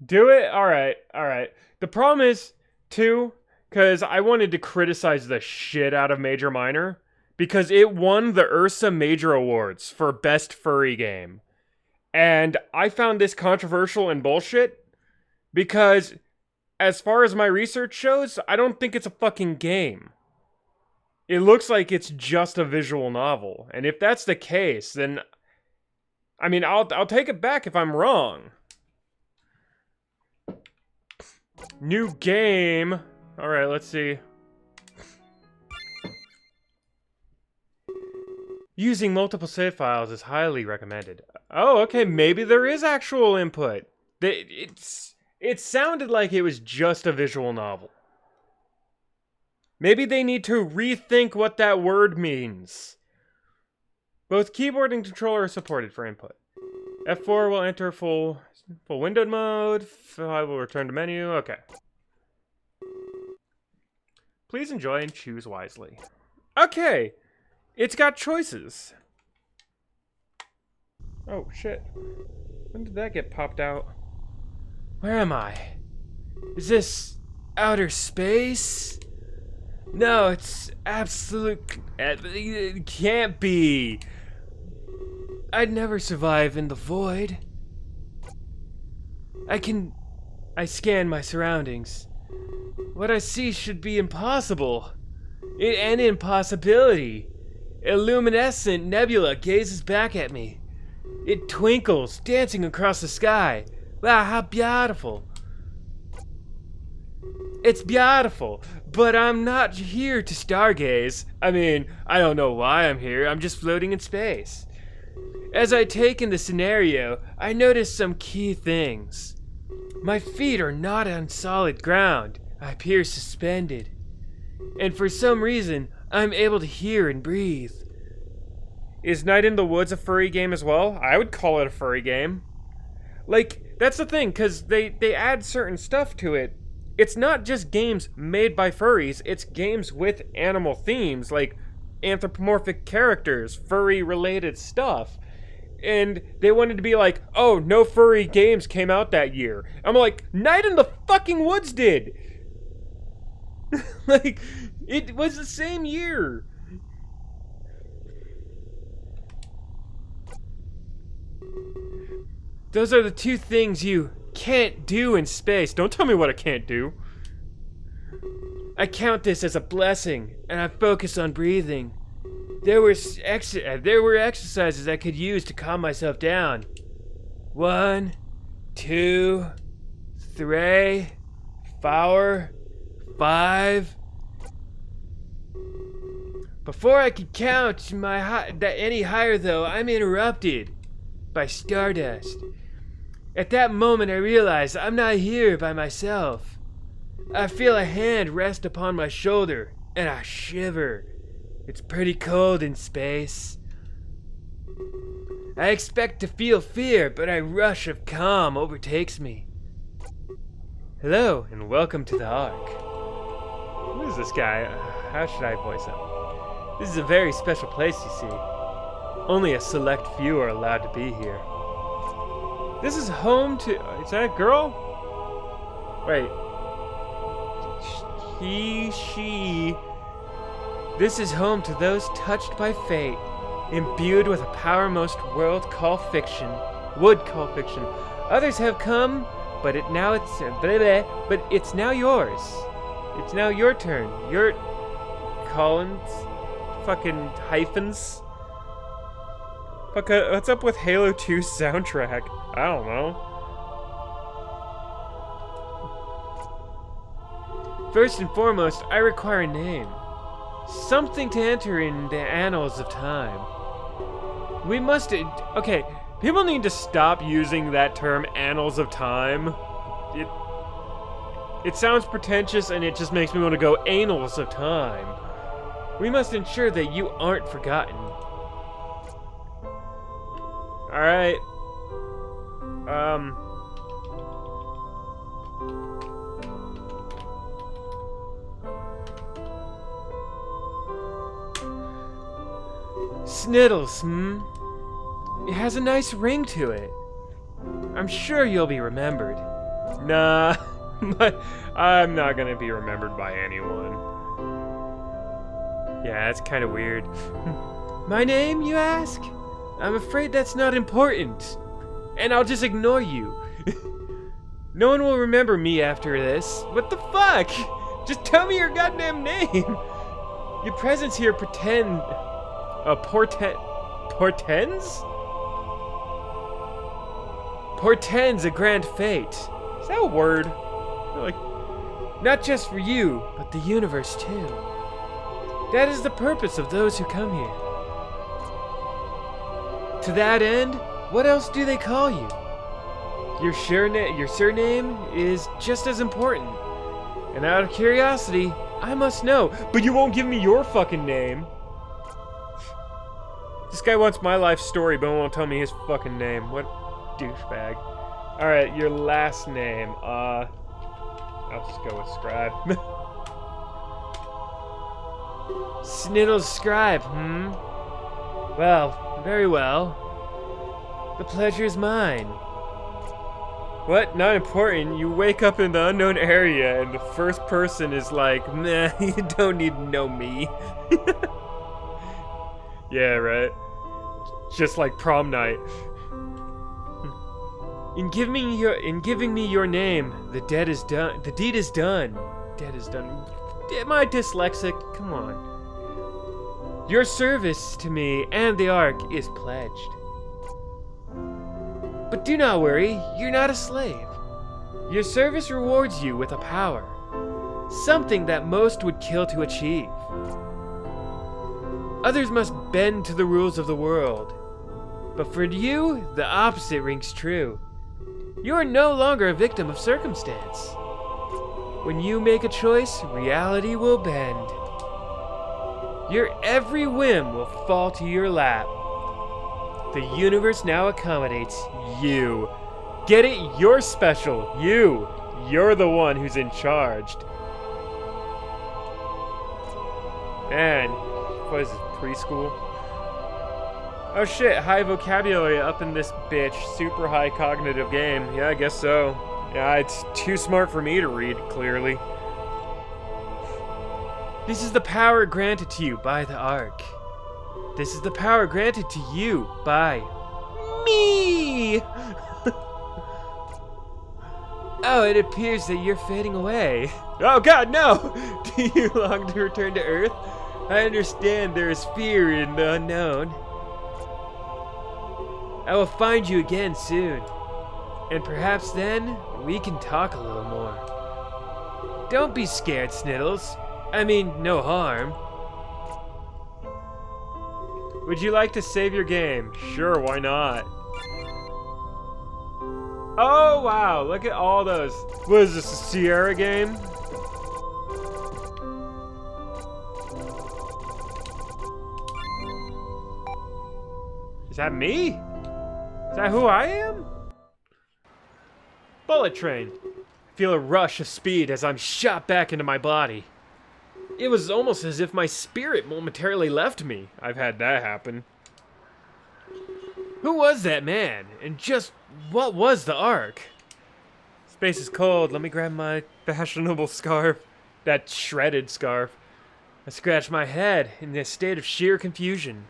Do it? Alright, alright. The problem is, too, because I wanted to criticize the shit out of Major Minor, because it won the Ursa Major Awards for Best Furry Game. And I found this controversial and bullshit, because as far as my research shows, I don't think it's a fucking game. It looks like it's just a visual novel. And if that's the case, then I mean, I'll take it back if I'm wrong. New game. Alright, let's see. Using multiple save files is highly recommended. Oh, okay, maybe there is actual input. It sounded like it was just a visual novel. Maybe they need to rethink what that word means. Both keyboard and controller are supported for input. F4 will enter full windowed mode. 5 will return to menu. Okay. Please enjoy and choose wisely. Okay. It's got choices. Oh, shit. When did that get popped out? Where am I? Is this outer space? No, it's absolute... It can't be. I'd never survive in the void. I scan my surroundings. What I see should be impossible. An impossibility. A luminescent nebula gazes back at me. It twinkles, dancing across the sky. Wow, how beautiful. It's beautiful, but I'm not here to stargaze. I mean, I don't know why I'm here, I'm just floating in space. As I take in the scenario, I notice some key things. My feet are not on solid ground. I appear suspended. And for some reason, I'm able to hear and breathe. Is Night in the Woods a furry game as well? I would call it a furry game. Like, that's the thing, because they add certain stuff to it. It's not just games made by furries, it's games with animal themes, like anthropomorphic characters, furry-related stuff. And they wanted to be like, oh, no furry games came out that year. I'm like, Night in the fucking Woods did! Like, it was the same year. Those are the two things you can't do in space. Don't tell me what I can't do. I count this as a blessing, and I focus on breathing. There were exercises I could use to calm myself down. 1, 2, 3, 4, 5. Before I could count any higher, though, I'm interrupted by stardust. At that moment, I realize I'm not here by myself. I feel a hand rest upon my shoulder, and I shiver. It's pretty cold in space. I expect to feel fear, but a rush of calm overtakes me. Hello, and welcome to the Ark. Who is this guy? How should I voice him? This is a very special place, you see. Only a select few are allowed to be here. This is home to... Is that a girl? Wait. She... This is home to those touched by fate, imbued with a power most would call fiction. Others have come, but it's now yours. It's now your turn. Your... Collins? Fucking hyphens? Fuck, what's up with Halo 2's soundtrack? I don't know. First and foremost, I require a name. Something to enter in the annals of time. We must... Okay, people need to stop using that term, annals of time. It sounds pretentious and it just makes me want to go annals of time. We must ensure that you aren't forgotten. Alright. Sniddles, It has a nice ring to it. I'm sure you'll be remembered. Nah, I'm not gonna be remembered by anyone. Yeah, that's kind of weird. My name, you ask? I'm afraid that's not important. And I'll just ignore you. No one will remember me after this. What the fuck? Just tell me your goddamn name. Your presence here portends a grand fate. Is that a word? Like, not just for you, but the universe too. That is the purpose of those who come here. To that end, what else do they call you? Your surname is just as important. And out of curiosity, I must know. But you won't give me your fucking name. This guy wants my life story, but won't tell me his fucking name. What douchebag. Alright, your last name. I'll just go with Scribe. Sniddles Scribe, Well, very well. The pleasure is mine. What? Not important. You wake up in the unknown area and the first person is like, nah, you don't need to know me. Yeah, right. Just like prom night. In giving me your name, the deed is done. Dead is done. Am I dyslexic? Come on. Your service to me and the Ark is pledged. But do not worry, you're not a slave. Your service rewards you with a power. Something that most would kill to achieve. Others must bend to the rules of the world. But for you, the opposite rings true. You are no longer a victim of circumstance. When you make a choice, reality will bend. Your every whim will fall to your lap. The universe now accommodates you. Get it? You're special. You're the one who's in charge. Man, what is this, preschool? Oh shit, high vocabulary up in this bitch. Super high cognitive game. Yeah, I guess so. Yeah, it's too smart for me to read, clearly. This is the power granted to you by the Ark. This is the power granted to you by me! Oh, it appears that you're fading away. Oh god, no! Do you long to return to Earth? I understand there is fear in the unknown. I will find you again soon. And perhaps then, we can talk a little more. Don't be scared, Sniddles. I mean, no harm. Would you like to save your game? Sure, why not? Oh, wow, look at all those. What is this, a Sierra game? Is that me? Is that who I am? Bullet train. I feel a rush of speed as I'm shot back into my body. It was almost as if my spirit momentarily left me. I've had that happen. Who was that man? And just what was the Ark? Space is cold. Let me grab my fashionable scarf. That shredded scarf. I scratch my head in a state of sheer confusion.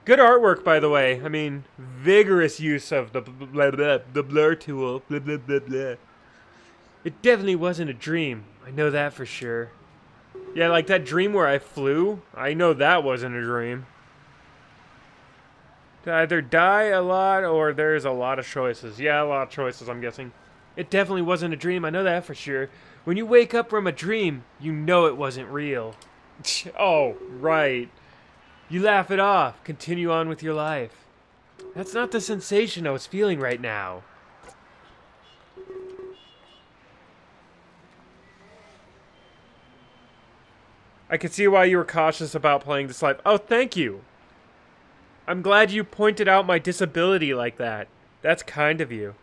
Good artwork, by the way. I mean, vigorous use of the blur tool. Blah, blah, blah, blah. It definitely wasn't a dream. I know that for sure. Yeah, like that dream where I flew. I know that wasn't a dream. To either die a lot or there's a lot of choices. Yeah, a lot of choices, I'm guessing. It definitely wasn't a dream. I know that for sure. When you wake up from a dream, you know it wasn't real. Oh, right. You laugh it off. Continue on with your life. That's not the sensation I was feeling right now. I can see why you were cautious about playing this live. Oh, thank you. I'm glad you pointed out my disability like that. That's kind of you.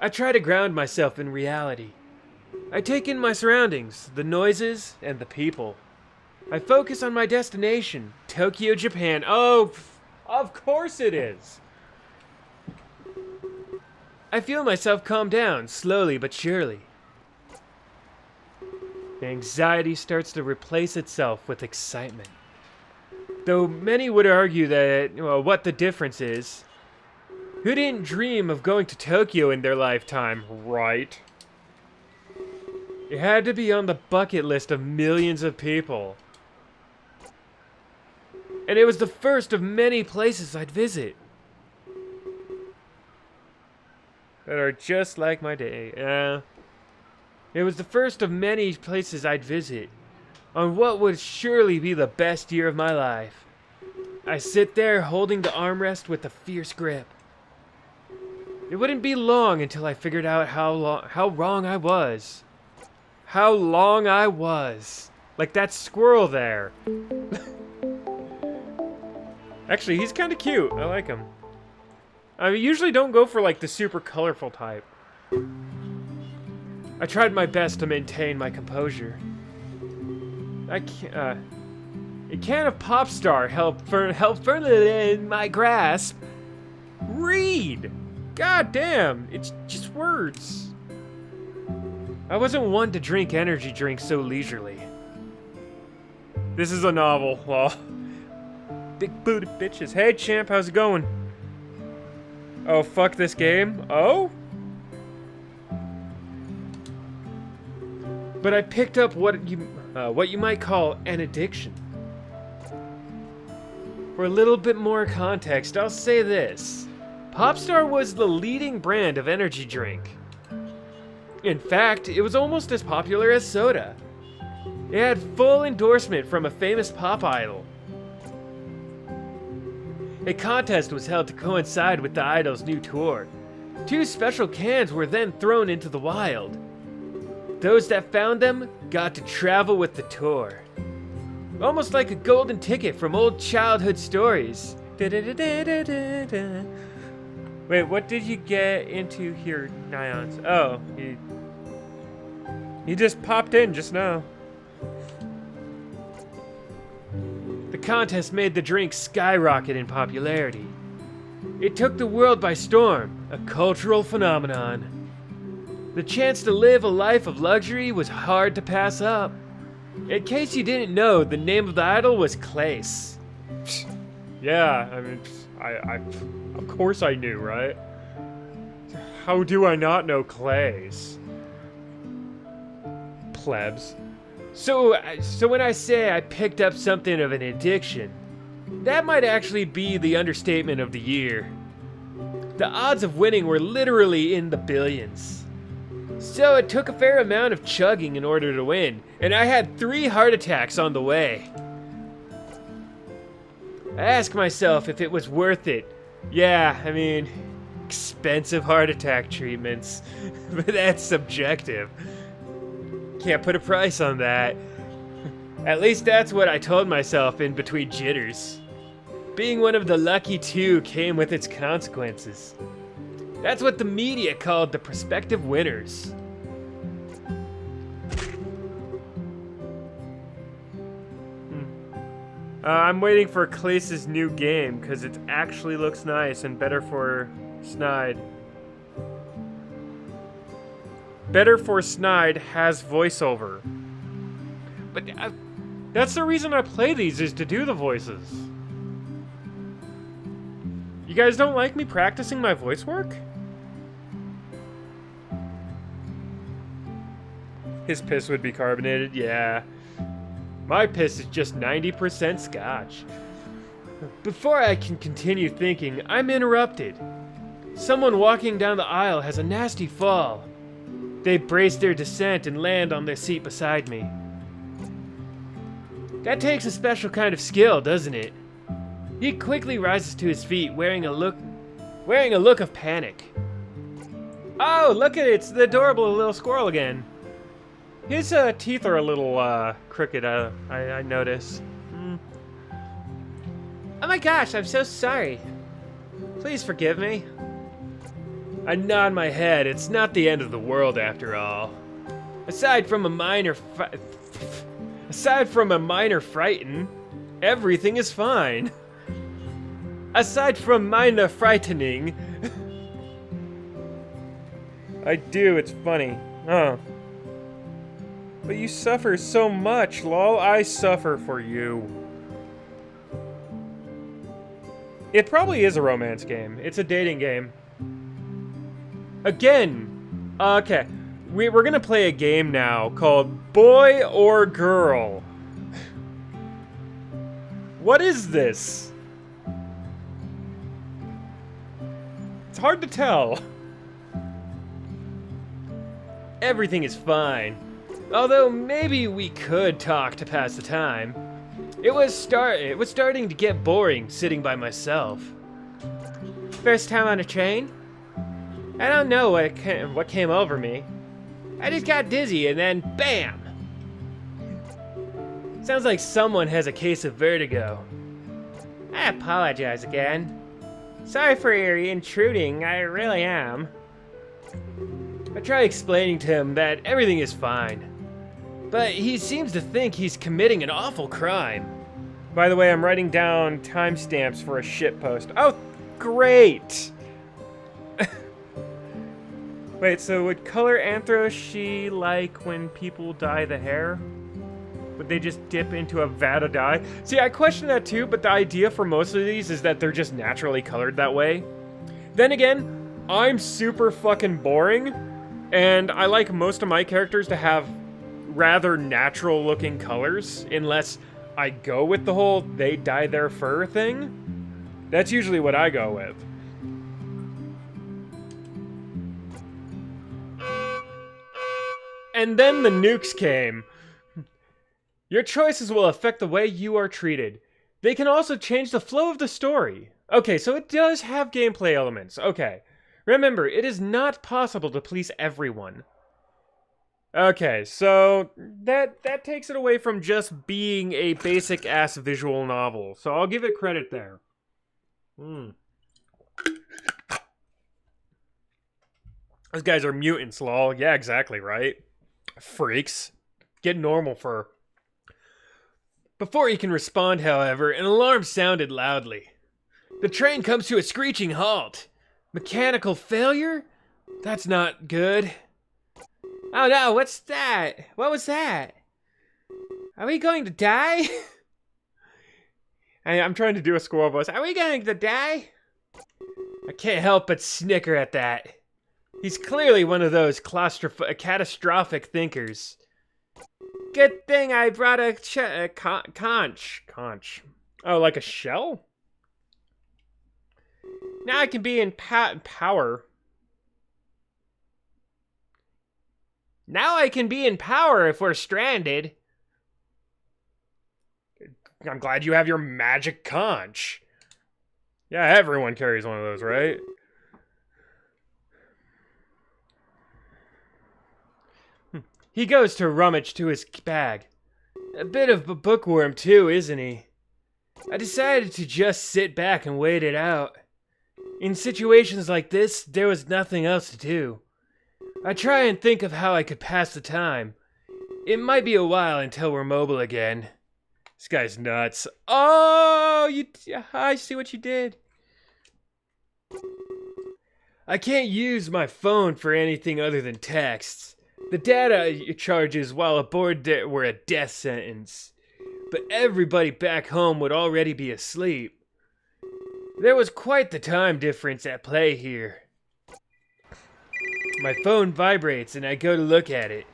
I try to ground myself in reality. I take in my surroundings, the noises, and the people. I focus on my destination, Tokyo, Japan. Oh, of course it is. I feel myself calm down, slowly but surely. Anxiety starts to replace itself with excitement. Though many would argue that, well, what the difference is. Who didn't dream of going to Tokyo in their lifetime, right? It had to be on the bucket list of millions of people. And it was the first of many places I'd visit. That are just like my day. It was the first of many places I'd visit on what would surely be the best year of my life. I sit there holding the armrest with a fierce grip. It wouldn't be long until I figured out how wrong I was. How long I was. Like that squirrel there. Actually, he's kind of cute. I like him. I usually don't go for like the super colorful type. I tried my best to maintain my composure. A can of Popstar helped further in my grasp. Read! God damn, it's just words. I wasn't one to drink energy drinks so leisurely. This is a novel. Well, big booty bitches. Hey champ, how's it going? Oh, fuck this game. Oh? But I picked up what you might call an addiction. For a little bit more context, I'll say this. Popstar was the leading brand of energy drink. In fact, it was almost as popular as soda. It had full endorsement from a famous pop idol. A contest was held to coincide with the idol's new tour. 2 special cans were then thrown into the wild. Those that found them got to travel with the tour. Almost like a golden ticket from old childhood stories. Wait, what did you get into here, Nyons? Oh, he just popped in just now. The contest made the drink skyrocket in popularity. It took the world by storm, a cultural phenomenon. The chance to live a life of luxury was hard to pass up. In case you didn't know, the name of the idol was Clace. Yeah, I mean, I of course I knew, right? How do I not know Clace? Plebs. So when I say I picked up something of an addiction, that might actually be the understatement of the year. The odds of winning were literally in the billions. So it took a fair amount of chugging in order to win, and I had 3 heart attacks on the way. I asked myself if it was worth it. Yeah, I mean, expensive heart attack treatments, but that's subjective. Can't put a price on that. At least that's what I told myself in between jitters. Being one of the lucky 2 came with its consequences. That's what the media called the prospective winners. I'm waiting for Clace's new game because it actually looks nice and better for Snide. Better for Snide has voiceover. But that's the reason I play these, is to do the voices. You guys don't like me practicing my voice work? His piss would be carbonated, yeah. My piss is just 90% scotch. Before I can continue thinking, I'm interrupted. Someone walking down the aisle has a nasty fall. They brace their descent and land on their seat beside me. That takes a special kind of skill, doesn't it? He quickly rises to his feet, wearing a look of panic. Oh, look at it! It's the adorable little squirrel again. His teeth are a little crooked, I notice. Oh my gosh, I'm so sorry. Please forgive me. I nod my head. It's not the end of the world after all. Aside from a minor frighten, everything is fine. Aside from minor frightening, I do, it's funny. Huh. But you suffer so much, lol. I suffer for you. It probably is a romance game. It's a dating game. Again! Okay. We're gonna play a game now called Boy or Girl. What is this? It's hard to tell. Everything is fine. Although maybe we could talk to pass the time. It was starting to get boring sitting by myself. First time on a train? I don't know what came over me. I just got dizzy and then BAM! Sounds like someone has a case of vertigo. I apologize again. Sorry for your intruding, I really am. I try explaining to him that everything is fine. But he seems to think he's committing an awful crime. By the way, I'm writing down timestamps for a shitpost. Oh, great! Wait, so would color anthro like when people dye the hair? Would they just dip into a vat of dye? See, I question that too, but the idea for most of these is that they're just naturally colored that way. Then again, I'm super fucking boring, and I like most of my characters to have rather natural looking colors, unless I go with the whole they dye their fur thing. That's usually what I go with. And then the nukes came. Your choices will affect the way you are treated. They can also change the flow of the story. Okay, so it does have gameplay elements. Okay. Remember, it is not possible to please everyone. Okay, so that takes it away from just being a basic-ass visual novel. So I'll give it credit there. Those guys are mutants, lol. Yeah, exactly, right? Freaks. Get normal fur. Before he can respond, however, an alarm sounded loudly. The train comes to a screeching halt. Mechanical failure? That's not good. Oh no, what's that? What was that? Are we going to die? I'm trying to do a squirrel voice. Are we going to die? I can't help but snicker at that. He's clearly one of those catastrophic thinkers. Good thing I brought a conch. Conch. Oh, like a shell? Now I can be in power. Now I can be in power if we're stranded. I'm glad you have your magic conch. Yeah, everyone carries one of those, right? He goes to rummage to his bag. A bit of a bookworm too, isn't he? I decided to just sit back and wait it out. In situations like this, there was nothing else to do. I try and think of how I could pass the time. It might be a while until we're mobile again. This guy's nuts. Oh, I see what you did. I can't use my phone for anything other than texts. The data charges while aboard were a death sentence. But everybody back home would already be asleep. There was quite the time difference at play here. My phone vibrates and I go to look at it.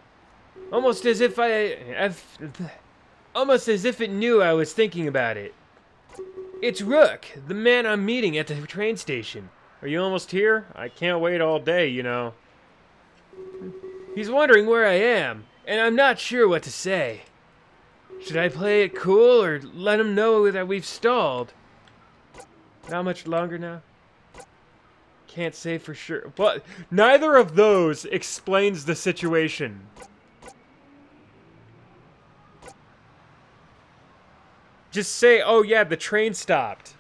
Almost as if it knew I was thinking about it. It's Rook, the man I'm meeting at the train station. Are you almost here? I can't wait all day, you know. He's wondering where I am, and I'm not sure what to say. Should I play it cool or let him know that we've stalled? How much longer now? Can't say for sure. But neither of those explains the situation. Just say, oh yeah, the train stopped.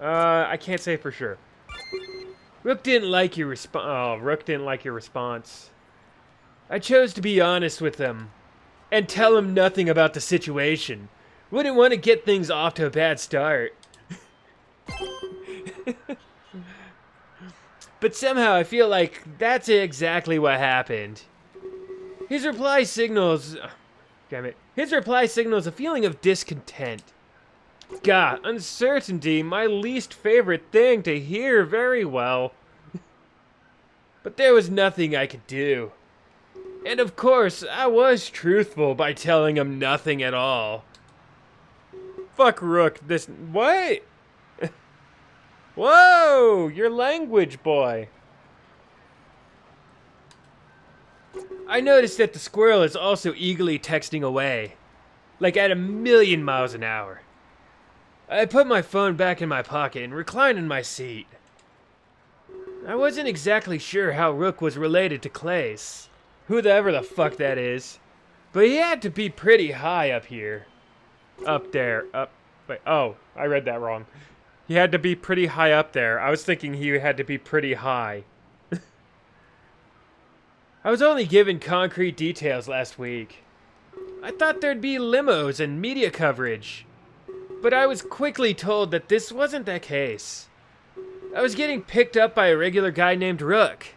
I can't say for sure. Rook didn't like your response. Oh, Rook didn't like your response. I chose to be honest with him and tell him nothing about the situation. Wouldn't want to get things off to a bad start. but somehow I feel like that's exactly what happened. His reply signals... Damn it. His reply signals a feeling of discontent. God, uncertainty, my least favorite thing to hear very well. But there was nothing I could do. And of course, I was truthful by telling him nothing at all. Fuck Rook, this... What? Whoa, your language, boy. I noticed that the squirrel is also eagerly texting away. Like at 1,000,000 miles an hour. I put my phone back in my pocket and reclined in my seat. I wasn't exactly sure how Rook was related to Clace. Whoever the fuck that is. But he had to be pretty high up here. Up there. Wait, oh, I read that wrong. He had to be pretty high up there. I was thinking he had to be pretty high. I was only given concrete details last week. I thought there'd be limos and media coverage. But I was quickly told that this wasn't the case. I was getting picked up by a regular guy named Rook.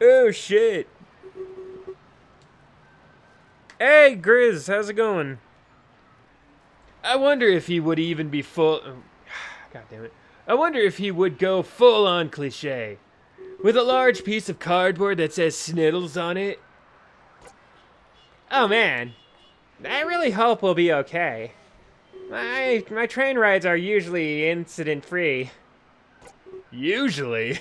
Oh shit. Hey Grizz, how's it going? I wonder if he would even be full... God damn it. I wonder if he would go full on cliche. With a large piece of cardboard that says Sniddles on it. Oh man. I really hope we'll be okay. My train rides are usually incident-free. Usually?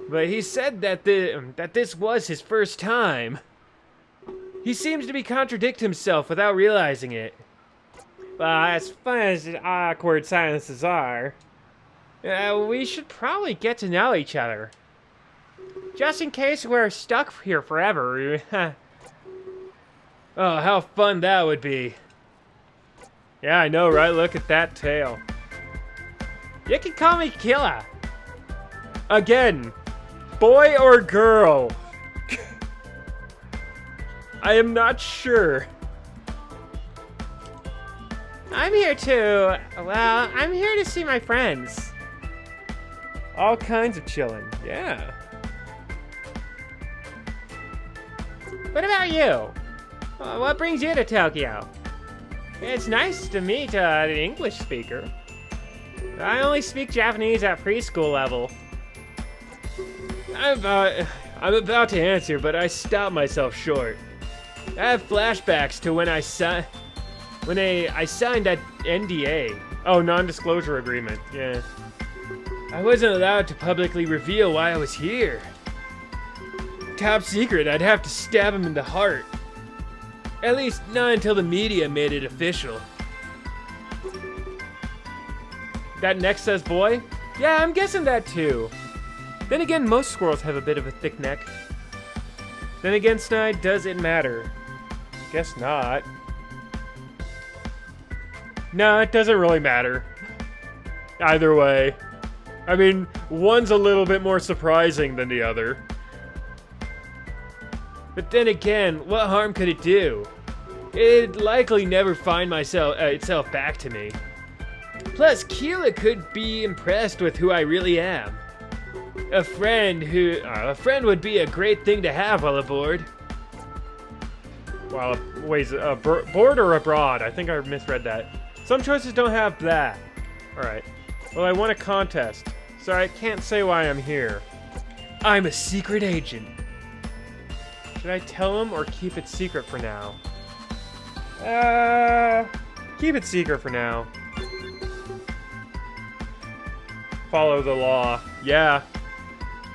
But he said that this was his first time. He seems to be contradicting himself without realizing it. As fun as awkward silences are, we should probably get to know each other. Just in case we're stuck here forever. Oh, how fun that would be. Yeah, I know, right? Look at that tail. You can call me Killa. Again, boy or girl? I am not sure. I'm here too. Well, I'm here to see my friends. All kinds of chilling, yeah. What about you? What brings you to Tokyo? It's nice to meet an English speaker. I only speak Japanese at preschool level. I'm about to answer, but I stopped myself short. I have flashbacks to when I signed that NDA. Oh, non-disclosure agreement, yeah. I wasn't allowed to publicly reveal why I was here. Top secret, I'd have to stab him in the heart. At least not until the media made it official. That neck says boy? Yeah, I'm guessing that too. Then again, most squirrels have a bit of a thick neck. Then again, Snide, does it matter? Guess not. No, it doesn't really matter. Either way. I mean, one's a little bit more surprising than the other. But then again, what harm could it do? It'd likely never find itself back to me. Plus, Keela could be impressed with who I really am. A friend would be a great thing to have while aboard. Well, wait, board or abroad? I think I misread that. Some choices don't have that. Alright. Well, I won a contest, so I can't say why I'm here. I'm a secret agent. Should I tell him or keep it secret for now? Keep it secret for now. Follow the law. Yeah.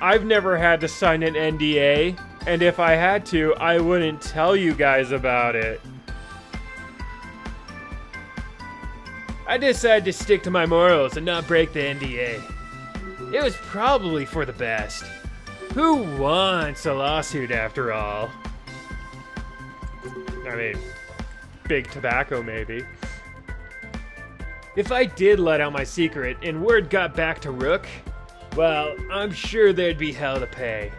I've never had to sign an NDA, and if I had to, I wouldn't tell you guys about it. I decided to stick to my morals and not break the NDA. It was probably for the best. Who wants a lawsuit after all? I mean, big tobacco maybe. If I did let out my secret and word got back to Rook, well, I'm sure there'd be hell to pay.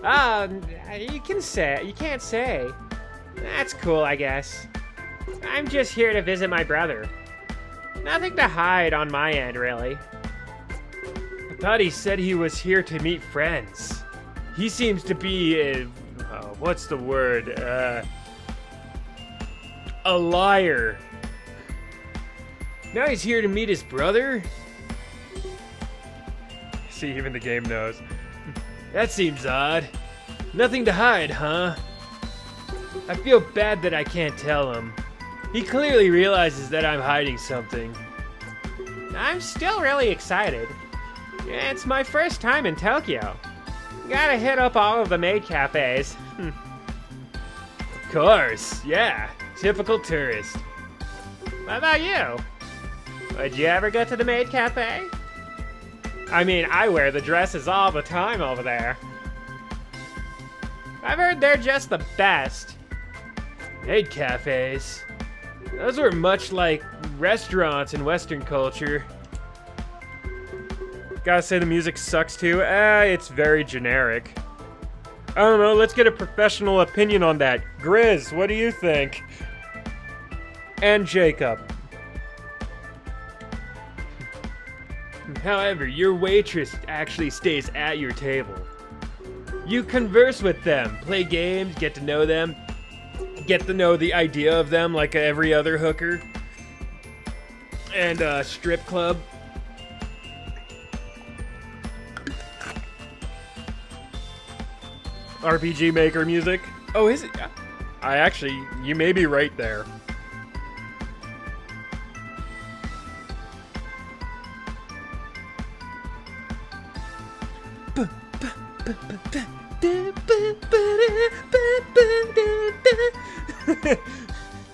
You can't say. That's cool, I guess. I'm just here to visit my brother. Nothing to hide on my end, really. Thought he said he was here to meet friends. He seems to be a... what's the word? A liar. Now he's here to meet his brother? See, even the game knows. That seems odd. Nothing to hide, huh? I feel bad that I can't tell him. He clearly realizes that I'm hiding something. I'm still really excited. It's my first time in Tokyo. Gotta hit up all of the maid cafes. Of course, yeah. Typical tourist. What about you? Would you ever go to the maid cafe? I mean, I wear the dresses all the time over there. I've heard they're just the best. Maid cafes. Those were much like restaurants in Western culture. Gotta say the music sucks too. It's very generic. I don't know, let's get a professional opinion on that. Grizz, what do you think? And Jacob. However, your waitress actually stays at your table. You converse with them, play games, get to know them, get to know the idea of them like every other hooker. And strip club. RPG Maker music. Oh, is it? You may be right there.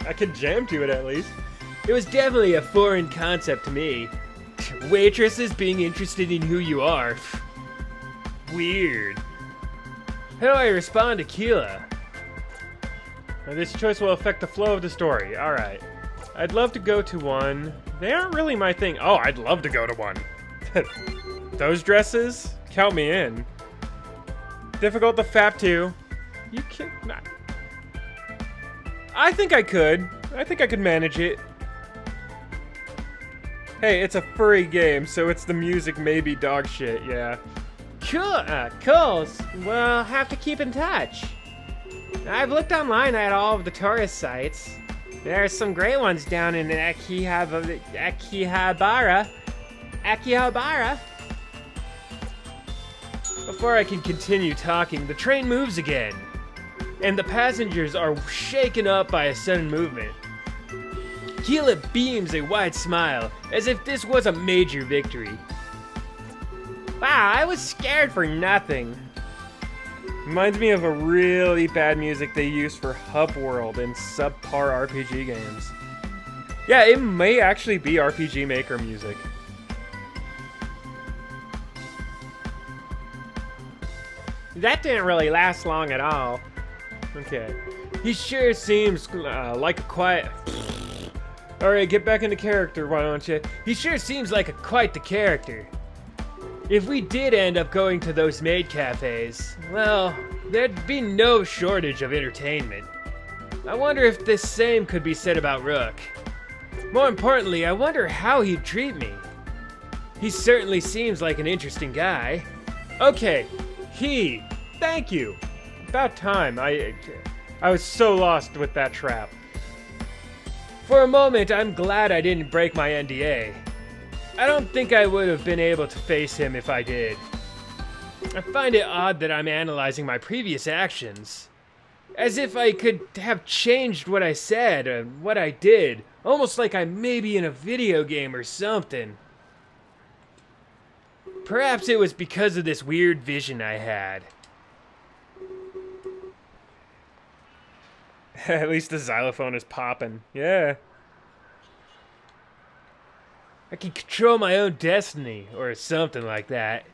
I can jam to it at least. It was definitely a foreign concept to me. Waitresses being interested in who you are. Weird. How do I respond to Keela? Now, this choice will affect the flow of the story. Alright. I'd love to go to one. They aren't really my thing. Oh, I'd love to go to one. Those dresses? Count me in. Difficult to fap to. You can't... Nah. I think I could. I think I could manage it. Hey, it's a furry game, so it's the music maybe dog shit, yeah. Cool, we'll have to keep in touch. I've looked online at all of the tourist sites. There's some great ones down in Akihabara. Before I can continue talking, the train moves again, and the passengers are shaken up by a sudden movement. Keela beams a wide smile, as if this was a major victory. Wow, I was scared for nothing. Reminds me of a really bad music they use for Hub World in subpar RPG games. Yeah, it may actually be RPG Maker music. That didn't really last long at all. Okay. He sure seems like a quiet... Alright, get back into character, why don't you? He sure seems like quite the character. If we did end up going to those maid cafes, well, there'd be no shortage of entertainment. I wonder if this same could be said about Rook. More importantly, I wonder how he'd treat me. He certainly seems like an interesting guy. Okay, thank you. About time. I was so lost with that trap. For a moment, I'm glad I didn't break my NDA. I don't think I would have been able to face him if I did. I find it odd that I'm analyzing my previous actions. As if I could have changed what I said or what I did. Almost like I'm maybe in a video game or something. Perhaps it was because of this weird vision I had. At least the xylophone is popping. Yeah. I can control my own destiny, or something like that.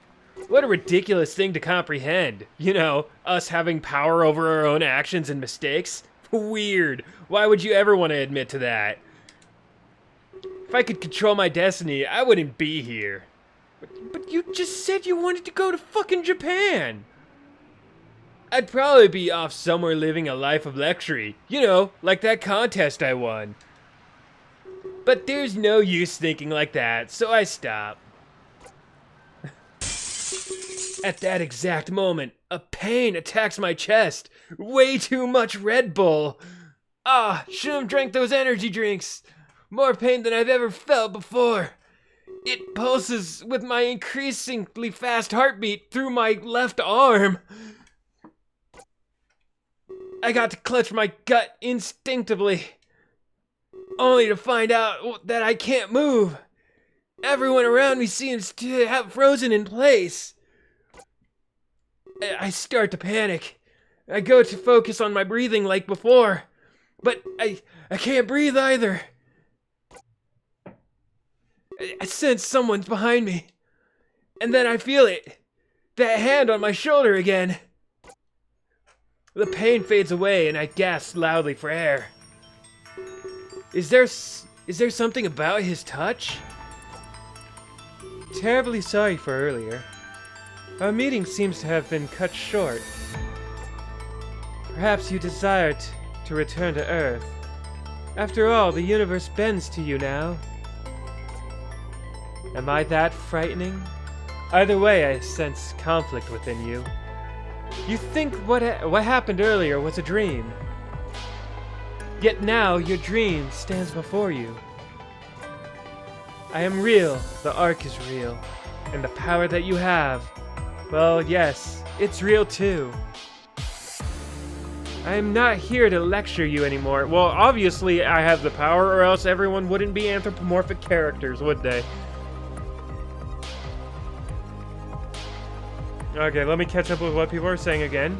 What a ridiculous thing to comprehend. You know, us having power over our own actions and mistakes. Weird. Why would you ever want to admit to that? If I could control my destiny, I wouldn't be here. But you just said you wanted to go to fucking Japan. I'd probably be off somewhere living a life of luxury. You know, like that contest I won. But there's no use thinking like that, so I stop. At that exact moment, a pain attacks my chest. Way too much Red Bull. Ah, should have drank those energy drinks. More pain than I've ever felt before. It pulses with my increasingly fast heartbeat through my left arm. I got to clutch my gut instinctively, only to find out that I can't move. Everyone around me seems to have frozen in place. I start to panic. I go to focus on my breathing like before, but I can't breathe either. I sense someone's behind me, and then I feel it. That hand on my shoulder again. The pain fades away and I gasp loudly for air. Is there something about his touch? Terribly sorry for earlier. Our meeting seems to have been cut short. Perhaps you desired to return to Earth. After all, the universe bends to you now. Am I that frightening? Either way, I sense conflict within you. You think what happened earlier was a dream. Yet now your dream stands before you. I am real, the Ark is real, and the power that you have, well, yes, it's real too. I am not here to lecture you anymore. Well, obviously I have the power, or else everyone wouldn't be anthropomorphic characters, would they? Okay, let me catch up with what people are saying again.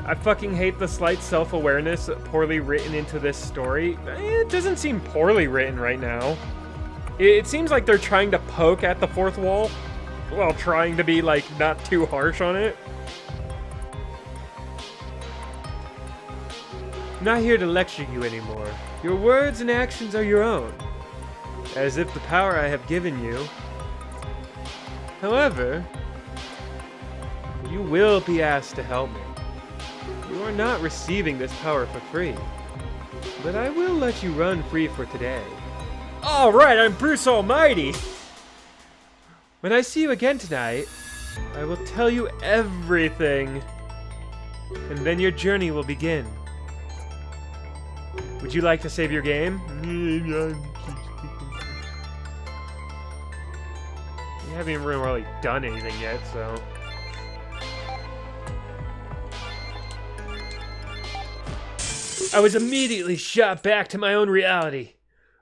I fucking hate the slight self-awareness poorly written into this story. It doesn't seem poorly written right now. It seems like they're trying to poke at the fourth wall while trying to be, like, not too harsh on it. I'm not here to lecture you anymore. Your words and actions are your own. As if the power I have given you. However, you will be asked to help me. You are not receiving this power for free, but I will let you run free for today. Alright, I'm Bruce Almighty! When I see you again tonight, I will tell you everything, and then your journey will begin. Would you like to save your game? You haven't even really done anything yet, so... I was immediately shot back to my own reality.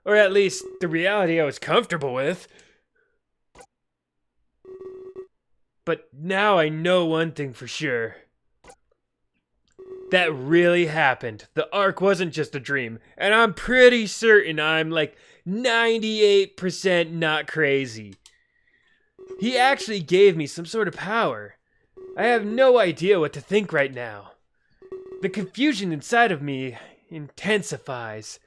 Or at least, the reality I was comfortable with. But now I know one thing for sure. That really happened. The Ark wasn't just a dream. And I'm pretty certain I'm like 98% not crazy. He actually gave me some sort of power. I have no idea what to think right now. The confusion inside of me intensifies.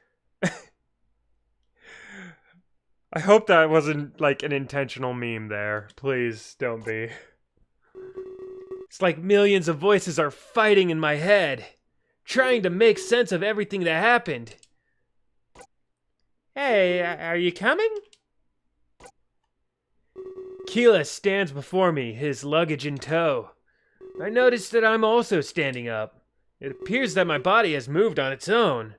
I hope that wasn't like an intentional meme there. Please don't be. It's like millions of voices are fighting in my head, trying to make sense of everything that happened. Hey, are you coming? Keelah stands before me, his luggage in tow. I notice that I'm also standing up. It appears that my body has moved on its own.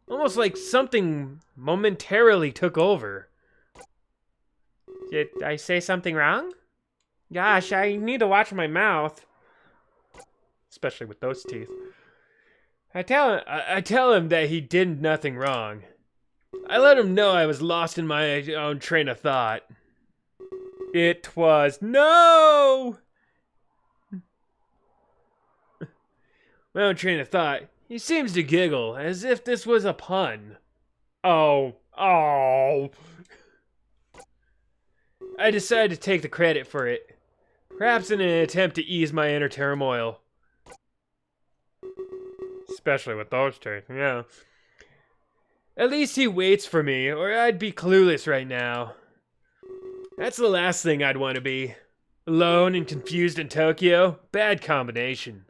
Almost like something momentarily took over. Did I say something wrong? Gosh, I need to watch my mouth. Especially with those teeth. I tell him that he did nothing wrong. I let him know I was lost in my own train of thought. It was no! My own train of thought. He seems to giggle, as if this was a pun. Oh. I decided to take the credit for it. Perhaps in an attempt to ease my inner turmoil. Especially with those teeth, yeah. At least he waits for me, or I'd be clueless right now. That's the last thing I'd want to be. Alone and confused in Tokyo? Bad combination.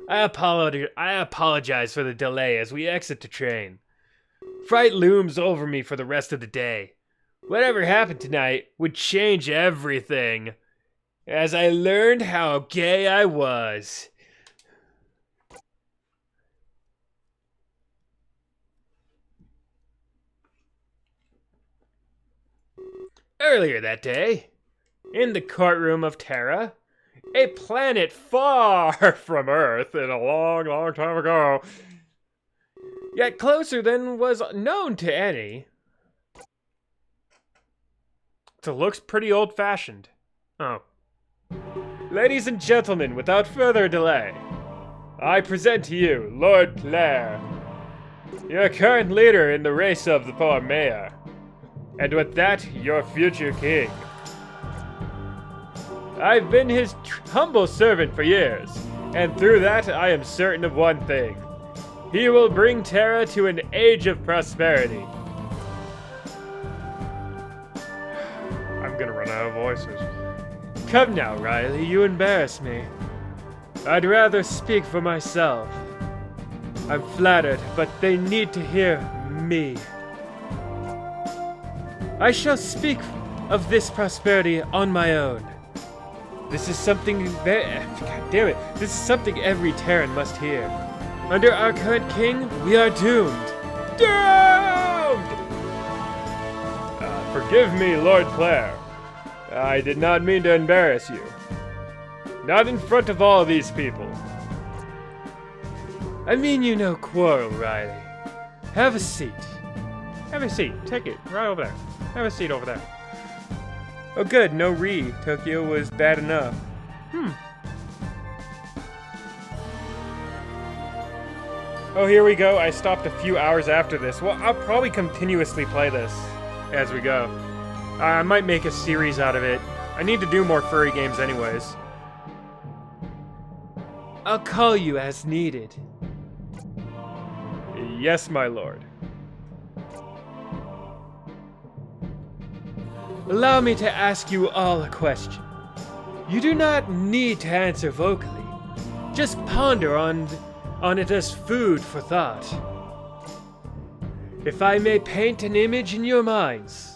I apologize for the delay as we exit the train. Fright looms over me for the rest of the day. Whatever happened tonight would change everything, as I learned how gay I was. Earlier that day, in the courtroom of Terra, a planet far from Earth in a long, long time ago, yet closer than was known to any. So it looks pretty old-fashioned. Oh. Ladies and gentlemen, without further delay, I present to you Lord Clare, your current leader in the race of the poor mayor, and with that, your future king. I've been his humble servant for years, and through that I am certain of one thing. He will bring Terra to an age of prosperity. I'm gonna run out of voices. Come now, Riley, you embarrass me. I'd rather speak for myself. I'm flattered, but they need to hear me. I shall speak of this prosperity on my own. This is something God damn it. This is something every Terran must hear. Under our current king, we are doomed. Doomed! Forgive me, Lord Clare. I did not mean to embarrass you. Not in front of all these people. I mean you no quarrel, Riley. Have a seat. Have a seat. Take it. Right over there. Have a seat over there. Oh good, no Tokyo was bad enough. Oh, here we go. I stopped a few hours after this. Well, I'll probably continuously play this as we go. I might make a series out of it. I need to do more furry games anyways. I'll call you as needed. Yes, my lord. Allow me to ask you all a question. You do not need to answer vocally. Just ponder on it as food for thought. If I may paint an image in your minds.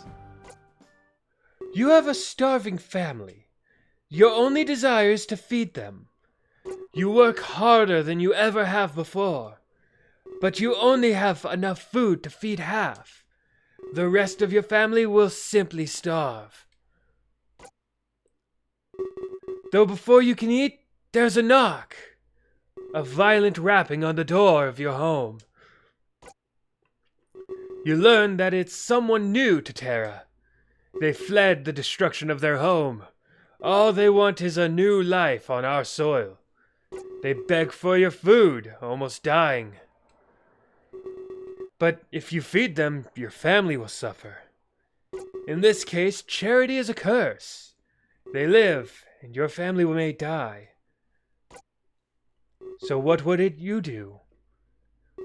You have a starving family. Your only desire is to feed them. You work harder than you ever have before, but you only have enough food to feed half. The rest of your family will simply starve. Though before you can eat, there's a knock. A violent rapping on the door of your home. You learn that it's someone new to Terra. They fled the destruction of their home. All they want is a new life on our soil. They beg for your food, almost dying. But if you feed them, your family will suffer. In this case, charity is a curse. They live, and your family may die. So what would you do?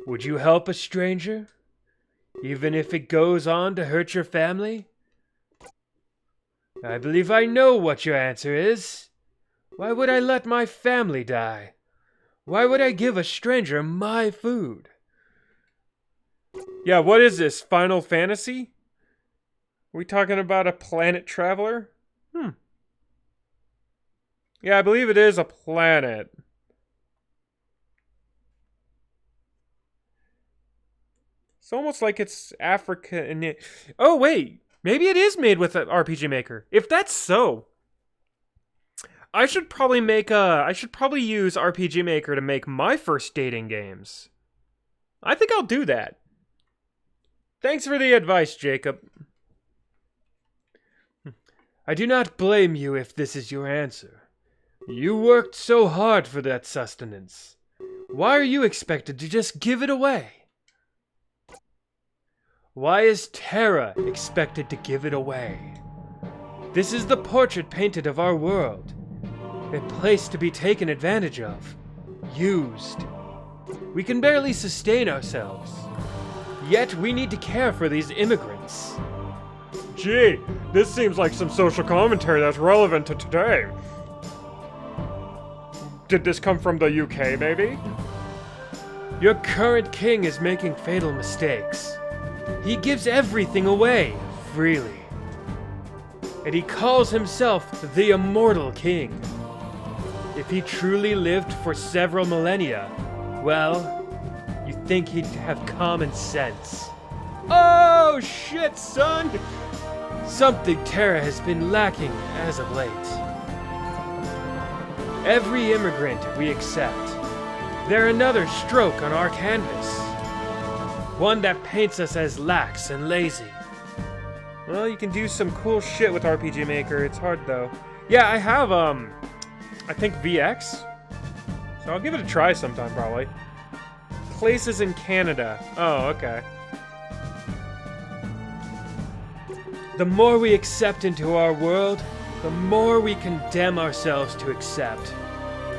Would you help a stranger? Even if it goes on to hurt your family? I believe I know what your answer is. Why would I let my family die? Why would I give a stranger my food? Yeah, what is this? Final Fantasy? Are we talking about a planet traveler? Yeah, I believe it is a planet. It's almost like it's Africa and it... Oh, wait. Maybe it is made with an RPG Maker. If that's so, I should probably use RPG Maker to make my first dating games. I think I'll do that. Thanks for the advice, Jacob. I do not blame you if this is your answer. You worked so hard for that sustenance. Why are you expected to just give it away? Why is Terra expected to give it away? This is the portrait painted of our world. A place to be taken advantage of. Used. We can barely sustain ourselves. Yet we need to care for these immigrants. Gee, this seems like some social commentary that's relevant to today. Did this come from the UK, maybe? Your current king is making fatal mistakes. He gives everything away, freely. and he calls himself the Immortal King. If he truly lived for several millennia, well, you'd think he'd have common sense. Oh shit, son! Something Terra has been lacking as of late. Every immigrant we accept, they're another stroke on our canvas. One that paints us as lax and lazy. Well, you can do some cool shit with RPG Maker. It's hard though. Yeah, I have I think VX. So I'll give it a try sometime probably. Places in Canada. Oh, okay. The more we accept into our world, the more we condemn ourselves to accept.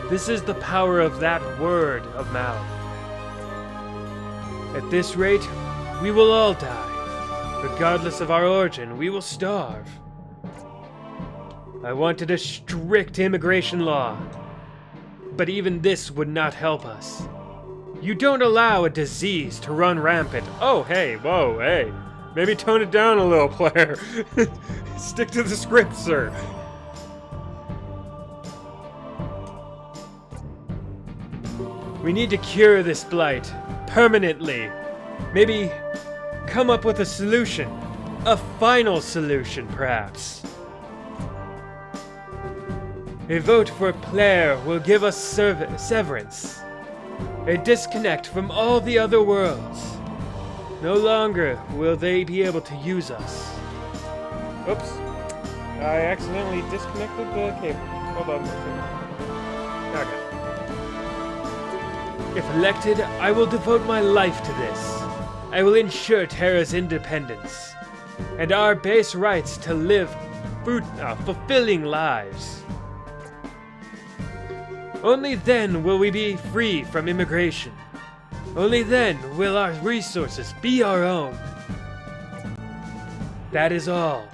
This is the power of that word of mouth. At this rate, we will all die. Regardless of our origin, we will starve. I wanted a strict immigration law, but even this would not help us. You don't allow a disease to run rampant. Oh, hey, whoa, hey. Maybe tone it down a little, player. Stick to the script, sir. We need to cure this blight permanently. Maybe come up with a solution. A final solution, perhaps. A vote for player will give us severance. A disconnect from all the other worlds. No longer will they be able to use us. Oops. I accidentally disconnected the cable. Hold on. Okay. If elected, I will devote my life to this. I will ensure Terra's independence. And our base rights to live fulfilling lives. Only then will we be free from immigration. Only then will our resources be our own. That is all.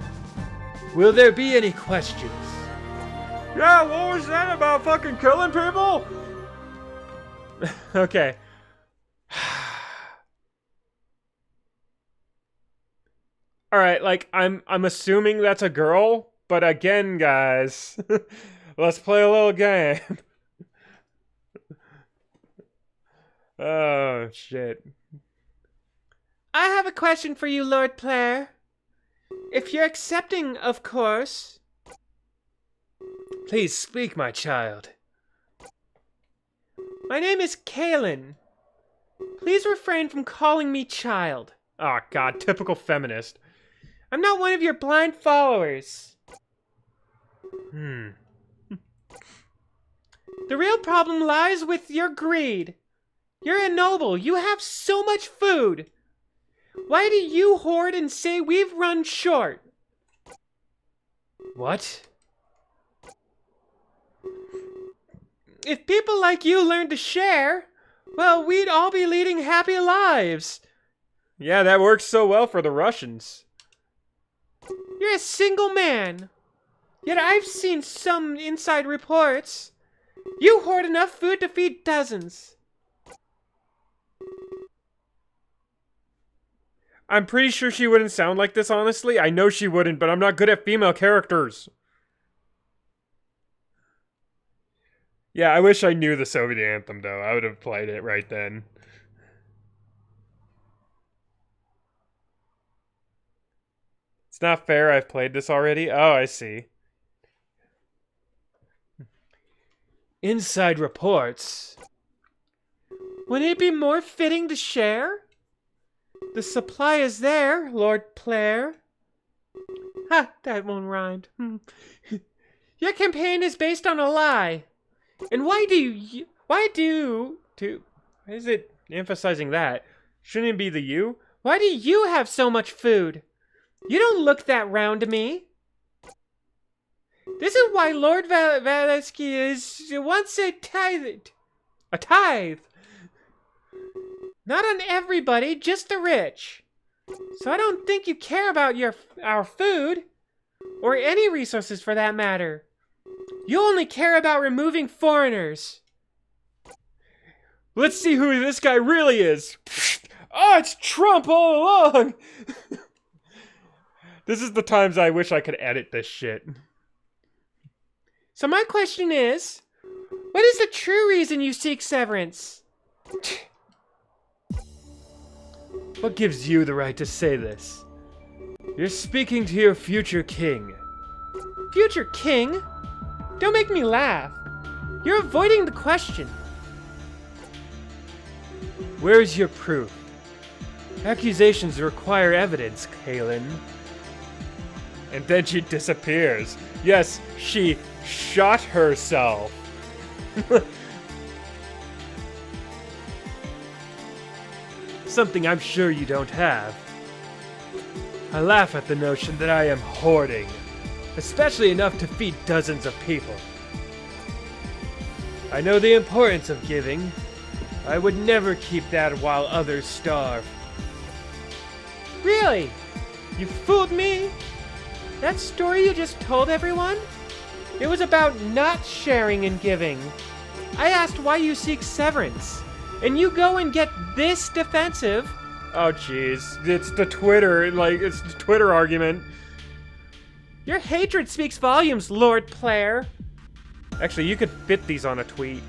Will there be any questions? Yeah, what was that about fucking killing people? Okay. Alright, like, I'm assuming that's a girl, but again, guys, let's play a little game. Oh, shit. I have a question for you, Lord Player. If you're accepting, of course. Please speak, my child. My name is Kaelin. Please refrain from calling me child. Oh, God, typical feminist. I'm not one of your blind followers. The real problem lies with your greed. You're a noble. You have so much food. Why do you hoard and say we've run short? What? If people like you learned to share, well, we'd all be leading happy lives. Yeah, that works so well for the Russians. You're a single man. Yet I've seen some inside reports. You hoard enough food to feed dozens. I'm pretty sure she wouldn't sound like this, honestly. I know she wouldn't, but I'm not good at female characters. Yeah, I wish I knew the Soviet anthem, though. I would have played it right then. It's not fair, I've played this already. Oh, I see. Inside reports. Wouldn't it be more fitting to share? The supply is there, Lord Player. Ha, that one rhymed. Your campaign is based on a lie. And why is it emphasizing that? Shouldn't it be the you? Why do you have so much food? You don't look that round to me. This is why Lord Valesky is once a tithe. A tithe. Not on everybody, just the rich. So I don't think you care about our food. Or any resources for that matter. You only care about removing foreigners. Let's see who this guy really is. Oh, it's Trump all along. This is the times I wish I could edit this shit. So my question is, what is the true reason you seek severance? What gives you the right to say this? You're speaking to your future king. Future king? Don't make me laugh. You're avoiding the question. Where is your proof? Accusations require evidence, Kaylin. And then she disappears. Yes, she shot herself. Something I'm sure you don't have. I laugh at the notion that I am hoarding, especially enough to feed dozens of people. I know the importance of giving. I would never keep that while others starve. Really? You fooled me? That story you just told everyone? It was about not sharing and giving. I asked why you seek severance, and you go and get this defensive. Oh jeez, it's the Twitter argument. Your hatred speaks volumes, Lord Player. Actually, you could fit these on a tweet.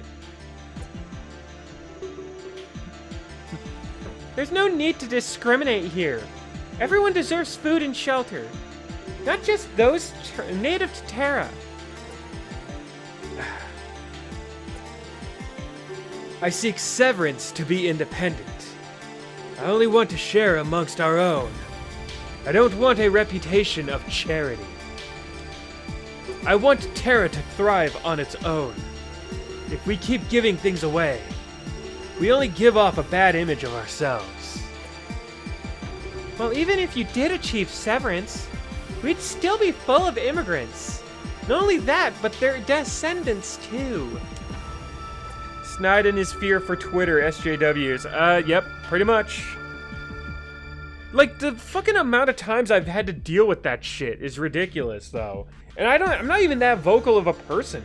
There's no need to discriminate here. Everyone deserves food and shelter. Not just those native to Terra. I seek severance to be independent. I only want to share amongst our own. I don't want a reputation of charity. I want Terra to thrive on its own. If we keep giving things away, we only give off a bad image of ourselves. Well, even if you did achieve severance, we'd still be full of immigrants. Not only that, but their descendants too. Snide and his fear for Twitter, SJWs. Yep, pretty much. Like, the fucking amount of times I've had to deal with that shit is ridiculous, though. And I'm not even that vocal of a person.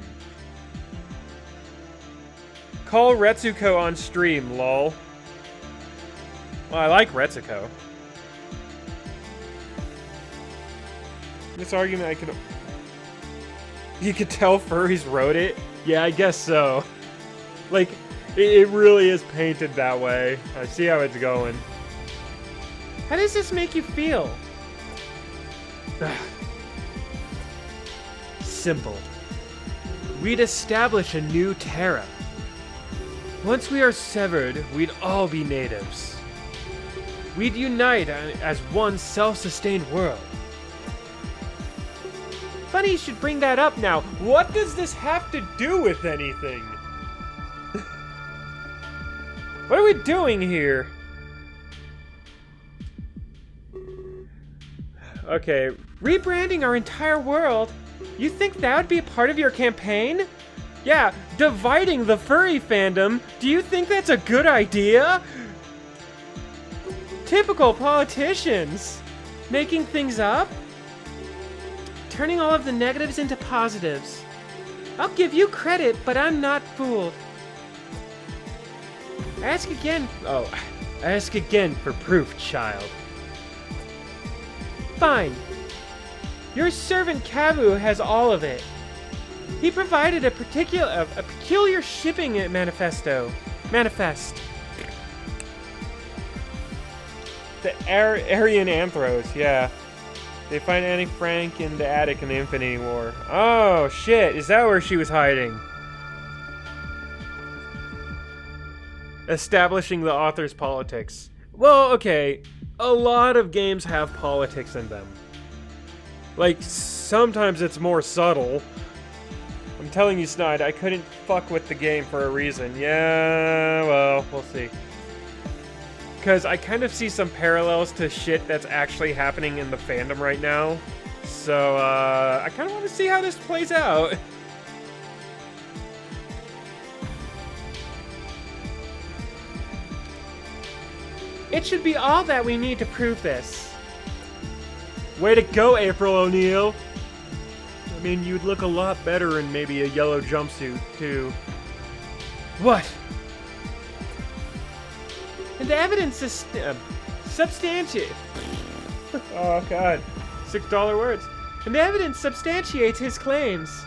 Call Retsuko on stream, lol. Well, I like Retsuko. This argument I could... You could tell furries wrote it? Yeah, I guess so. Like, it really is painted that way. I see how it's going. How does this make you feel? Simple. We'd establish a new Terra. Once we are severed, we'd all be natives. We'd unite as one self-sustained world. Funny you should bring that up now. What does this have to do with anything? What are we doing here? Okay. Rebranding our entire world? You think that would be a part of your campaign? Yeah, dividing the furry fandom. Do you think that's a good idea? Typical politicians. Making things up? Turning all of the negatives into positives. I'll give you credit, but I'm not fooled. Ask again. Oh, ask again for proof, child. Fine. Your servant Kabu has all of it. He provided a peculiar shipping manifest. The Aryan Anthros, yeah. They find Annie Frank in the attic in the Infinity War. Oh, shit. Is that where she was hiding? Establishing the author's politics. Well, okay. A lot of games have politics in them. Like, sometimes it's more subtle. I'm telling you, Snide, I couldn't fuck with the game for a reason. Yeah, well, we'll see. Because I kind of see some parallels to shit that's actually happening in the fandom right now. So, I kind of want to see how this plays out. It should be all that we need to prove this. Way to go, April O'Neil! I mean, you'd look a lot better in maybe a yellow jumpsuit, too. What? And the evidence is substantiated. Oh, God. $6 words. And the evidence substantiates his claims.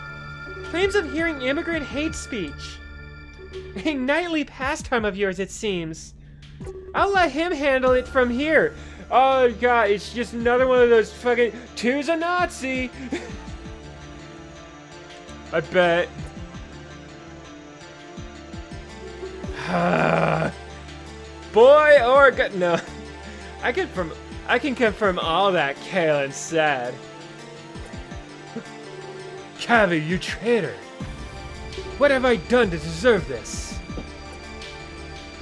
Claims of hearing immigrant hate speech. A nightly pastime of yours, it seems. I'll let him handle it from here. Oh god, it's just another one of those fucking two's a Nazi. I bet. Boy or no. I can confirm all that Kalen said. Cavi, you traitor. What have I done to deserve this?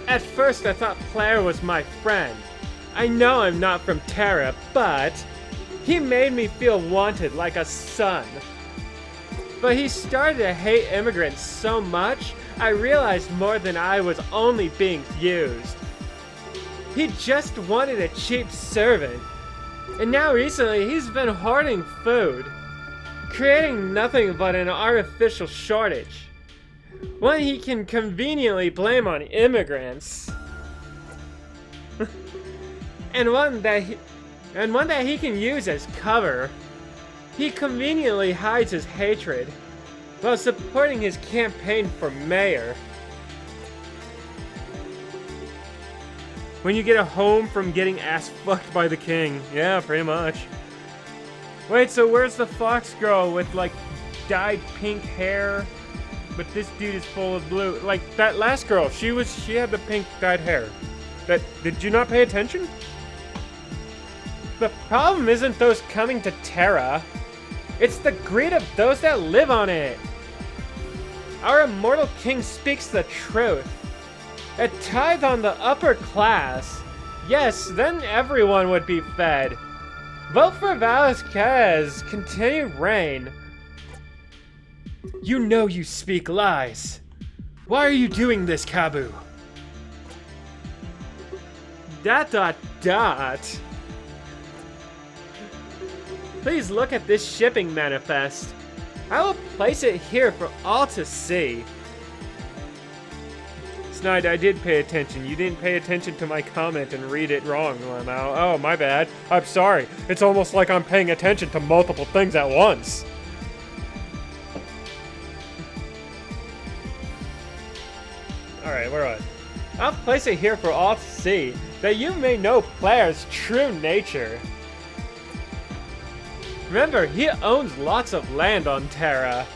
At first I thought Claire was my friend. I know I'm not from Terra, but he made me feel wanted like a son. But he started to hate immigrants so much, I realized more than I was only being used. He just wanted a cheap servant. And now recently he's been hoarding food, creating nothing but an artificial shortage. One he can conveniently blame on immigrants. and one that he can use as cover. He conveniently hides his hatred while supporting his campaign for mayor. When you get a home from getting ass fucked by the king. Yeah, pretty much. Wait, so where's the fox girl with like dyed pink hair? But this dude is full of blue. Like that last girl, she had the pink dyed hair. Did you not pay attention? The problem isn't those coming to Terra. It's the greed of those that live on it. Our immortal king speaks the truth. A tithe on the upper class. Yes, then everyone would be fed. Vote for Vasquez. Continue reign. You know you speak lies. Why are you doing this, Kabu? ... Please look at this shipping manifest. I will place it here for all to see. Snide, I did pay attention. You didn't pay attention to my comment and read it wrong, Lamau. Oh, my bad. I'm sorry. It's almost like I'm paying attention to multiple things at once. Alright, where are I? I'll place it here for all to see, that you may know Claire's true nature. Remember, he owns lots of land on Terra.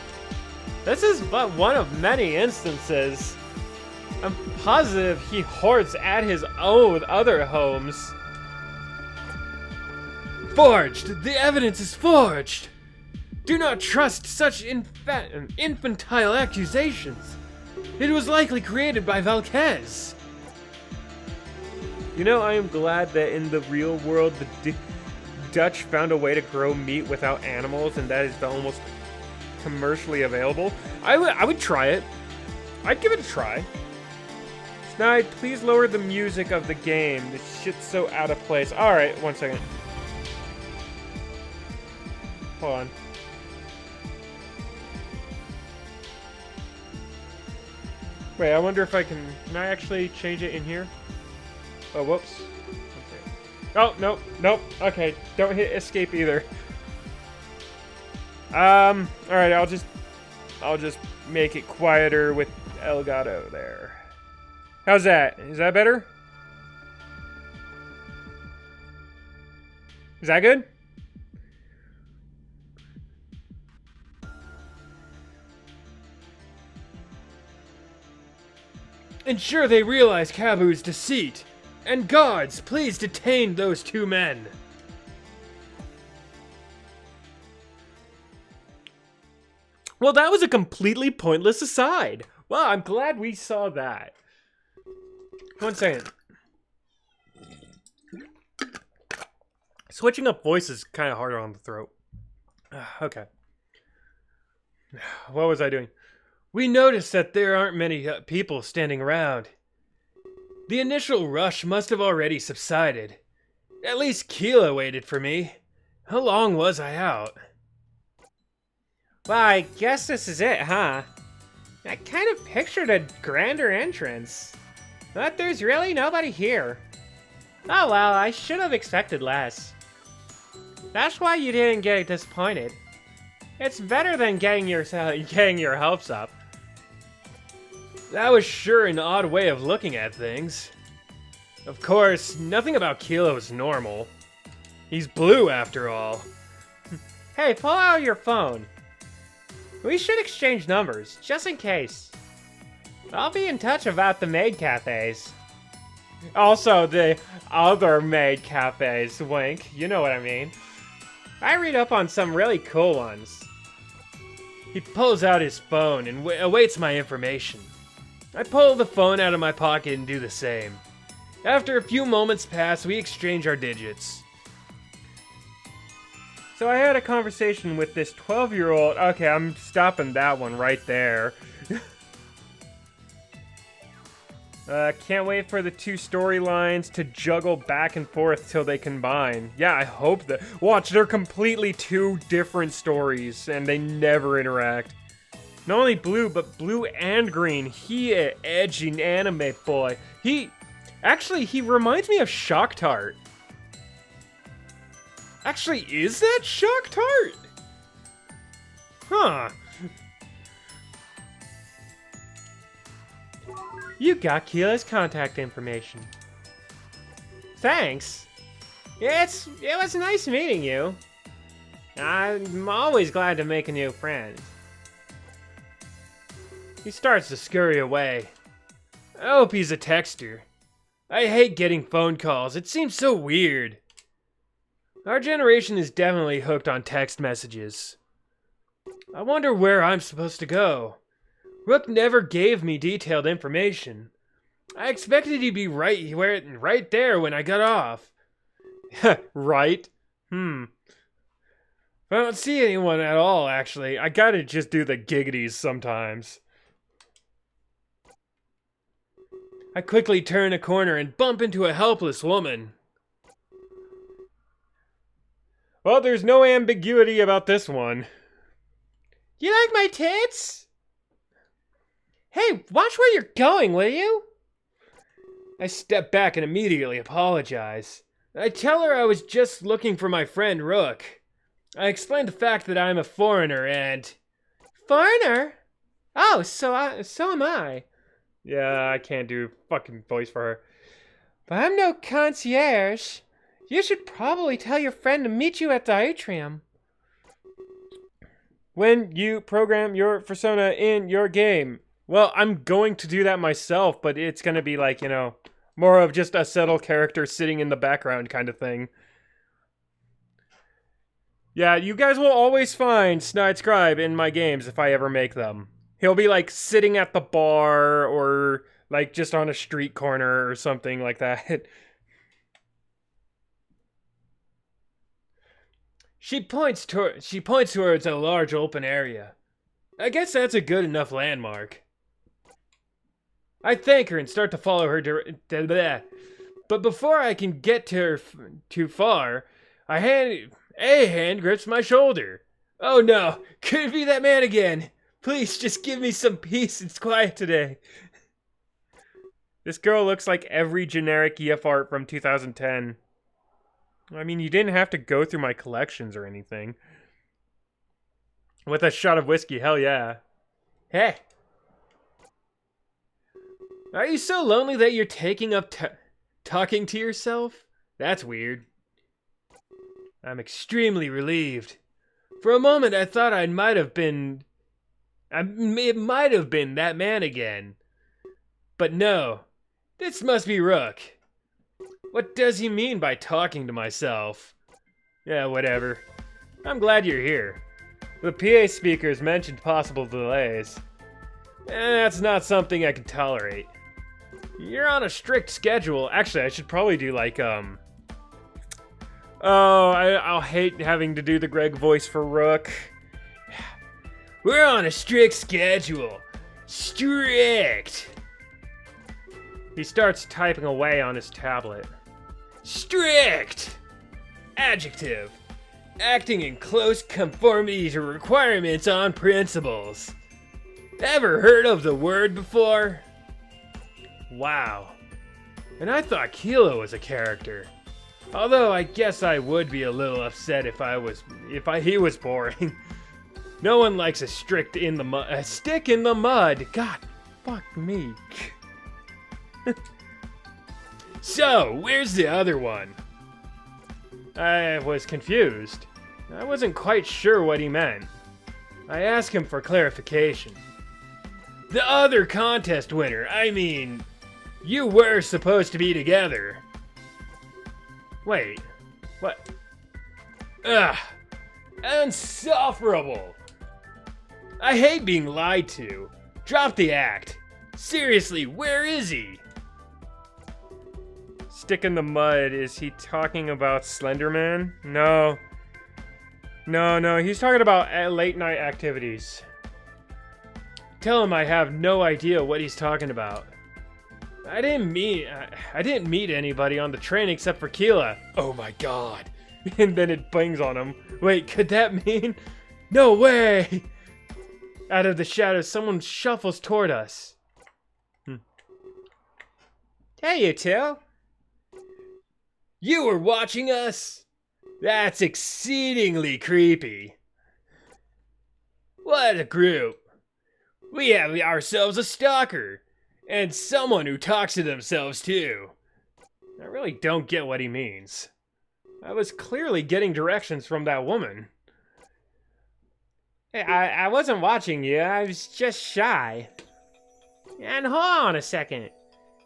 This is but one of many instances. I'm positive he hoards at his own other homes. Forged! The evidence is forged! Do not trust such infantile accusations. It was likely created by Valquez. You know, I am glad that in the real world, the Dutch found a way to grow meat without animals, and that is the almost commercially available. I would try it. I'd give it a try. Snide, please lower the music of the game. This shit's so out of place. Alright, 1 second. Hold on. Wait, I wonder if I can I actually change it in here? Oh, whoops. Okay. Oh, nope. Okay, don't hit escape either. Alright, I'll just make it quieter with Elgato there. How's that? Is that better? Is that good? Ensure they realize Kabu's deceit. And guards, please detain those 2 men. Well, that was a completely pointless aside. Well, I'm glad we saw that. 1 second. Switching up voice is kind of harder on the throat. Okay. What was I doing? We noticed that there aren't many people standing around. The initial rush must have already subsided. At least Keela waited for me. How long was I out? Well, I guess this is it, huh? I kind of pictured a grander entrance. But there's really nobody here. Oh well, I should have expected less. That's why you didn't get disappointed. It's better than getting your hopes up. That was sure an odd way of looking at things. Of course, nothing about Kilo is normal. He's blue after all. Hey, pull out your phone. We should exchange numbers, just in case. I'll be in touch about the maid cafes. Also, the other maid cafes, wink. You know what I mean. I read up on some really cool ones. He pulls out his phone and awaits my information. I pull the phone out of my pocket and do the same. After a few moments pass, we exchange our digits. So I had a conversation with this 12-year-old. Okay, I'm stopping that one right there. Can't wait for the two storylines to juggle back and forth till they combine. Yeah, I hope that. Watch, they're completely two different stories, and they never interact. Not only blue, but blue and green. He a edgy anime boy. He reminds me of Shock Tart. Actually, is that Shock Tart? Huh. You got Kila's contact information. Thanks. It was nice meeting you. I'm always glad to make a new friend. He starts to scurry away. I hope he's a texter. I hate getting phone calls. It seems so weird. Our generation is definitely hooked on text messages. I wonder where I'm supposed to go. Rook never gave me detailed information. I expected he'd be right there when I got off. Right? I don't see anyone at all, actually. I gotta just do the giggities sometimes. I quickly turn a corner and bump into a helpless woman. Well, there's no ambiguity about this one. You like my tits? Hey, watch where you're going, will you? I step back and immediately apologize. I tell her I was just looking for my friend Rook. I explain the fact that I'm a foreigner and... Foreigner? Oh, so am I. Yeah, I can't do fucking voice for her. But I'm no concierge. You should probably tell your friend to meet you at the atrium. When you program your persona in your game. Well, I'm going to do that myself, but it's going to be like, you know, more of just a subtle character sitting in the background kind of thing. Yeah, you guys will always find Snide Scribe in my games if I ever make them. He'll be like sitting at the bar or like just on a street corner or something like that. She points towards a large open area. I guess that's a good enough landmark. I thank her and start to follow her but before I can get to her too far, a hand grips my shoulder. Oh no, could it be that man again? Please just give me some peace and quiet today. This girl looks like every generic EF art from 2010. I mean, you didn't have to go through my collections or anything. With a shot of whiskey, hell yeah. Hey. Are you so lonely that you're taking up talking to yourself? That's weird. I'm extremely relieved. For a moment, I thought it might have been that man again. But no, this must be Rook. What does he mean by talking to myself? Yeah, whatever. I'm glad you're here. The PA speakers mentioned possible delays. That's not something I can tolerate. You're on a strict schedule. Actually, I should probably do like, I'll hate having to do the Greg voice for Rook. We're on a strict schedule. Strict. He starts typing away on his tablet. Strict. Adjective. Acting in close conformity to requirements on principles. Ever heard of the word before? Wow. And I thought Kilo was a character. Although I guess I would be a little upset if he was boring. No one likes a stick in the mud. God, fuck me. So, where's the other one? I was confused. I wasn't quite sure what he meant. I asked him for clarification. The other contest winner, I mean, you were supposed to be together. Wait, what? Ugh, insufferable. I hate being lied to. Drop the act. Seriously, where is he? Stick in the mud, is he talking about Slenderman? No. No, he's talking about late night activities. Tell him I have no idea what he's talking about. I didn't meet anybody on the train except for Keela. Oh my god. And then it bangs on him. Wait, could that mean? No way! Out of the shadows, someone shuffles toward us. Hey, you two. You were watching us? That's exceedingly creepy. What a group. We have ourselves a stalker. And someone who talks to themselves, too. I really don't get what he means. I was clearly getting directions from that woman. Hey, I wasn't watching you. I was just shy. And hold on a second.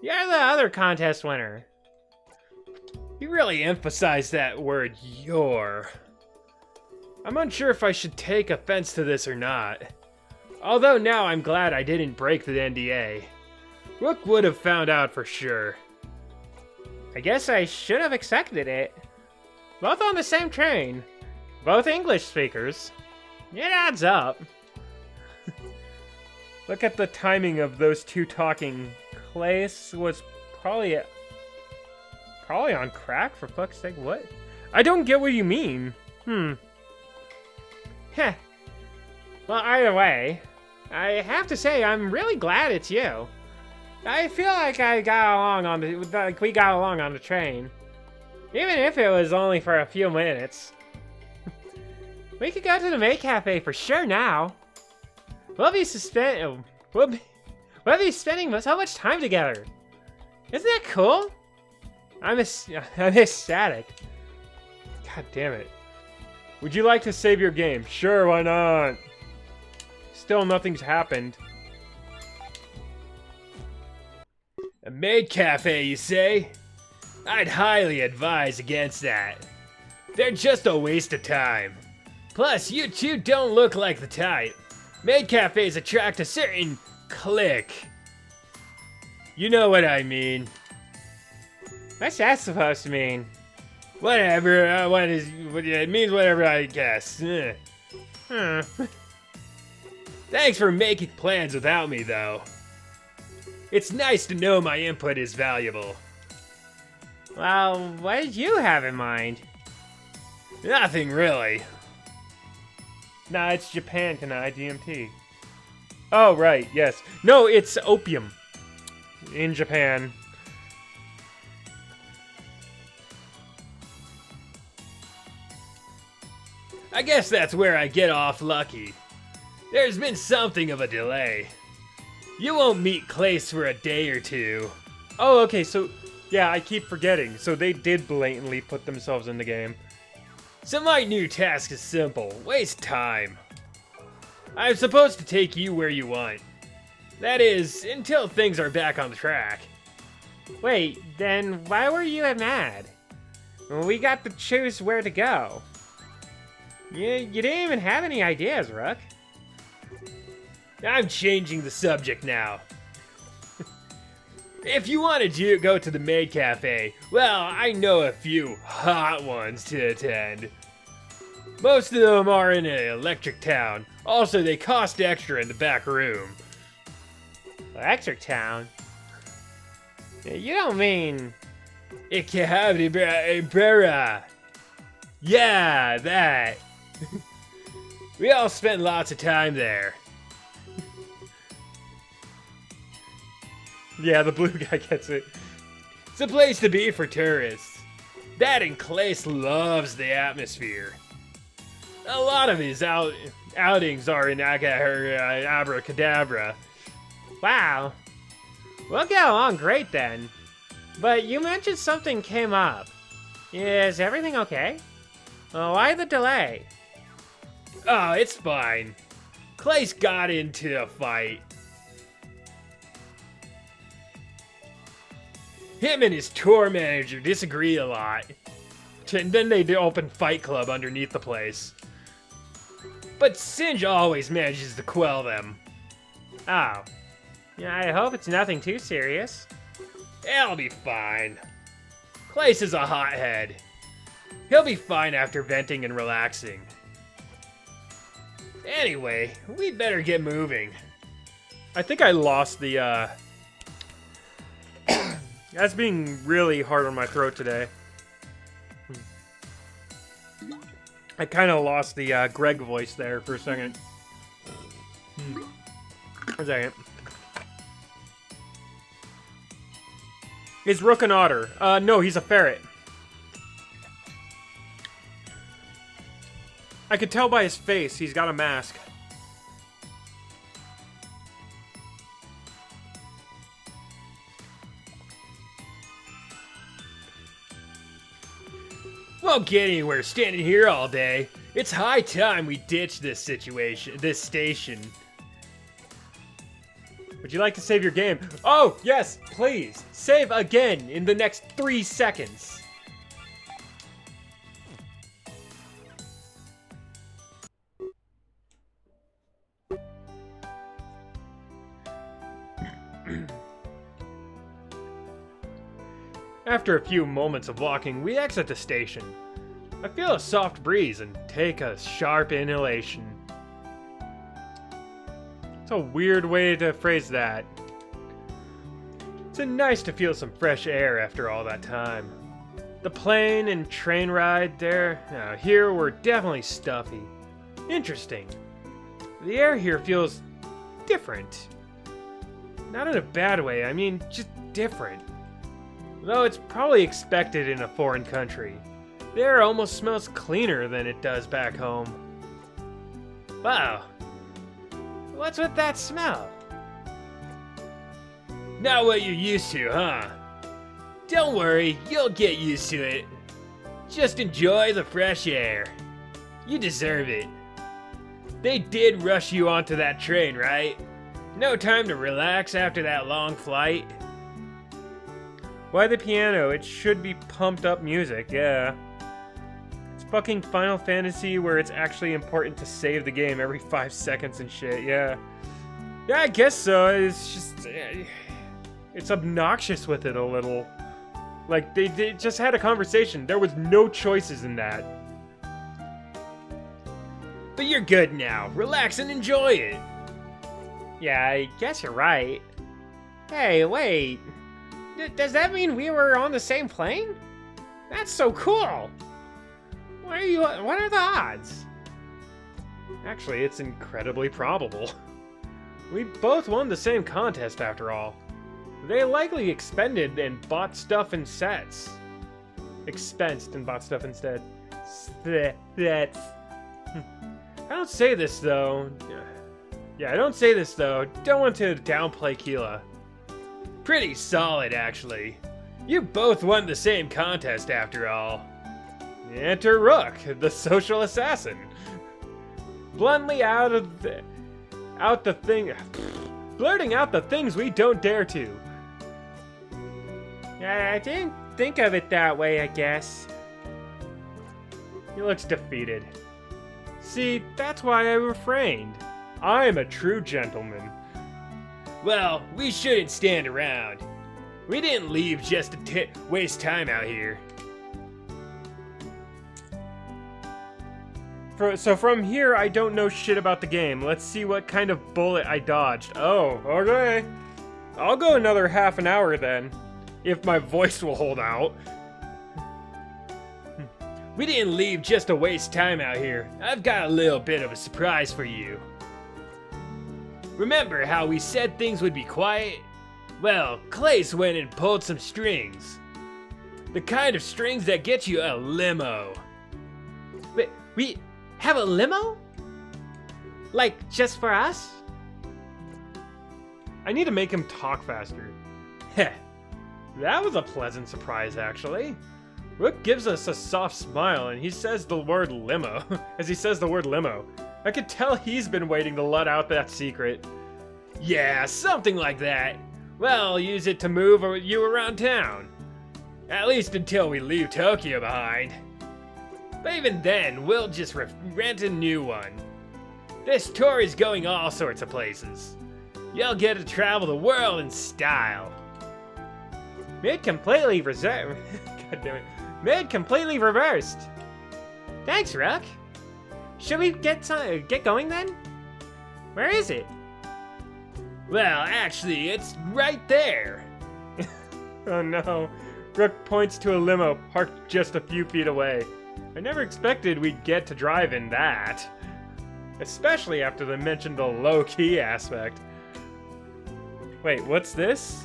You're the other contest winner. You really emphasized that word, your. I'm unsure if I should take offense to this or not. Although now I'm glad I didn't break the NDA. Rook would have found out for sure. I guess I should have accepted it. Both on the same train. Both English speakers. It adds up. Look at the timing of those two talking. Claes was probably on crack, for fuck's sake. What? I don't get what you mean. Heh. Well, either way, I have to say I'm really glad it's you. I feel like we got along on the train. Even if it was only for a few minutes. We could go to the maid cafe for sure now. We'll be spending so much time together. Isn't that cool? I'm ecstatic. God damn it. Would you like to save your game? Sure, why not? Still nothing's happened. A maid cafe, you say? I'd highly advise against that. They're just a waste of time. Plus, you two don't look like the type. Maid cafes attract a certain clique. You know what I mean. What's that supposed to mean? Whatever, it means whatever, I guess. Thanks for making plans without me, though. It's nice to know my input is valuable. Well, what did you have in mind? Nothing really. Nah, it's Japan, Kanai, DMT. Oh, right, yes. No, it's opium. In Japan. I guess that's where I get off lucky. There's been something of a delay. You won't meet Claes for a day or two. Oh, okay, so, yeah, I keep forgetting. So they did blatantly put themselves in the game. So my new task is simple. Waste time. I'm supposed to take you where you want. That is, until things are back on track. Wait, then why were you mad? We got to choose where to go. You didn't even have any ideas, Rook. I'm changing the subject now. If you wanted to go to the maid cafe, well, I know a few hot ones to attend. Most of them are in an electric town. Also, they cost extra in the back room. Electric town? You don't mean... Icahabra. Yeah, that. We all spent lots of time there. Yeah, the blue guy gets it. It's a place to be for tourists. That and Clace loves the atmosphere. A lot of his outings are in abracadabra. Wow. We'll get along great then. But you mentioned something came up. Is everything okay? Why the delay? Oh, it's fine. Clace got into a fight. Him and his tour manager disagree a lot. And then they open Fight Club underneath the place. But Singe always manages to quell them. Oh. Yeah, I hope it's nothing too serious. It'll be fine. Clace is a hothead. He'll be fine after venting and relaxing. Anyway, we'd better get moving. I think I lost the, That's being really hard on my throat today. I kind of lost the Greg voice there for a second. A second. Is Rook an otter? No, he's a ferret. I could tell by his face, he's got a mask. Won't get anywhere standing here all day. It's high time we ditch this station. Would you like to save your game? Oh, yes, please. Save again in the next 3 seconds. After a few moments of walking, we exit the station. I feel a soft breeze and take a sharp inhalation. It's a weird way to phrase that. It's nice to feel some fresh air after all that time. The plane and train ride here were definitely stuffy. Interesting. The air here feels different. Not in a bad way, I mean just different. Though it's probably expected in a foreign country. The air almost smells cleaner than it does back home. Wow. What's with that smell? Not what you're used to, huh? Don't worry, you'll get used to it. Just enjoy the fresh air. You deserve it. They did rush you onto that train, right? No time to relax after that long flight? Why the piano? It should be pumped up music, yeah. It's fucking Final Fantasy where it's actually important to save the game every 5 seconds and shit, yeah. Yeah, I guess so. It's just... it's obnoxious with it a little. Like, they just had a conversation. There was no choices in that. But you're good now. Relax and enjoy it. Yeah, I guess you're right. Hey, wait. Does that mean we were on the same plane? That's so cool! What are the odds? Actually, it's incredibly probable. We both won the same contest after all. They likely expended and bought stuff in sets. Expensed and bought stuff instead. Sets. I don't say this though. Yeah, I don't say this though. Don't want to downplay Keela. Pretty solid, actually. You both won the same contest, after all. Enter Rook, the social assassin. Bluntly blurting out the things we don't dare to. I didn't think of it that way, I guess. He looks defeated. See, that's why I refrained. I'm a true gentleman. Well, we shouldn't stand around. We didn't leave just to waste time out here. So from here, I don't know shit about the game. Let's see what kind of bullet I dodged. Oh, okay. I'll go another half an hour then, if my voice will hold out. We didn't leave just to waste time out here. I've got a little bit of a surprise for you. Remember how we said things would be quiet? Well, Clace went and pulled some strings. The kind of strings that get you a limo. Wait, we have a limo? Like, just for us? I need to make him talk faster. Heh. That was a pleasant surprise, actually. Rook gives us a soft smile and he says the word limo. As he says the word limo. I could tell he's been waiting to let out that secret. Yeah, something like that. Well, I'll use it to move you around town. At least until we leave Tokyo behind. But even then, we'll just rent a new one. This tour is going all sorts of places. You'll get to travel the world in style. Made completely reserved. God damn it. Made completely reversed. Thanks, Rook. Should we get going then? Where is it? Well, actually, it's right there. Oh no. Rook points to a limo parked just a few feet away. I never expected we'd get to drive in that. Especially after they mentioned the low-key aspect. Wait, what's this?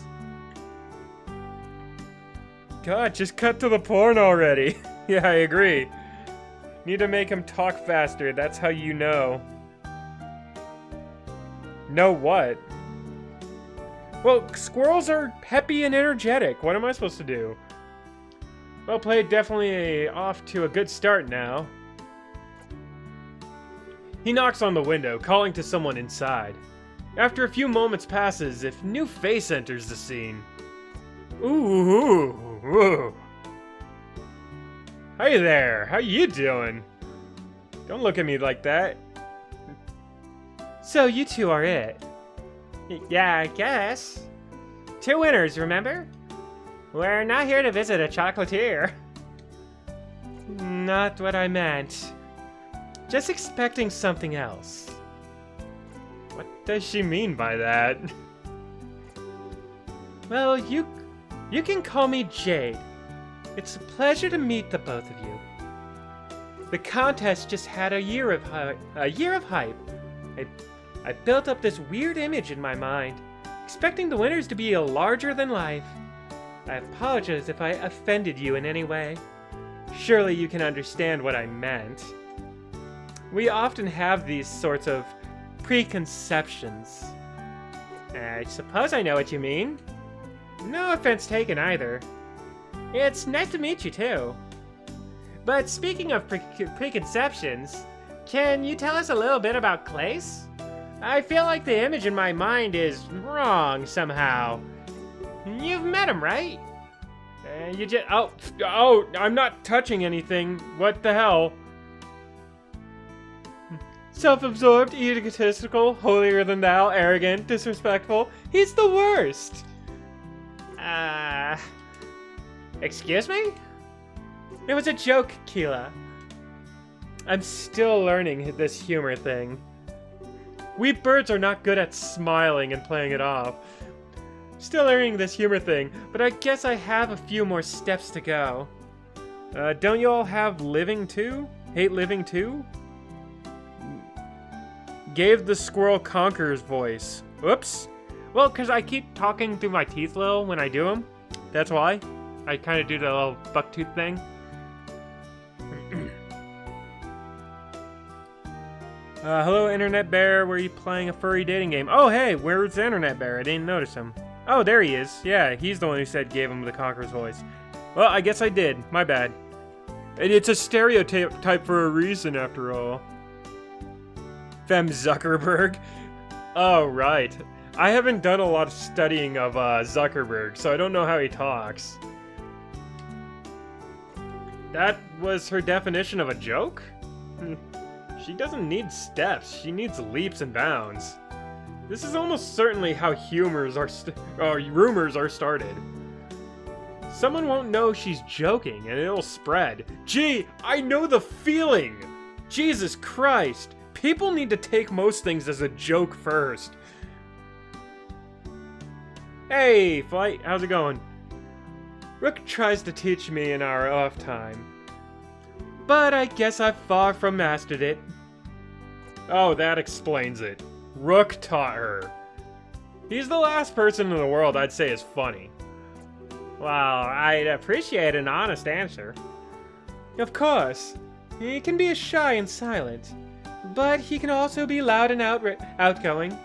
God, just cut to the porn already. Yeah, I agree. Need to make him talk faster, that's how you know. Know what? Well, squirrels are peppy and energetic. What am I supposed to do? Well played, definitely off to a good start now. He knocks on the window, calling to someone inside. After a few moments passes, a new face enters the scene. Ooh. Hey there, how you doing? Don't look at me like that. So you two are it? Yeah, I guess. Two winners, remember? We're not here to visit a chocolatier. Not what I meant. Just expecting something else. What does she mean by that? Well, you can call me Jade. It's a pleasure to meet the both of you. The contest just had a year of hype. I built up this weird image in my mind, expecting the winners to be a larger than life. I apologize if I offended you in any way. Surely you can understand what I meant. We often have these sorts of preconceptions. I suppose I know what you mean. No offense taken either. It's nice to meet you too. But speaking of preconceptions, can you tell us a little bit about Clace? I feel like the image in my mind is wrong somehow. You've met him, right? You just... Oh, I'm not touching anything. What the hell? Self-absorbed, egotistical, holier-than-thou, arrogant, disrespectful. He's the worst! Excuse me? It was a joke, Keela. I'm still learning this humor thing. We birds are not good at smiling and playing it off. Still learning this humor thing, but I guess I have a few more steps to go. Don't you all have living too? Hate living too? Gave the squirrel conqueror's voice. Oops. Well, because I keep talking through my teeth a little when I do them. That's why. I kind of do the little bucktooth thing. Hello, Internet Bear. Were you playing a furry dating game? Oh, hey, where's the Internet Bear? I didn't notice him. Oh, there he is. Yeah, he's the one who said gave him the conqueror's voice. Well, I guess I did. My bad. It's a stereotype for a reason, after all. Fem Zuckerberg. Oh, right. I haven't done a lot of studying of Zuckerberg, so I don't know how he talks. That was her definition of a joke? She doesn't need steps, she needs leaps and bounds. This is almost certainly how rumors are started. Someone won't know she's joking, and it'll spread. Gee, I know the feeling! Jesus Christ! People need to take most things as a joke first. Hey, Flight, how's it going? Rook tries to teach me in our off time. But I guess I've far from mastered it. Oh, that explains it. Rook taught her. He's the last person in the world I'd say is funny. Well, I'd appreciate an honest answer. Of course. He can be shy and silent, but he can also be loud and outgoing.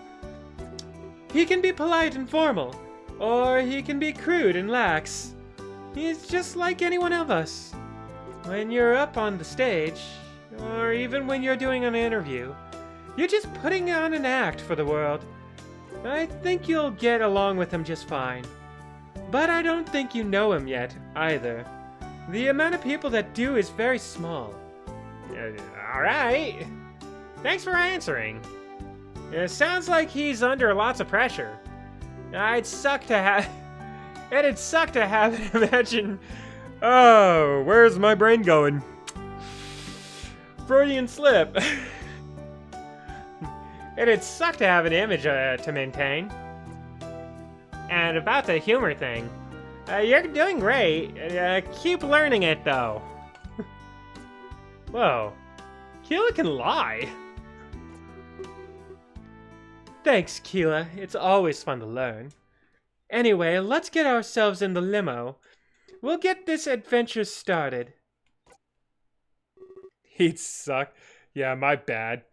He can be polite and formal, or he can be crude and lax. He's just like anyone of us. When you're up on the stage, or even when you're doing an interview, you're just putting on an act for the world. I think you'll get along with him just fine. But I don't think you know him yet, either. The amount of people that do is very small. Alright. Thanks for answering. It sounds like he's under lots of pressure. It'd suck to have to imagine. Oh, where's my brain going? Freudian slip. It'd suck to have an image to maintain. And about the humor thing, you're doing great. Keep learning it, though. Whoa, Keela can lie. Thanks, Keela. It's always fun to learn. Anyway, let's get ourselves in the limo. We'll get this adventure started. He'd suck. Yeah, my bad.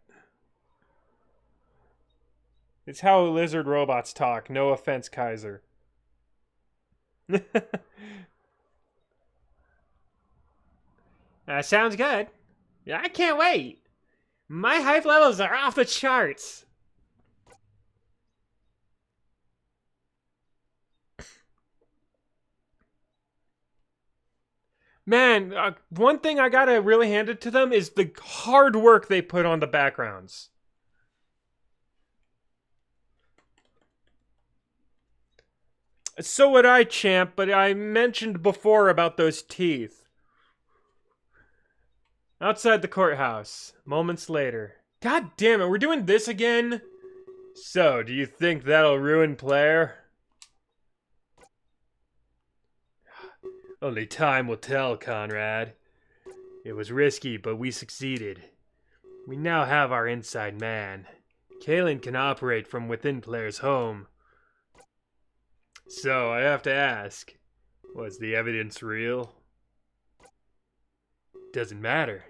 It's how lizard robots talk. No offense, Kaiser. Sounds good. I can't wait. My hype levels are off the charts. Man, one thing I gotta really hand it to them is the hard work they put on the backgrounds. So would I, champ, but I mentioned before about those teeth. Outside the courthouse, moments later. God damn it, we're doing this again? So, do you think that'll ruin Blair? Only time will tell, Conrad. It was risky, but we succeeded. We now have our inside man. Kalen can operate from within Blair's home. So, I have to ask, was the evidence real? Doesn't matter.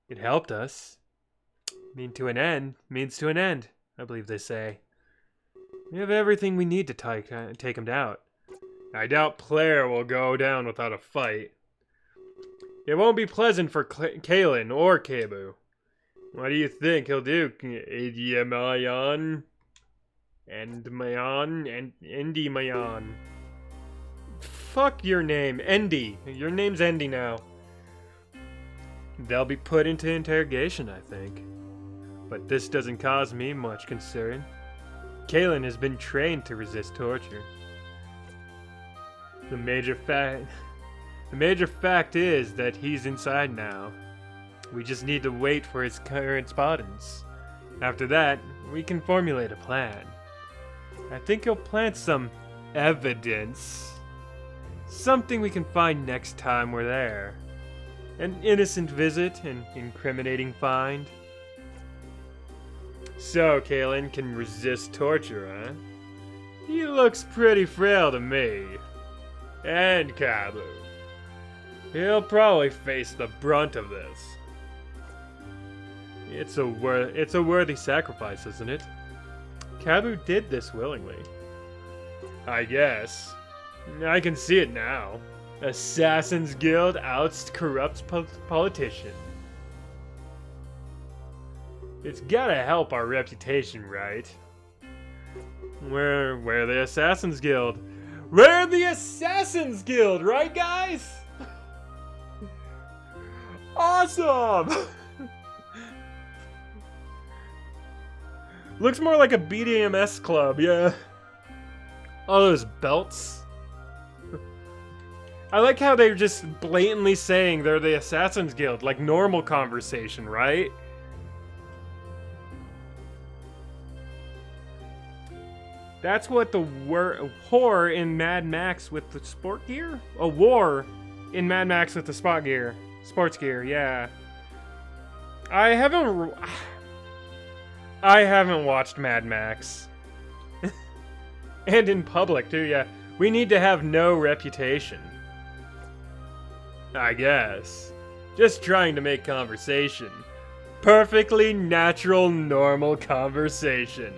It helped us. Means to an end, I believe they say. We have everything we need to take him out. I doubt Blair will go down without a fight. It won't be pleasant for Kalen or Kebu. What do you think he'll do, Mayan? And Mayan? And Indy Mayan. Fuck your name, Endy. Your name's Endy now. They'll be put into interrogation, I think. But this doesn't cause me much concern. Kalen has been trained to resist torture. The major fact is that he's inside now. We just need to wait for his correspondence. After that, we can formulate a plan. I think he'll plant some evidence. Something we can find next time we're there. An innocent visit, an incriminating find. So, Kalen can resist torture, huh? He looks pretty frail to me. And Kabu. He'll probably face the brunt of this. It's a worthy sacrifice, isn't it? Kabu did this willingly. I guess. I can see it now. Assassin's Guild ousts corrupt politician. It's gotta help our reputation, right? We're the Assassin's Guild. We're the Assassin's Guild, right, guys? Awesome! Looks more like a BDMS club, yeah. All those belts. I like how they're just blatantly saying they're the Assassin's Guild, like normal conversation, right? That's what the whore in Mad Max with the sport gear? A war in Mad Max with the sports gear, yeah. I haven't watched Mad Max. And in public too, yeah. We need to have no reputation. I guess. Just trying to make conversation. Perfectly natural, normal conversation. ...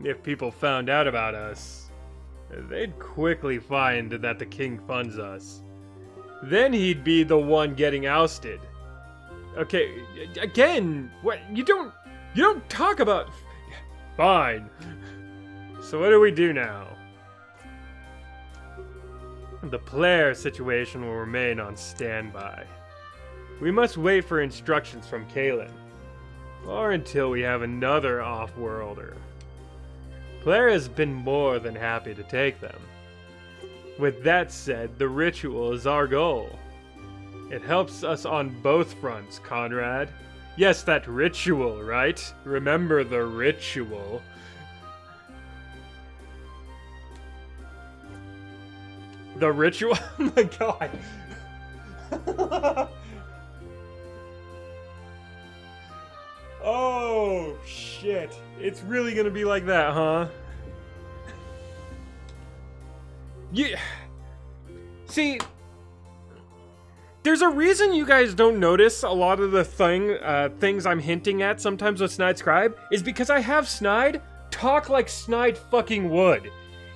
If people found out about us, they'd quickly find that the king funds us. Then he'd be the one getting ousted. Okay, again, what? You don't talk about... Fine. So what do we do now? The player situation will remain on standby. We must wait for instructions from Kalen, or until we have another off-worlder. Player has been more than happy to take them. With that said, the ritual is our goal. It helps us on both fronts, Conrad. Yes, that ritual, right? Remember the ritual. The ritual? Oh my god. Oh, shit. It's really gonna be like that, huh? Yeah. See, there's a reason you guys don't notice a lot of the things I'm hinting at sometimes with Snide Scribe, is because I have Snide talk like Snide fucking would.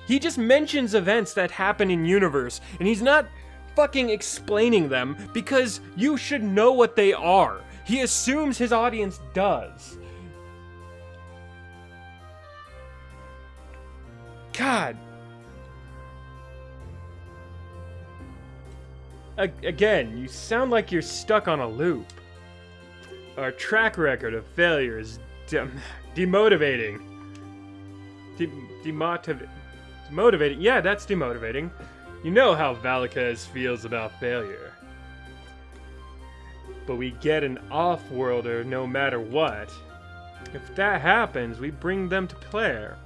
He just mentions events that happen in universe, and he's not fucking explaining them because you should know what they are. He assumes his audience does. God. Again, you sound like you're stuck on a loop. Our track record of failure is demotivating. Demotivating? Yeah, that's demotivating. You know how Valakaz feels about failure. But we get an off-worlder no matter what. If that happens, we bring them to player.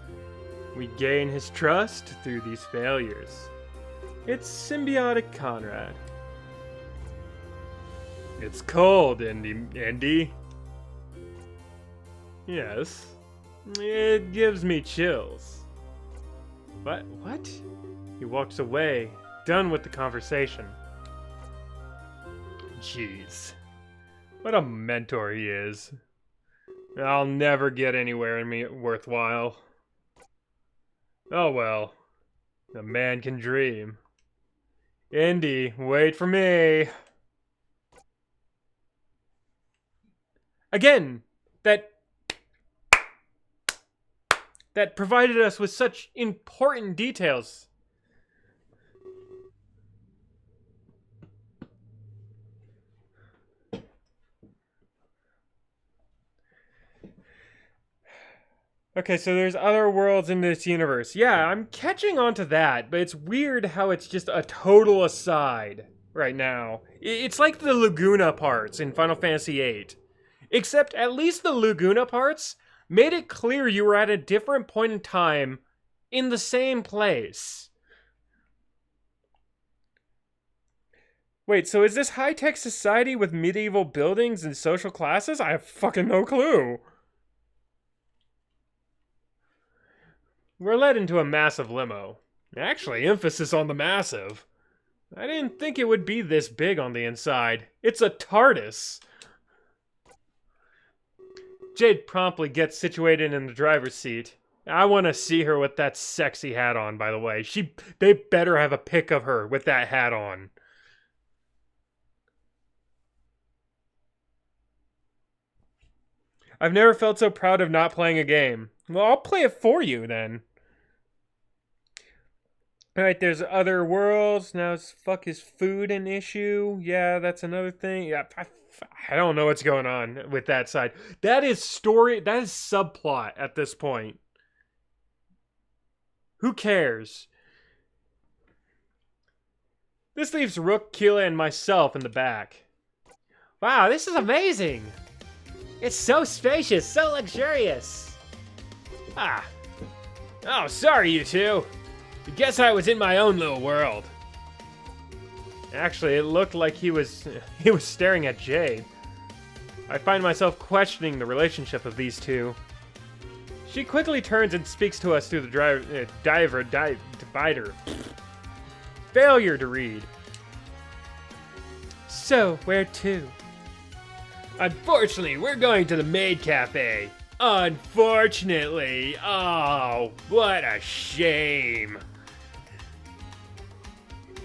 We gain his trust through these failures. It's symbiotic, Conrad. It's cold, Andy. Yes. It gives me chills. What? He walks away, done with the conversation. Jeez. What a mentor he is. I'll never get anywhere worthwhile. Oh well. A man can dream. Indy, wait for me. Again, that provided us with such important details. Okay, so there's other worlds in this universe. Yeah, I'm catching on to that, but it's weird how it's just a total aside right now. It's like the Laguna parts in Final Fantasy VIII. Except at least the Laguna parts made it clear you were at a different point in time in the same place. Wait, so is this high-tech society with medieval buildings and social classes? I have fucking no clue. We're led into a massive limo. Actually, emphasis on the massive. I didn't think it would be this big on the inside. It's a TARDIS. Jade promptly gets situated in the driver's seat. I want to see her with that sexy hat on, by the way. They better have a pic of her with that hat on. I've never felt so proud of not playing a game. Well, I'll play it for you, then. Alright, there's other worlds. Now, is food an issue? Yeah, that's another thing. Yeah, I don't know what's going on with that side. That is subplot at this point. Who cares? This leaves Rook, Keela, and myself in the back. Wow, this is amazing! It's so spacious, so luxurious! Ah. Oh, sorry, you two. I guess I was in my own little world. Actually, it looked like he was staring at Jade. I find myself questioning the relationship of these two. She quickly turns and speaks to us through the divider. Failure to read. So, where to? Unfortunately, we're going to the maid cafe. Unfortunately. Oh, what a shame.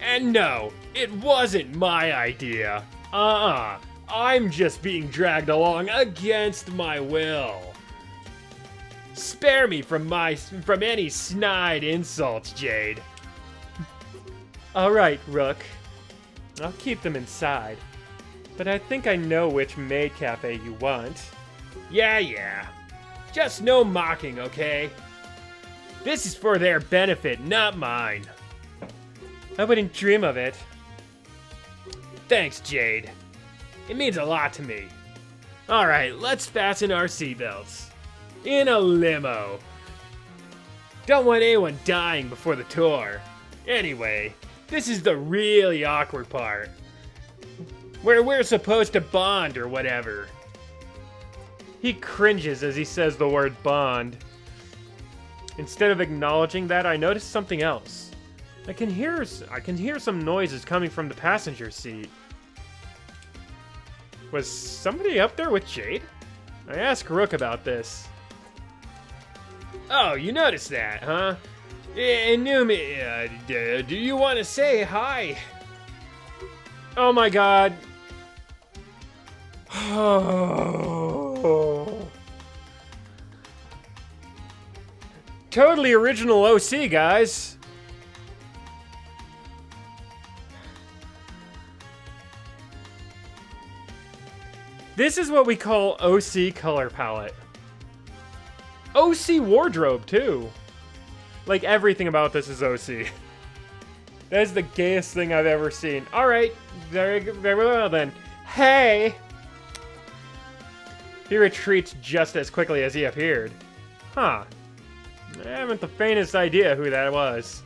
And no, it wasn't my idea. I'm just being dragged along against my will. Spare me from any snide insults, Jade. Alright, Rook. I'll keep them inside. But I think I know which maid cafe you want. Yeah. Just no mocking, okay? This is for their benefit, not mine. I wouldn't dream of it. Thanks, Jade. It means a lot to me. Alright, let's fasten our seatbelts. In a limo. Don't want anyone dying before the tour. Anyway, this is the really awkward part. Where we're supposed to bond or whatever. He cringes as he says the word bond. Instead of acknowledging that, I notice something else. I can hear some noises coming from the passenger seat. Was somebody up there with Jade? I asked Rook about this. Oh, you noticed that, huh? Inumi, do you want to say hi? Oh my god. Totally original OC, guys. This is what we call OC color palette. OC wardrobe, too. Like, everything about this is OC. That is the gayest thing I've ever seen. Alright, very well then. Hey! He retreats just as quickly as he appeared. Huh. I haven't the faintest idea who that was.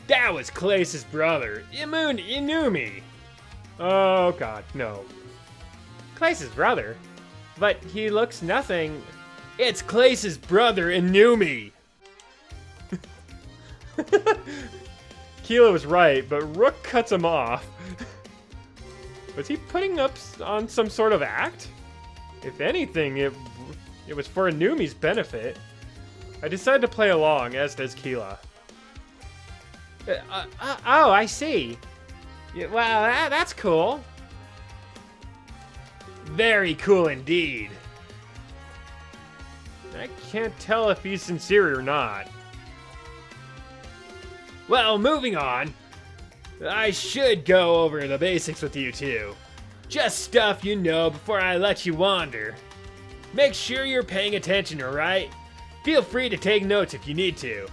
That was Clace's brother, Inumi. Oh god, no. Clace's brother? But he looks nothing. It's Clace's brother, Inumi. Keela was right, but Rook cuts him off. Was he putting up on some sort of act? If anything, it was for Inumi's benefit. I decided to play along, as does Keela. Oh, I see. Yeah, well, that's cool. Very cool indeed. I can't tell if he's sincere or not. Well, moving on. I should go over the basics with you two. Just stuff you know before I let you wander. Make sure you're paying attention, alright? Feel free to take notes if you need to.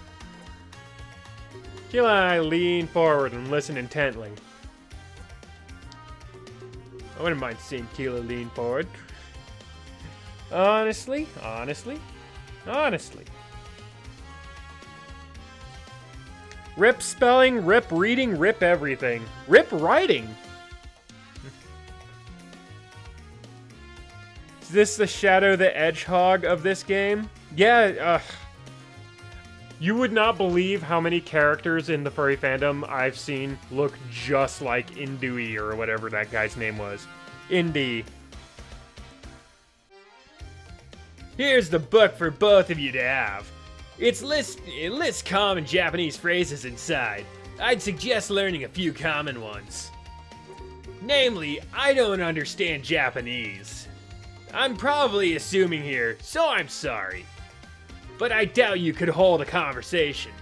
Keela and I lean forward and listen intently. I wouldn't mind seeing Keela lean forward. Honestly. Rip spelling, rip reading, rip everything. Rip writing! Is this the Shadow the Hedgehog of this game? Yeah, you would not believe how many characters in the furry fandom I've seen look just like Indui or whatever that guy's name was. Indy. Here's the book for both of you to have. It lists common Japanese phrases inside. I'd suggest learning a few common ones. Namely, I don't understand Japanese. I'm probably assuming here, so I'm sorry. But I doubt you could hold a conversation.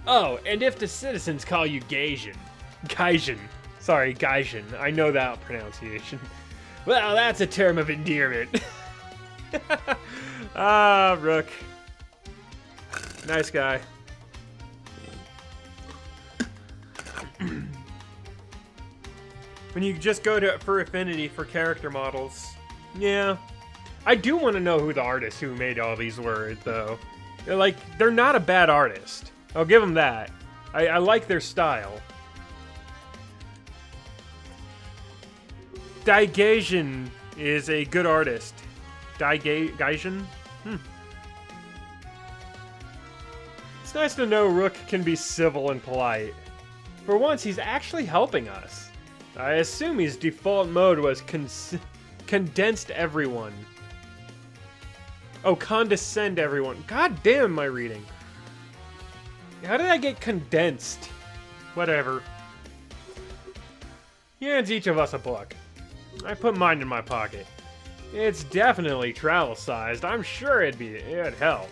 Oh, and if the citizens call you Gaijin. Sorry, Gaijin. I know that pronunciation. Well, that's a term of endearment. Ah, Rook. Nice guy. When you just go to for affinity for character models. Yeah. I do want to know who the artist who made all these were, though. They're not a bad artist. I'll give them that. I like their style. Gaijin is a good artist. Gaijin? It's nice to know Rook can be civil and polite. For once, he's actually helping us. I assume his default mode was condensed everyone. Oh, condescend everyone. God damn my reading. How did I get condensed? Whatever. He hands each of us a book. I put mine in my pocket. It's definitely travel-sized. I'm sure it'd help.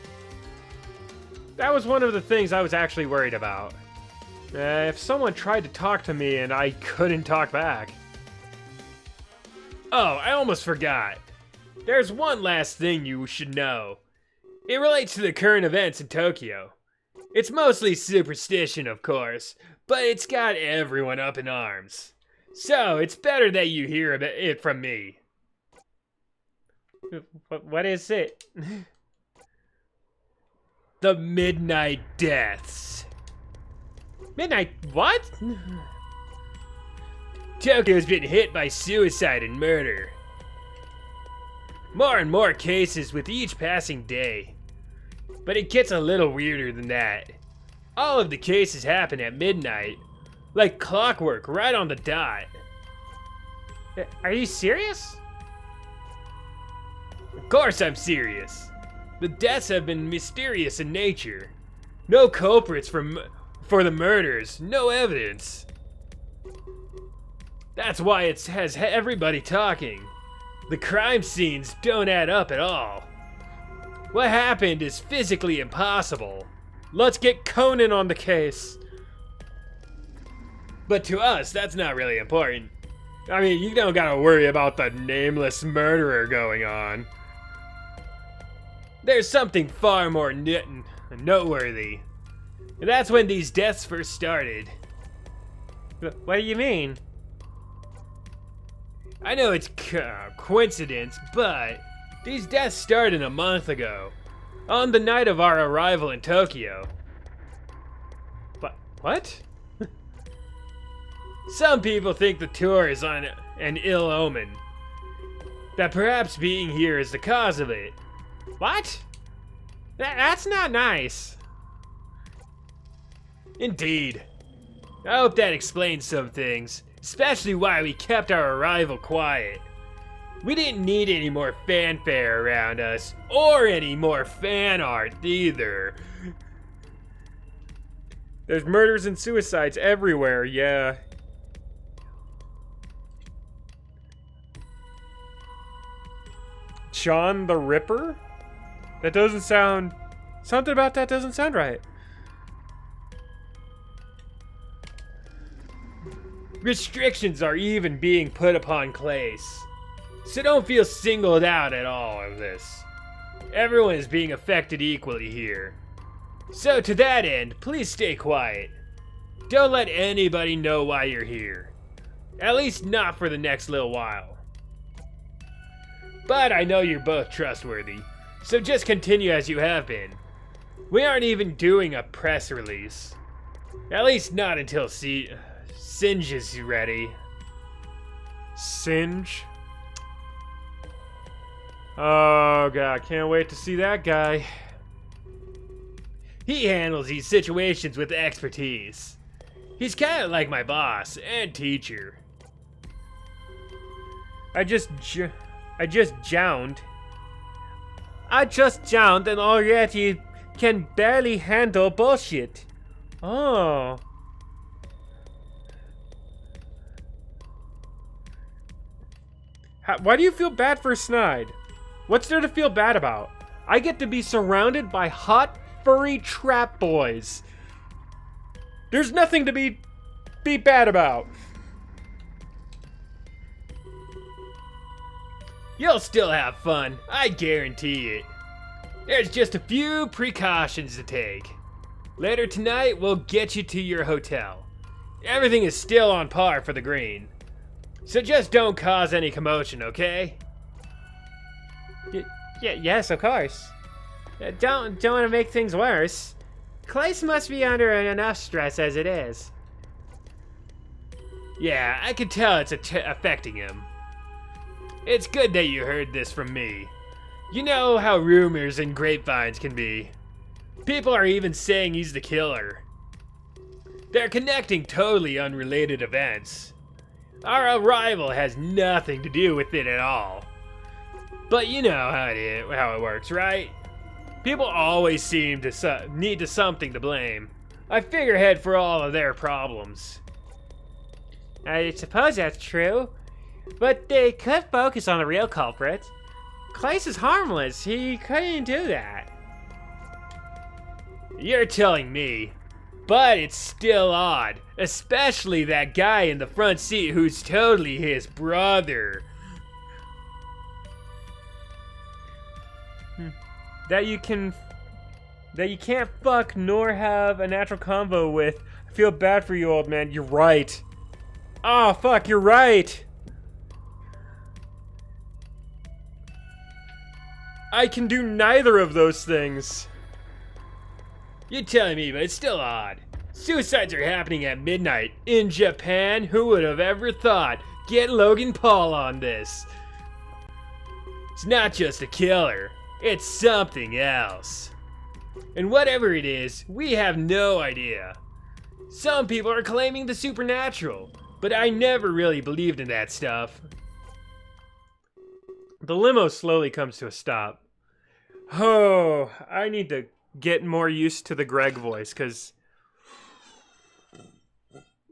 That was one of the things I was actually worried about. If someone tried to talk to me and I couldn't talk back. Oh, I almost forgot. There's one last thing you should know. It relates to the current events in Tokyo. It's mostly superstition, of course, but it's got everyone up in arms. So, it's better that you hear it from me. What is it? The Midnight Deaths. Midnight what? Tokyo's been hit by suicide and murder. More and more cases with each passing day. But it gets a little weirder than that. All of the cases happen at midnight. Like clockwork, right on the dot. Are you serious? Of course I'm serious. The deaths have been mysterious in nature. No culprits for the murders, no evidence. That's why it has everybody talking. The crime scenes don't add up at all. What happened is physically impossible. Let's get Conan on the case. But to us, that's not really important. I mean, you don't gotta worry about the nameless murderer going on. There's something far more noteworthy. And that's when these deaths first started. What do you mean? I know it's coincidence, but these deaths started a month ago, on the night of our arrival in Tokyo. What? Some people think the tour is on an ill omen. That perhaps being here is the cause of it. What? That's not nice. Indeed. I hope that explains some things, especially why we kept our arrival quiet. We didn't need any more fanfare around us, or any more fan art either. There's murders and suicides everywhere, yeah. John the Ripper? That doesn't sound... Something about that doesn't sound right. Restrictions are even being put upon Clace. So don't feel singled out at all of this. Everyone is being affected equally here. So to that end, please stay quiet. Don't let anybody know why you're here. At least not for the next little while. But I know you're both trustworthy, so just continue as you have been. We aren't even doing a press release. At least not until Singe is ready. Singe? Oh god, can't wait to see that guy. He handles these situations with expertise. He's kind of like my boss and teacher. I just jowned and already can barely handle bullshit. Oh. Why do you feel bad for Snide? What's there to feel bad about? I get to be surrounded by hot, furry trap boys. There's nothing to be bad about. You'll still have fun, I guarantee it. There's just a few precautions to take. Later tonight, we'll get you to your hotel. Everything is still on par for the green. So just don't cause any commotion, okay? Yes, of course. Don't want to make things worse. Clace must be under enough stress as it is. Yeah, I can tell it's affecting him. It's good that you heard this from me. You know how rumors and grapevines can be. People are even saying he's the killer. They're connecting totally unrelated events. Our arrival has nothing to do with it at all. But you know how it works, right? People always seem to need something to blame. I figurehead for all of their problems. I suppose that's true, but they could focus on the real culprit. Clace is harmless. He couldn't do that. You're telling me. But it's still odd, especially that guy in the front seat who's totally his brother. That you can't fuck nor have a natural convo with. I feel bad for you, old man. You're right. Oh, fuck, you're right. I can do neither of those things. You're telling me, but it's still odd. Suicides are happening at midnight in Japan. Who would have ever thought? Get Logan Paul on this. It's not just a killer. It's something else. And whatever it is, we have no idea. Some people are claiming the supernatural, but I never really believed in that stuff. The limo slowly comes to a stop. Oh, I need to get more used to the Greg voice, because...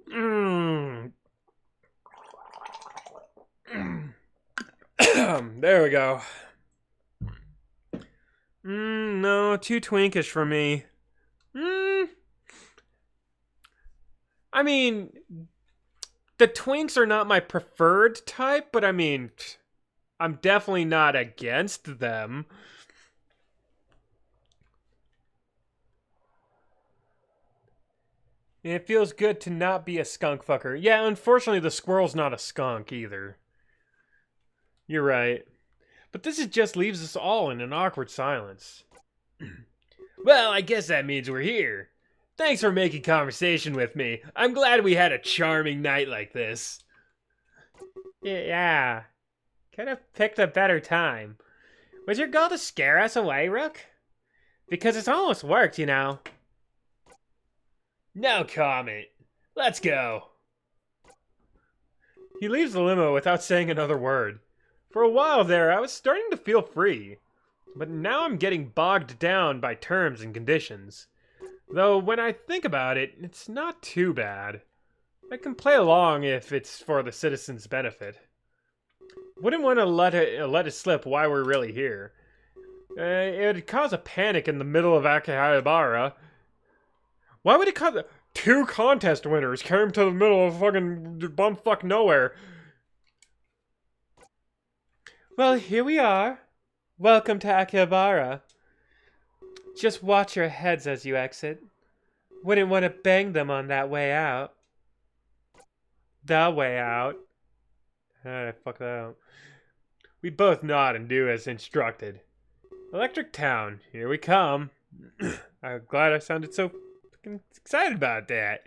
There we go. No, too twinkish for me. I mean, the twinks are not my preferred type, but I mean, I'm definitely not against them. It feels good to not be a skunk fucker. Yeah, unfortunately, the squirrel's not a skunk either. You're right. But this just leaves us all in an awkward silence. Well, I guess that means we're here. Thanks for making conversation with me. I'm glad we had a charming night like this. Yeah. Could have picked a better time. Was your goal to scare us away, Rook? Because it's almost worked, you know. No comment. Let's go. He leaves the limo without saying another word. For a while there, I was starting to feel free. But now I'm getting bogged down by terms and conditions. Though, when I think about it, it's not too bad. I can play along if it's for the citizens' benefit. Wouldn't want to let it slip why we're really here. It would cause a panic in the middle of Akihabara. Why would it cause... Two contest winners came to the middle of fucking bumfuck nowhere. Well, here we are. Welcome to Akihabara. Just watch your heads as you exit. Wouldn't want to bang them on that way out. The way out. I fucked that out. We both nod and do as instructed. Electric Town, here we come. I'm glad I sounded so fucking excited about that.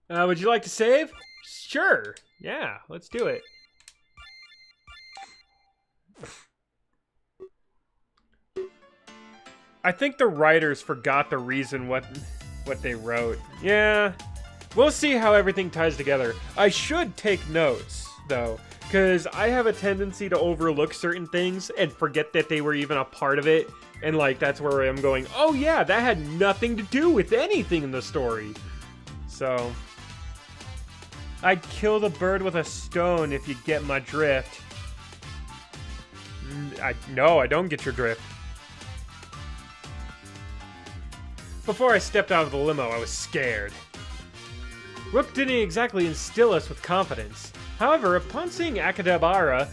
Would you like to save? Sure. Yeah, let's do it. I think the writers forgot the reason what they wrote. Yeah, we'll see how everything ties together. I should take notes, though, because I have a tendency to overlook certain things and forget that they were even a part of it. And, like, that's where I'm going, oh yeah, that had nothing to do with anything in the story. So, I'd kill the bird with a stone if you get my drift. No, I don't get your drift. Before I stepped out of the limo, I was scared. Rook didn't exactly instill us with confidence. However, upon seeing Akihabara,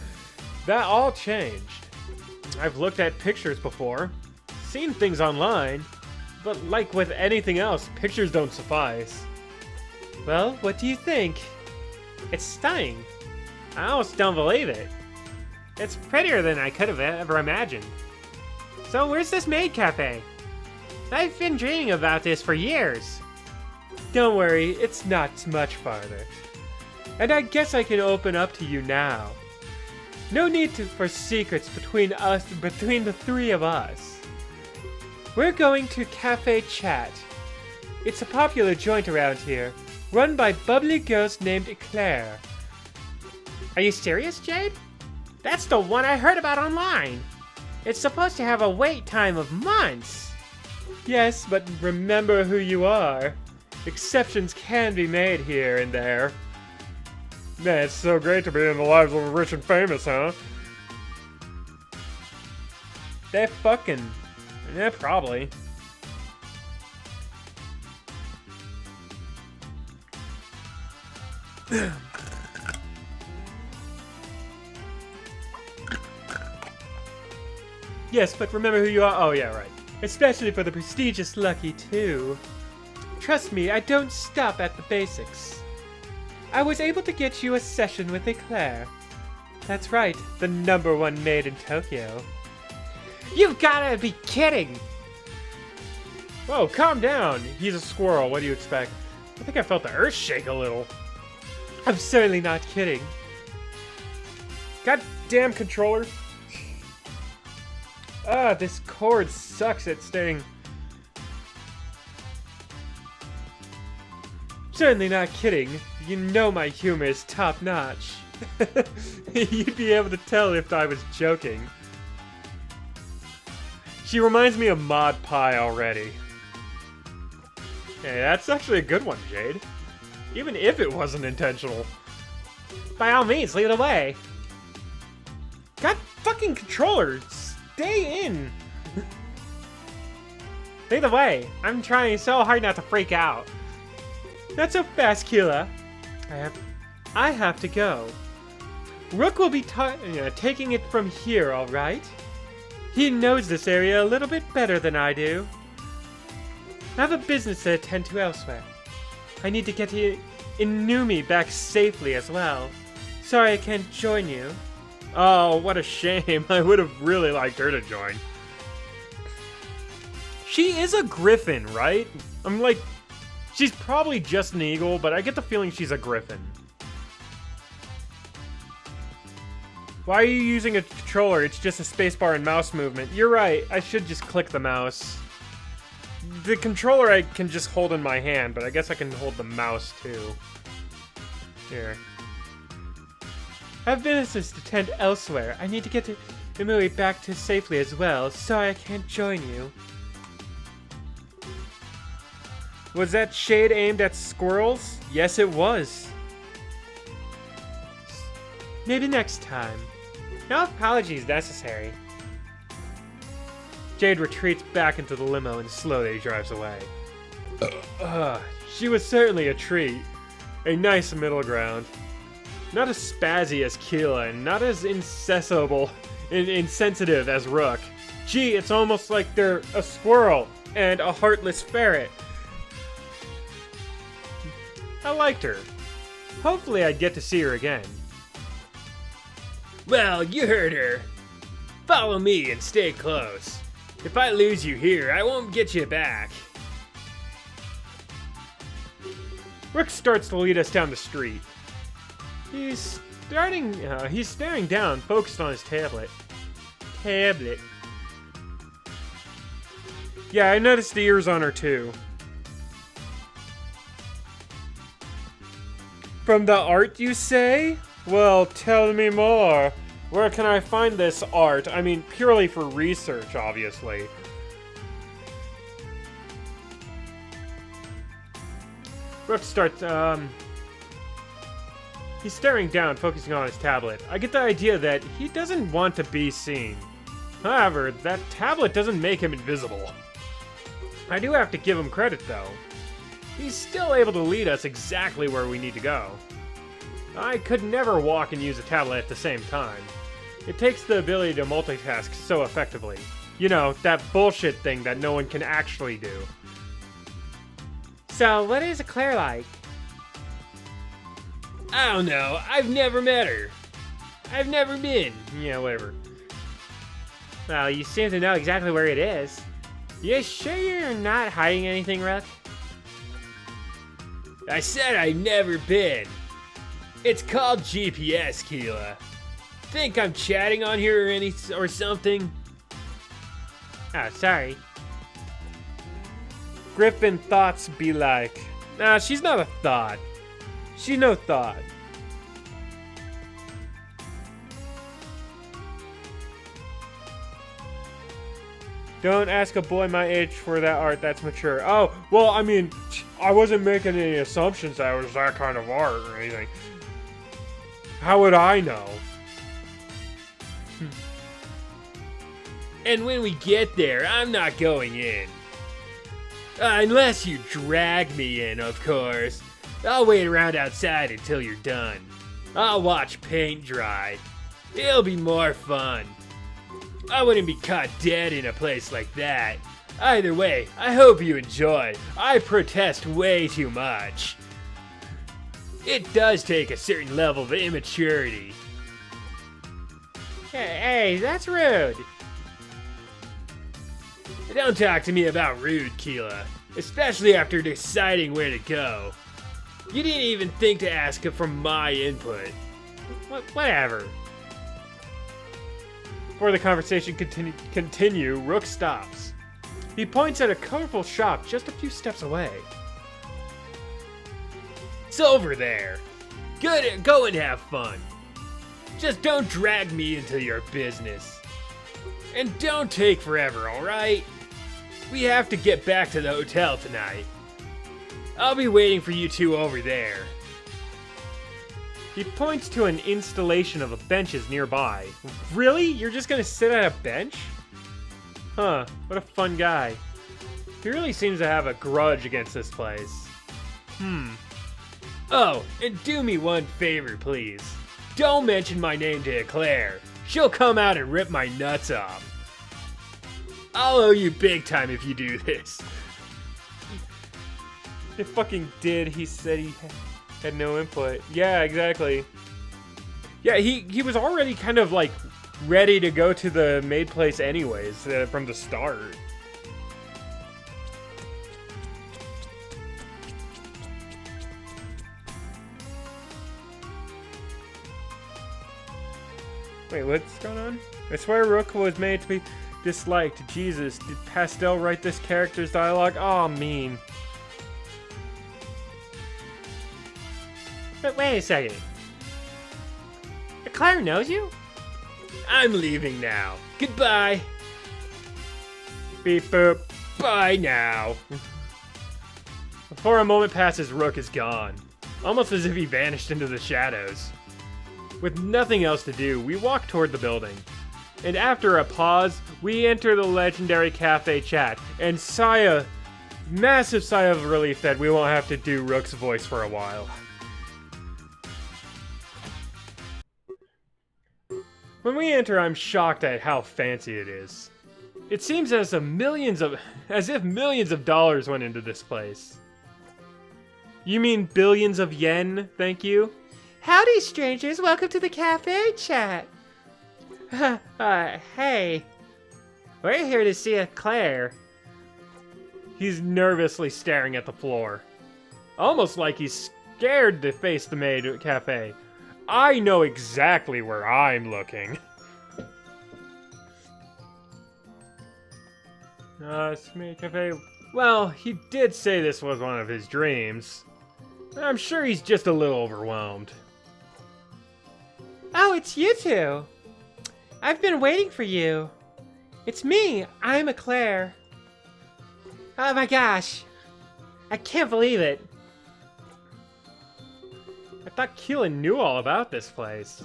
that all changed. I've looked at pictures before, seen things online, but like with anything else, pictures don't suffice. Well, what do you think? It's stunning. I almost don't believe it. It's prettier than I could have ever imagined. So where's this maid cafe? I've been dreaming about this for years. Don't worry, it's not much farther. And I guess I can open up to you now. No need for secrets between the three of us. We're going to Cafe Chat. It's a popular joint around here, run by bubbly girls named Claire. Are you serious, Jade? That's the one I heard about online. It's supposed to have a wait time of months. Yes, but remember who you are. Exceptions can be made here and there. Man, it's so great to be in the lives of the rich and famous, huh? They're fucking. Yeah, probably. Yes, but remember who you are. Oh, yeah, right. Especially for the prestigious Lucky, too. Trust me, I don't stop at the basics. I was able to get you a session with Eclair. That's right, the #1 maid in Tokyo. You've gotta be kidding! Whoa, calm down. He's a squirrel. What do you expect? I think I felt the earth shake a little. I'm certainly not kidding. Goddamn controller. Ah, this cord sucks at staying. Certainly not kidding. You know my humor is top notch. You'd be able to tell if I was joking. She reminds me of Mod Pie already. Hey, that's actually a good one, Jade. Even if it wasn't intentional. By all means, leave it away. God fucking controller, stay in. Lead the way. I'm trying so hard not to freak out. Not so fast, Keela. I have to go. Rook will be taking it from here, all right? He knows this area a little bit better than I do. I have a business to attend to elsewhere. I need to get Inumi back safely as well. Sorry I can't join you. Oh, what a shame. I would have really liked her to join. She is a griffin, right? I'm like, she's probably just an eagle, but I get the feeling she's a griffin. Why are you using a controller? It's just a spacebar and mouse movement. You're right, I should just click the mouse. The controller I can just hold in my hand, but I guess I can hold the mouse too. Here. I have business to attend elsewhere. I need to get Imui back to safely as well. Sorry I can't join you. Was that shade aimed at squirrels? Yes, it was. Maybe next time. No apologies necessary. Jade retreats back into the limo and slowly drives away. She was certainly a treat. A nice middle ground. Not as spazzy as Keela, and not as insensitive as Rook. Gee, it's almost like they're a squirrel and a heartless ferret. I liked her. Hopefully I'd get to see her again. Well, you heard her. Follow me and stay close. If I lose you here, I won't get you back. Rook starts to lead us down the street. He's staring down, focused on his tablet. Yeah, I noticed the ears on her too. From the art, you say? Well, tell me more. Where can I find this art? I mean, purely for research, obviously. Rook starts, he's staring down, focusing on his tablet. I get the idea that he doesn't want to be seen. However, that tablet doesn't make him invisible. I do have to give him credit, though. He's still able to lead us exactly where we need to go. I could never walk and use a tablet at the same time. It takes the ability to multitask so effectively. You know, that bullshit thing that no one can actually do. So, what is Claire like? I don't know. I've never met her. I've never been. Yeah, whatever. Well, you seem to know exactly where it is. You sure you're not hiding anything, Rook? I said I've never been. It's called GPS, Keela. think I'm chatting on here or something? Ah, sorry. Griffin thoughts be like. Nah, she's not a thought. She's no thought. Don't ask a boy my age for that art, that's mature. Oh, well, I mean, I wasn't making any assumptions that it was that kind of art or anything. How would I know? And when we get there, I'm not going in. Unless you drag me in, of course. I'll wait around outside until you're done. I'll watch paint dry. It'll be more fun. I wouldn't be caught dead in a place like that. Either way, I hope you enjoy. I protest way too much. It does take a certain level of immaturity. Hey, that's rude. Don't talk to me about rude, Keela. Especially after deciding where to go. You didn't even think to ask for my input. Whatever. Before the conversation continue, Rook stops. He points at a colorful shop just a few steps away. It's over there. Good, go and have fun. Just don't drag me into your business. And don't take forever, alright? We have to get back to the hotel tonight. I'll be waiting for you two over there. He points to an installation of benches nearby. Really? You're just gonna sit at a bench? Huh, what a fun guy. He really seems to have a grudge against this place. Oh, and do me one favor, please. Don't mention my name to Claire. She'll come out and rip my nuts off. I'll owe you big time if you do this. He fucking did. He said he had no input. Yeah, exactly. Yeah, he was already kind of like ready to go to the maid place anyways from the start. Wait, what's going on? I swear Rook was made to be disliked. Jesus, did Pastel write this character's dialogue? Aw, mean. But wait a second. Claire knows you? I'm leaving now. Goodbye. Beep boop. Bye now. Before a moment passes, Rook is gone. Almost as if he vanished into the shadows. With nothing else to do, we walk toward the building. And after a pause, we enter the legendary cafe chat and massive sigh of relief that we won't have to do Rook's voice for a while. When we enter, I'm shocked at how fancy it is. It seems as if millions of dollars went into this place. You mean billions of yen, thank you? Howdy, strangers. Welcome to the cafe chat. Hey. We're here to see a Claire. He's nervously staring at the floor. Almost like he's scared to face the maid cafe. I know exactly where I'm looking. Maid cafe. Well, he did say this was one of his dreams. I'm sure he's just a little overwhelmed. Oh, it's you two. I've been waiting for you. It's me. I'm a Claire. Oh my gosh. I can't believe it. I thought Keelan knew all about this place.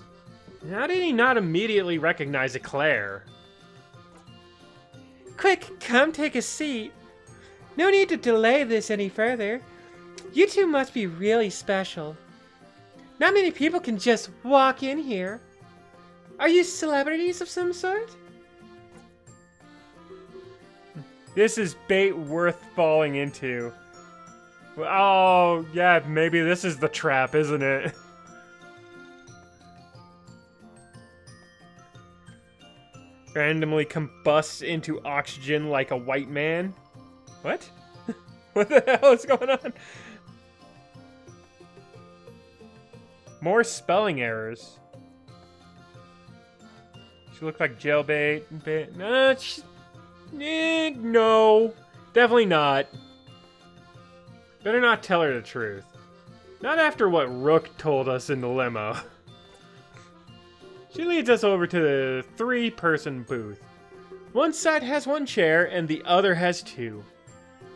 How did he not immediately recognize a Claire? Quick, come take a seat. No need to delay this any further. You two must be really special. Not many people can just walk in here. Are you celebrities of some sort? This is bait worth falling into. Oh, yeah, maybe this is the trap, isn't it? Randomly combusts into oxygen like a white man? What? What the hell is going on? More spelling errors. She looked like jailbait. No. Definitely not. Better not tell her the truth. Not after what Rook told us in the limo. She leads us over to the 3-person booth. One side has 1 chair and the other has 2.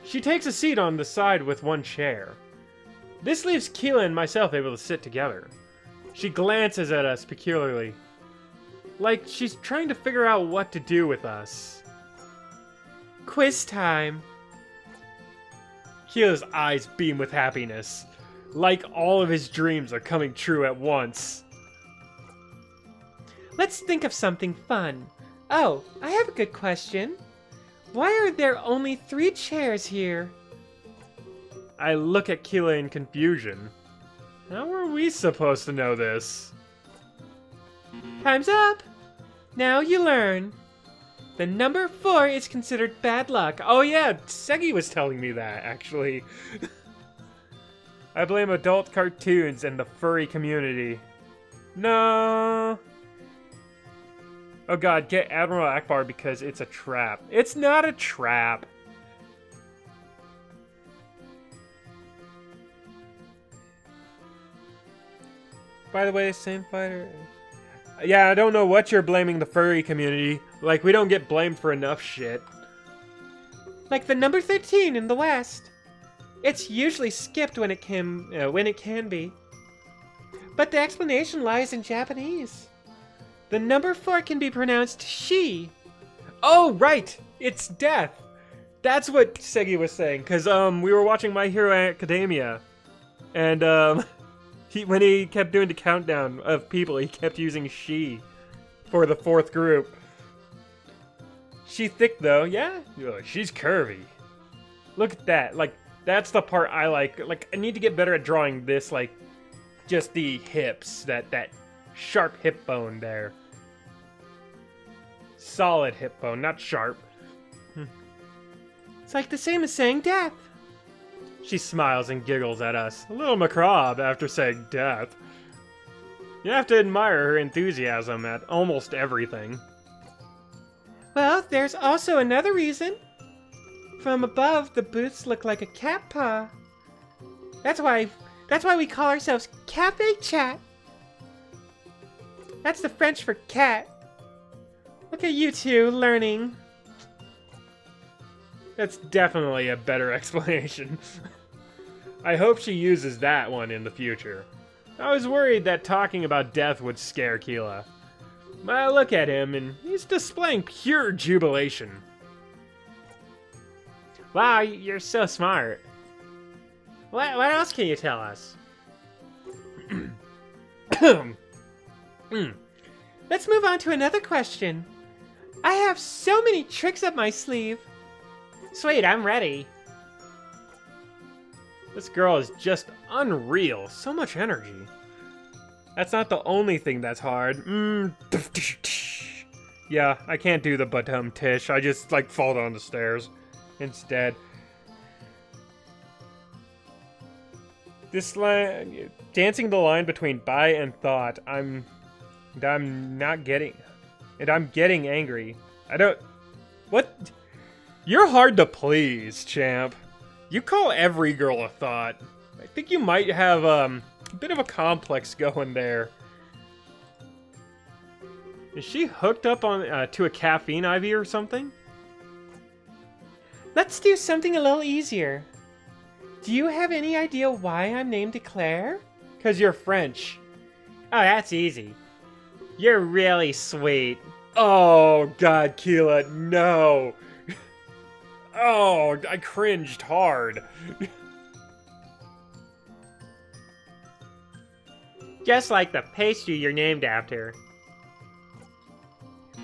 She takes a seat on the side with 1 chair. This leaves Keela and myself able to sit together. She glances at us peculiarly, like she's trying to figure out what to do with us. Quiz time. Keela's eyes beam with happiness, like all of his dreams are coming true at once. Let's think of something fun. Oh, I have a good question. Why are there only 3 chairs here? I look at Keela in confusion. How are we supposed to know this? Time's up! Now you learn. The number 4 is considered bad luck. Oh yeah, Segi was telling me that, actually. I blame adult cartoons and the furry community. No. Oh god, get Admiral Akbar because it's a trap. It's not a trap. By the way, same fighter. Yeah, I don't know what you're blaming the furry community. Like, we don't get blamed for enough shit. Like the number 13 in the West. It's usually skipped when it can be. But the explanation lies in Japanese. The number 4 can be pronounced she. Oh, right! It's death! That's what Segi was saying, because we were watching My Hero Academia. And when he kept doing the countdown of people, he kept using she for the 4th group. She thick though, yeah? She's curvy. Look at that, like, that's the part I like. Like, I need to get better at drawing this, like, just the hips, that sharp hip bone there. Solid hip bone, not sharp. It's like the same as saying death. She smiles and giggles at us, a little macabre after saying death. You have to admire her enthusiasm at almost everything. Well, there's also another reason. From above, the booths look like a cat paw. That's why we call ourselves Cafe Chat. That's the French for cat. Look at you two learning. That's definitely a better explanation. I hope she uses that one in the future. I was worried that talking about death would scare Keela. But I look at him and he's displaying pure jubilation. Wow, you're so smart. What else can you tell us? Let's move on to another question. I have so many tricks up my sleeve. Sweet, I'm ready. This girl is just unreal. So much energy. That's not the only thing that's hard. Yeah, I can't do the batum tish. I just, like, fall down the stairs instead. This line, dancing the line between buy and thought, I'm not getting, and I'm getting angry. I don't, what? You're hard to please, champ. You call every girl a thought. I think you might have a bit of a complex going there. Is she hooked up on to a caffeine IV or something? Let's do something a little easier. Do you have any idea why I'm named Eclair? 'Cause you're French. Oh, that's easy. You're really sweet. Oh, God, Keela, no. Oh, I cringed hard. Just like the pastry you're named after.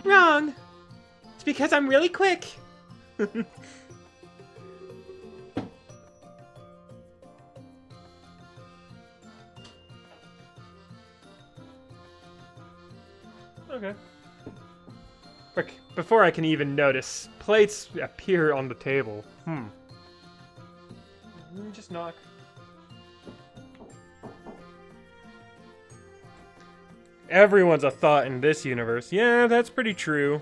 Wrong. It's because I'm really quick. Okay. Look, before I can even notice, plates appear on the table. Let me just knock. Everyone's a thought in this universe. Yeah, that's pretty true.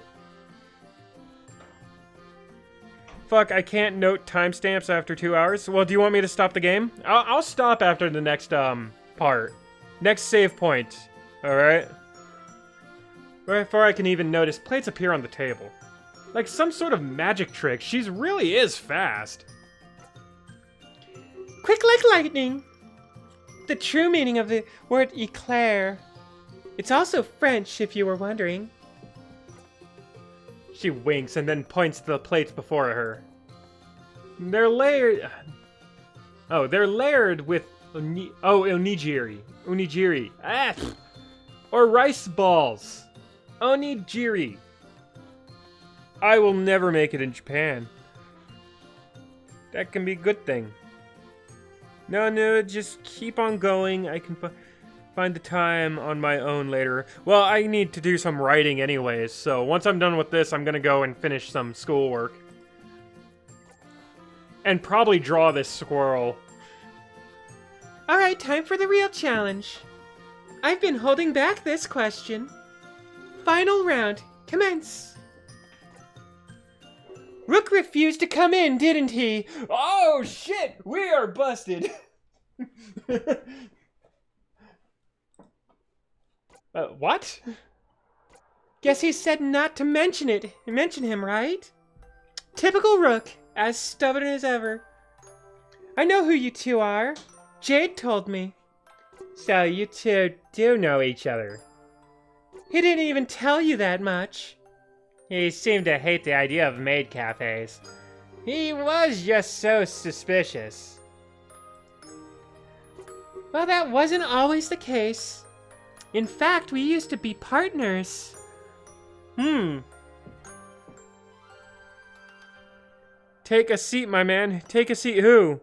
Fuck, I can't note timestamps after 2 hours. Well, do you want me to stop the game? I'll stop after the next, part. Next save point. Alright? Before I can even notice, plates appear on the table. Like some sort of magic trick. She really is fast. Quick like lightning. The true meaning of the word éclair. It's also French, if you were wondering. She winks and then points to the plates before her. They're layered... Oh, they're layered with... onigiri. Onigiri. Ah! Or rice balls. Onigiri. I will never make it in Japan. That can be a good thing. No, just keep on going. I can find the time on my own later. Well, I need to do some writing anyways, so once I'm done with this, I'm gonna go and finish some schoolwork. And probably draw this squirrel. Alright, time for the real challenge. I've been holding back this question. Final round, commence. Rook refused to come in, didn't he? Oh shit! We are busted! What? Guess he said not to mention him, right? Typical Rook, as stubborn as ever. I know who you two are. Jade told me. So you two do know each other? He didn't even tell you that much. He seemed to hate the idea of maid cafes. He was just so suspicious. Well, that wasn't always the case. In fact, we used to be partners. Take a seat, my man. Take a seat, who?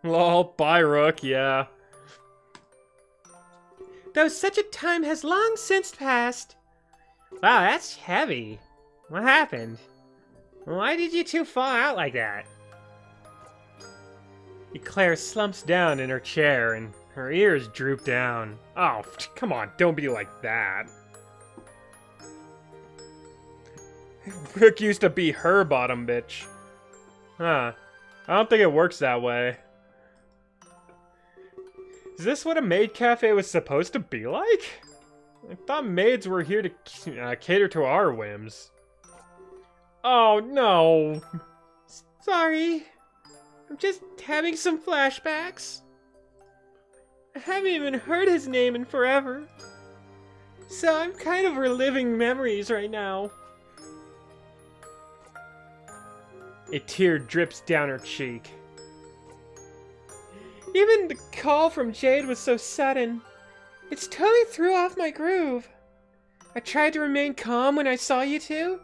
Lol, bye, Rook, yeah. Though such a time has long since passed. Wow, that's heavy. What happened? Why did you two fall out like that? Eclair slumps down in her chair and her ears droop down. Oh, come on, don't be like that. Rook used to be her bottom bitch. Huh. I don't think it works that way. Is this what a maid cafe was supposed to be like? I thought maids were here to cater to our whims. Oh, no. Sorry. I'm just having some flashbacks. I haven't even heard his name in forever. So I'm kind of reliving memories right now. A tear drips down her cheek. Even the call from Jade was so sudden. It's totally threw off my groove. I tried to remain calm when I saw you two,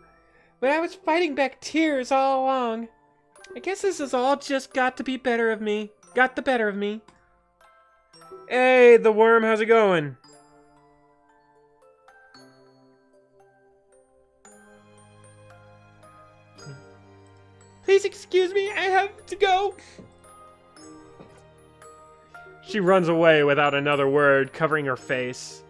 but I was fighting back tears all along. I guess this has all just got the better of me. Hey, the worm, how's it going? Please excuse me, I have to go. She runs away without another word, covering her face.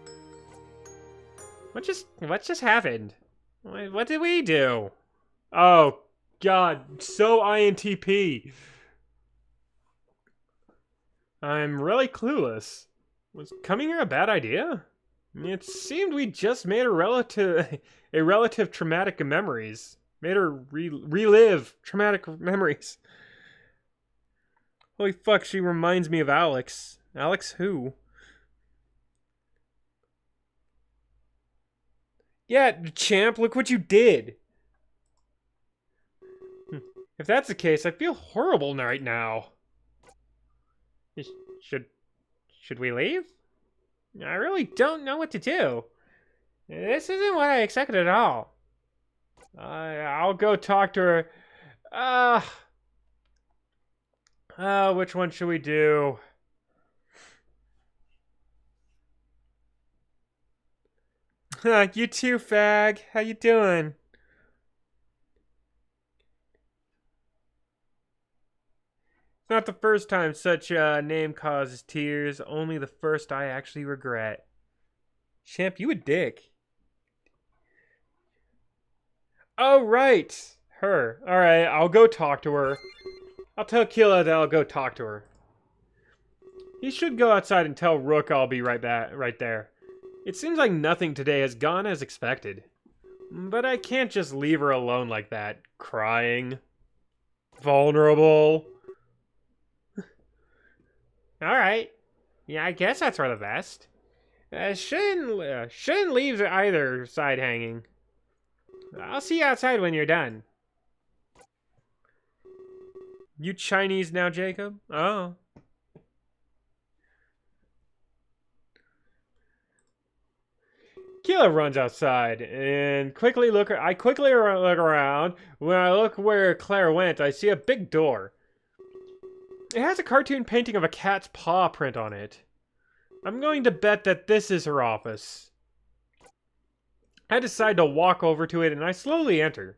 What just happened? What did we do? Oh, God, so INTP. I'm really clueless. Was coming here a bad idea? It seemed we just made a relative traumatic memories. Made her relive traumatic memories. Holy fuck, she reminds me of Alex. Alex who? Yeah, champ, look what you did. If that's the case, I feel horrible right now. Should we leave? I really don't know what to do. This isn't what I expected at all. I'll go talk to her. Which one should we do? You too, fag. How you doing? Not the first time such a name causes tears, only the first I actually regret. Champ, you a dick. Oh, right. Her. Alright, I'll go talk to her. I'll tell Killa that I'll go talk to her. He should go outside and tell Rook I'll be right there. It seems like nothing today has gone as expected. But I can't just leave her alone like that. Crying. Vulnerable. Alright. Yeah, I guess that's for the best. Shouldn't leave either side hanging. I'll see you outside when you're done. You Chinese now, Jacob? Oh. Killa runs outside and quickly look around. When I look where Claire went, I see a big door. It has a cartoon painting of a cat's paw print on it. I'm going to bet that this is her office. I decide to walk over to it and I slowly enter,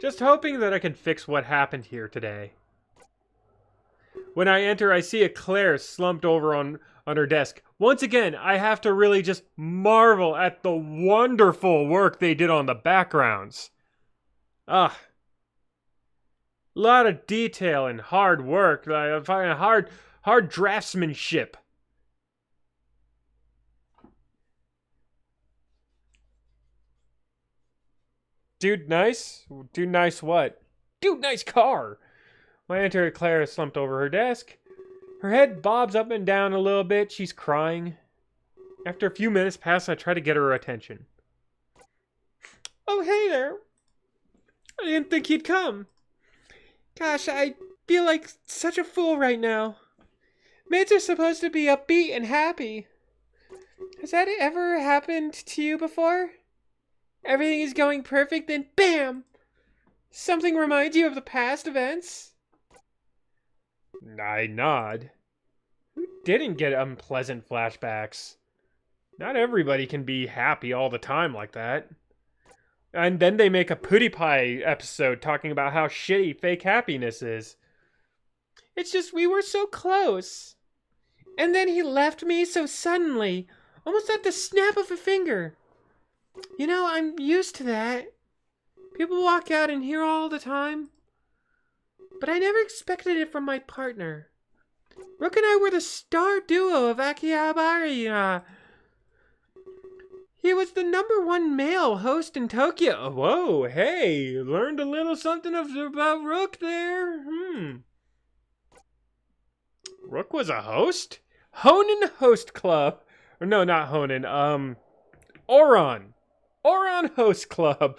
just hoping that I can fix what happened here today. When I enter, I see a Claire slumped over on her desk. Once again, I have to really just marvel at the wonderful work they did on the backgrounds. A lot of detail and hard work. I find hard draftsmanship. Dude, nice? Dude, nice what? Dude, nice car! When I enter, Claire is slumped over her desk. Her head bobs up and down a little bit. She's crying. After a few minutes pass, I try to get her attention. Oh, hey there. I didn't think you'd come. Gosh, I feel like such a fool right now. Maids are supposed to be upbeat and happy. Has that ever happened to you before? Everything is going perfect, then BAM! Something reminds you of the past events? I nod. Who didn't get unpleasant flashbacks? Not everybody can be happy all the time like that. And then they make a PewDiePie episode talking about how shitty fake happiness is. It's just we were so close. And then he left me so suddenly, almost at the snap of a finger. You know, I'm used to that. People walk out in here all the time. But I never expected it from my partner. Rook and I were the star duo of Akihabara. He was the #1 male host in Tokyo. Whoa, hey, learned a little something about Rook there. Rook was a host? Honen Host Club. Or no, not Honen. Oron. Oron Host Club.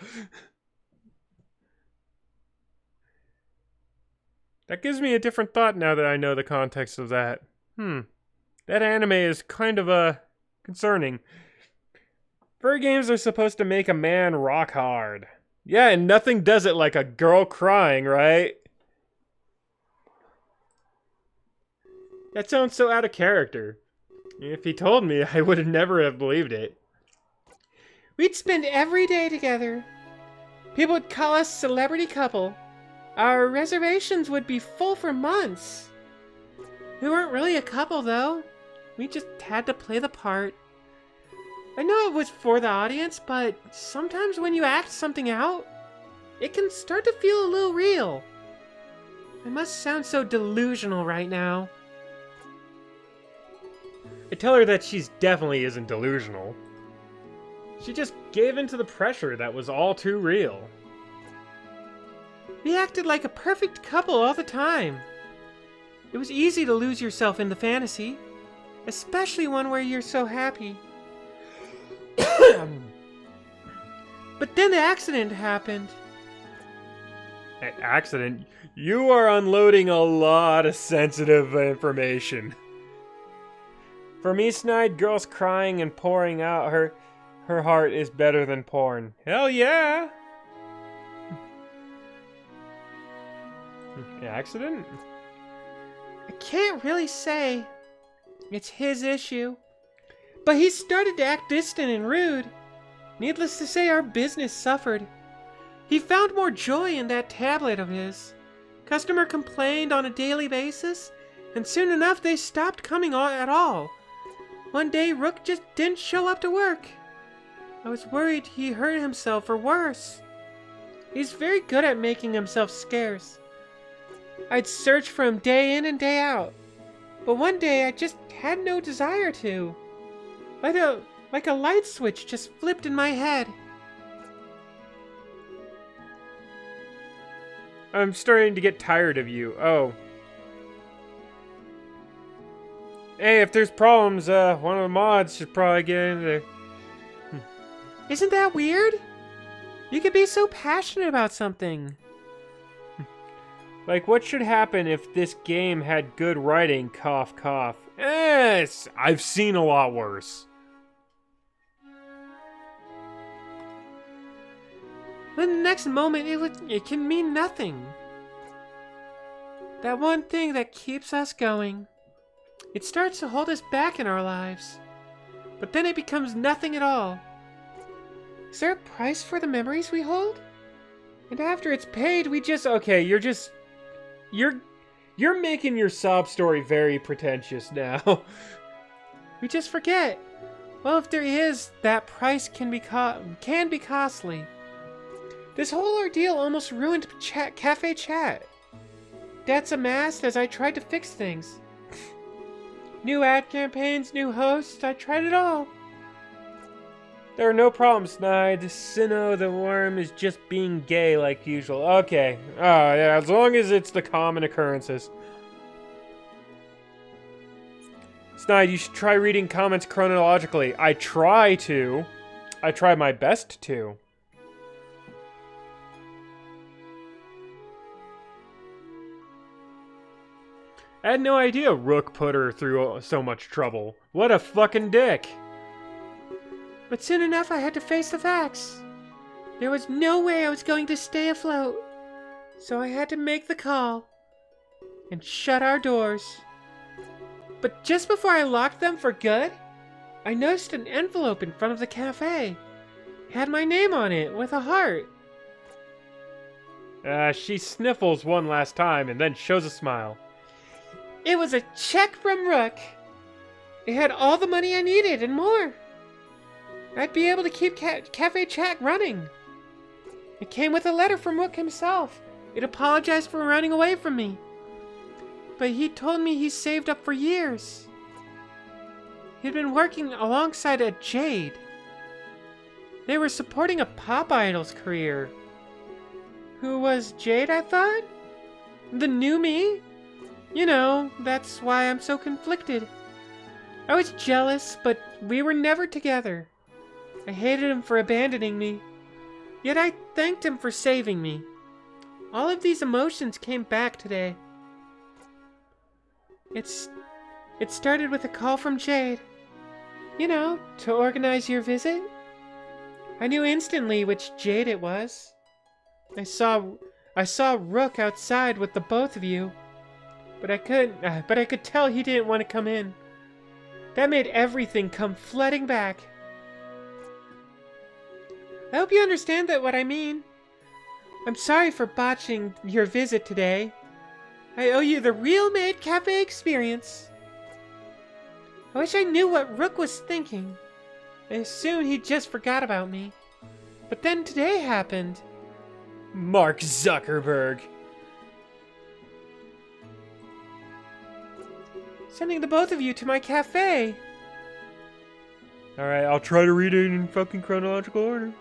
That gives me a different thought now that I know the context of that. That anime is kind of, concerning. Furry games are supposed to make a man rock hard. Yeah, and nothing does it like a girl crying, right? That sounds so out of character. If he told me, I would have never have believed it. We'd spend every day together. People would call us celebrity couple. Our reservations would be full for months. We weren't really a couple, though. We just had to play the part. I know it was for the audience, but sometimes when you act something out, it can start to feel a little real. I must sound so delusional right now. I tell her that she's definitely isn't delusional. She just gave in to the pressure that was all too real. We acted like a perfect couple all the time. It was easy to lose yourself in the fantasy, especially one where you're so happy. But then the accident happened. An accident? You are unloading a lot of sensitive information. For me, snide girls crying and pouring out her heart is better than porn. Hell yeah! Accident? I can't really say. It's his issue. But he started to act distant and rude. Needless to say, our business suffered. He found more joy in that tablet of his. Customer complained on a daily basis, and soon enough they stopped coming at all. One day, Rook just didn't show up to work. I was worried he hurt himself or worse. He's very good at making himself scarce. I'd search for him day in and day out, but one day I just had no desire to. Like a light switch just flipped in my head. I'm starting to get tired of you. Oh. Hey, if there's problems, one of the mods should probably get in there. Isn't that weird? You could be so passionate about something. Like, what should happen if this game had good writing? Cough, cough. Yes, I've seen a lot worse. But in the next moment, it can mean nothing. That one thing that keeps us going. It starts to hold us back in our lives. But then it becomes nothing at all. Is there a price for the memories we hold? And after it's paid, we just... Okay, You're making your sob story very pretentious now. We just forget. Well, if there is, that price can be costly. This whole ordeal almost ruined cafe chat. Debts amassed as I tried to fix things. New ad campaigns, new hosts, I tried it all. There are no problems, Snide. Sinnoh the worm is just being gay like usual. Okay. Oh, yeah, as long as it's the common occurrences. Snide, you should try reading comments chronologically. I try my best to. I had no idea Rook put her through so much trouble. What a fucking dick. But soon enough I had to face the facts. There was no way I was going to stay afloat. So I had to make the call. And shut our doors. But just before I locked them for good, I noticed an envelope in front of the cafe. It had my name on it with a heart. She sniffles one last time and then shows a smile. It was a check from Rook. It had all the money I needed and more. I'd be able to keep Cafe Chat running. It came with a letter from Rook himself. It apologized for running away from me. But he told me he saved up for years. He'd been working alongside a Jade. They were supporting a pop idol's career. Who was Jade, I thought? The new me? You know, that's why I'm so conflicted. I was jealous, but we were never together. I hated him for abandoning me. Yet I thanked him for saving me. All of these emotions came back today. It started with a call from Jade. You know, to organize your visit. I knew instantly which Jade it was. I saw Rook outside with the both of you. But I could tell he didn't want to come in. That made everything come flooding back. I hope you understand what I mean. I'm sorry for botching your visit today. I owe you the real Maid Cafe experience. I wish I knew what Rook was thinking. I assumed he just forgot about me. But then today happened. Mark Zuckerberg. Sending the both of you to my cafe. Alright, I'll try to read it in fucking chronological order.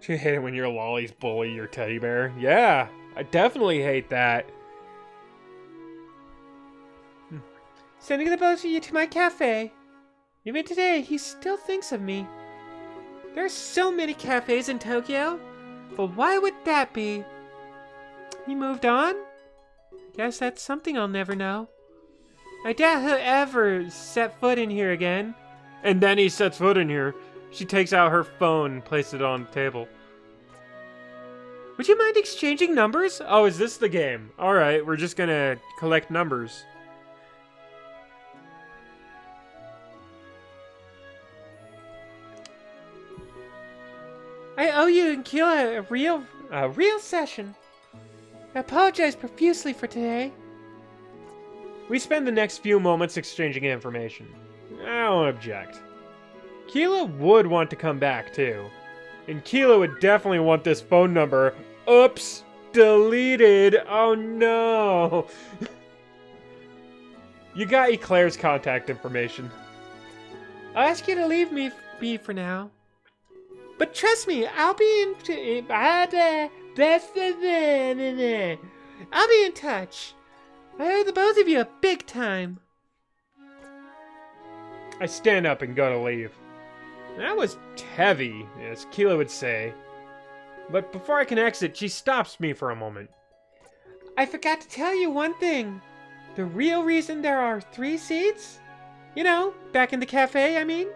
You hate it when your lollies bully your teddy bear. Yeah, I definitely hate that. Sending the both of you to my cafe. Even today, he still thinks of me. There are so many cafes in Tokyo, but why would that be? He moved on? Guess that's something I'll never know. I doubt he'll ever set foot in here again. And then he sets foot in here. She takes out her phone and places it on the table. Would you mind exchanging numbers? Oh, is this the game? Alright, we're just gonna collect numbers. I owe you and Keela a real session. I apologize profusely for today. We spend the next few moments exchanging information. I don't object. Keela would want to come back, too. And Keela would definitely want this phone number. Oops! Deleted! Oh no! You got Eclair's contact information. I'll ask you to leave me be for now. But trust me, I'll be in touch. I owe the both of you a big time. I stand up and go to leave. That was heavy, as Keela would say. But before I can exit, she stops me for a moment. I forgot to tell you one thing. The real reason there are 3 seats? You know, back in the cafe, I mean.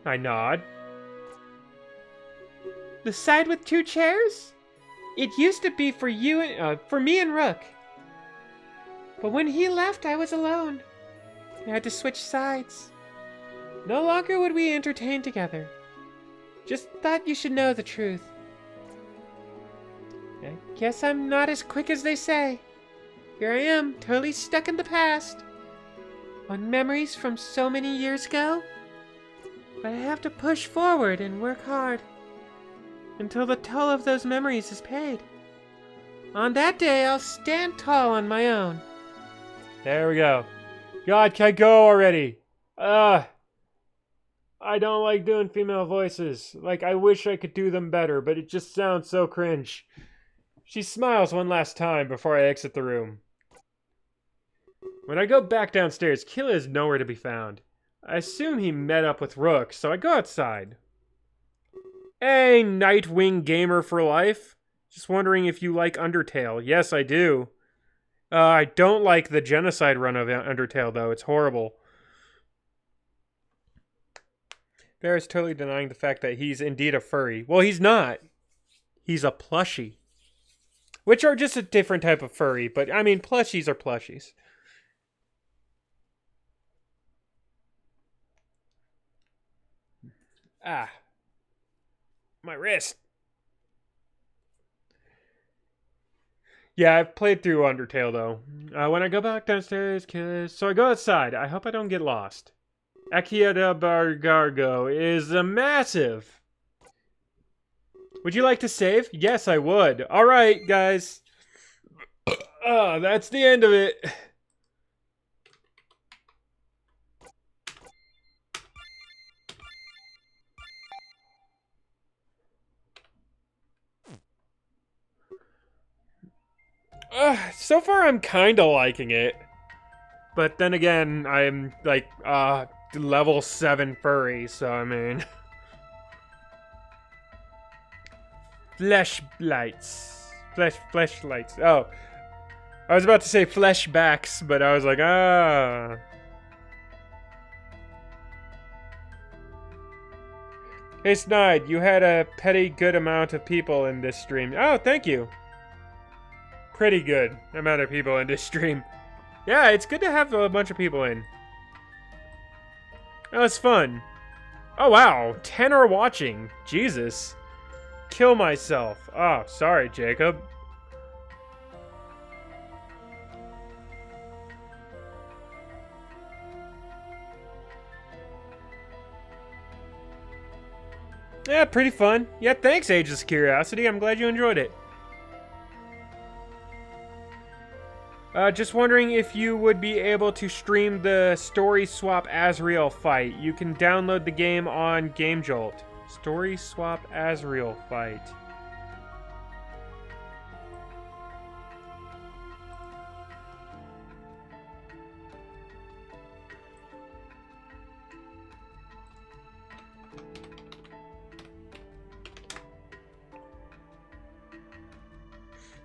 I nod. The side with 2 chairs? It used to be for you and, for me and Rook. But when he left, I was alone. I had to switch sides. No longer would we entertain together. Just thought you should know the truth. I guess I'm not as quick as they say. Here I am, totally stuck in the past. On memories from so many years ago. But I have to push forward and work hard. Until the toll of those memories is paid. On that day, I'll stand tall on my own. There we go. God, can I go already? I don't like doing female voices. Like, I wish I could do them better, but it just sounds so cringe. She smiles one last time before I exit the room. When I go back downstairs, Keela is nowhere to be found. I assume he met up with Rook, so I go outside. Hey, Nightwing Gamer for Life. Just wondering if you like Undertale. Yes, I do. I don't like the genocide run of Undertale, though. It's horrible. Bear is totally denying the fact that he's indeed a furry. Well, he's not. He's a plushie. Which are just a different type of furry, but I mean, plushies are plushies. Ah. My wrist. Yeah, I've played through Undertale, though. When I go back downstairs, so I go outside. I hope I don't get lost. Akiata Bargargo is massive. Would you like to save? Yes, I would. Alright, guys. That's the end of it. So far I'm kinda liking it. But then again, I'm like, level 7 furry, so I mean... Fleshlights. Fleshlights. Oh. I was about to say fleshbacks, but I was like, Hey Snide, you had a pretty good amount of people in this stream. Oh, thank you. Pretty good amount of people in this stream. Yeah, it's good to have a bunch of people in. That was fun. Oh wow, 10 are watching. Jesus. Kill myself. Oh, sorry, Jacob. Yeah, pretty fun. Yeah, thanks, Ageless Curiosity. I'm glad you enjoyed it. Just wondering if you would be able to stream the Story Swap Azrael fight. You can download the game on GameJolt. Story Swap Azrael fight.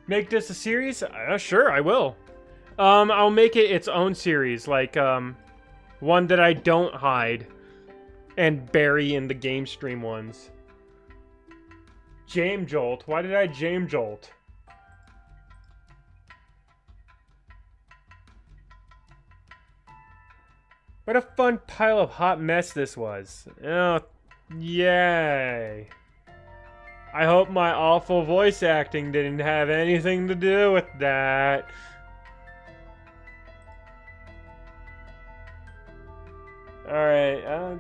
Make this a series? Sure, I will. I'll make it its own series, like, one that I don't hide and bury in the game stream ones. Jame Jolt. Why did I Jame Jolt? What a fun pile of hot mess this was. Oh, Yay. I hope my awful voice acting didn't have anything to do with that. Alright, I'll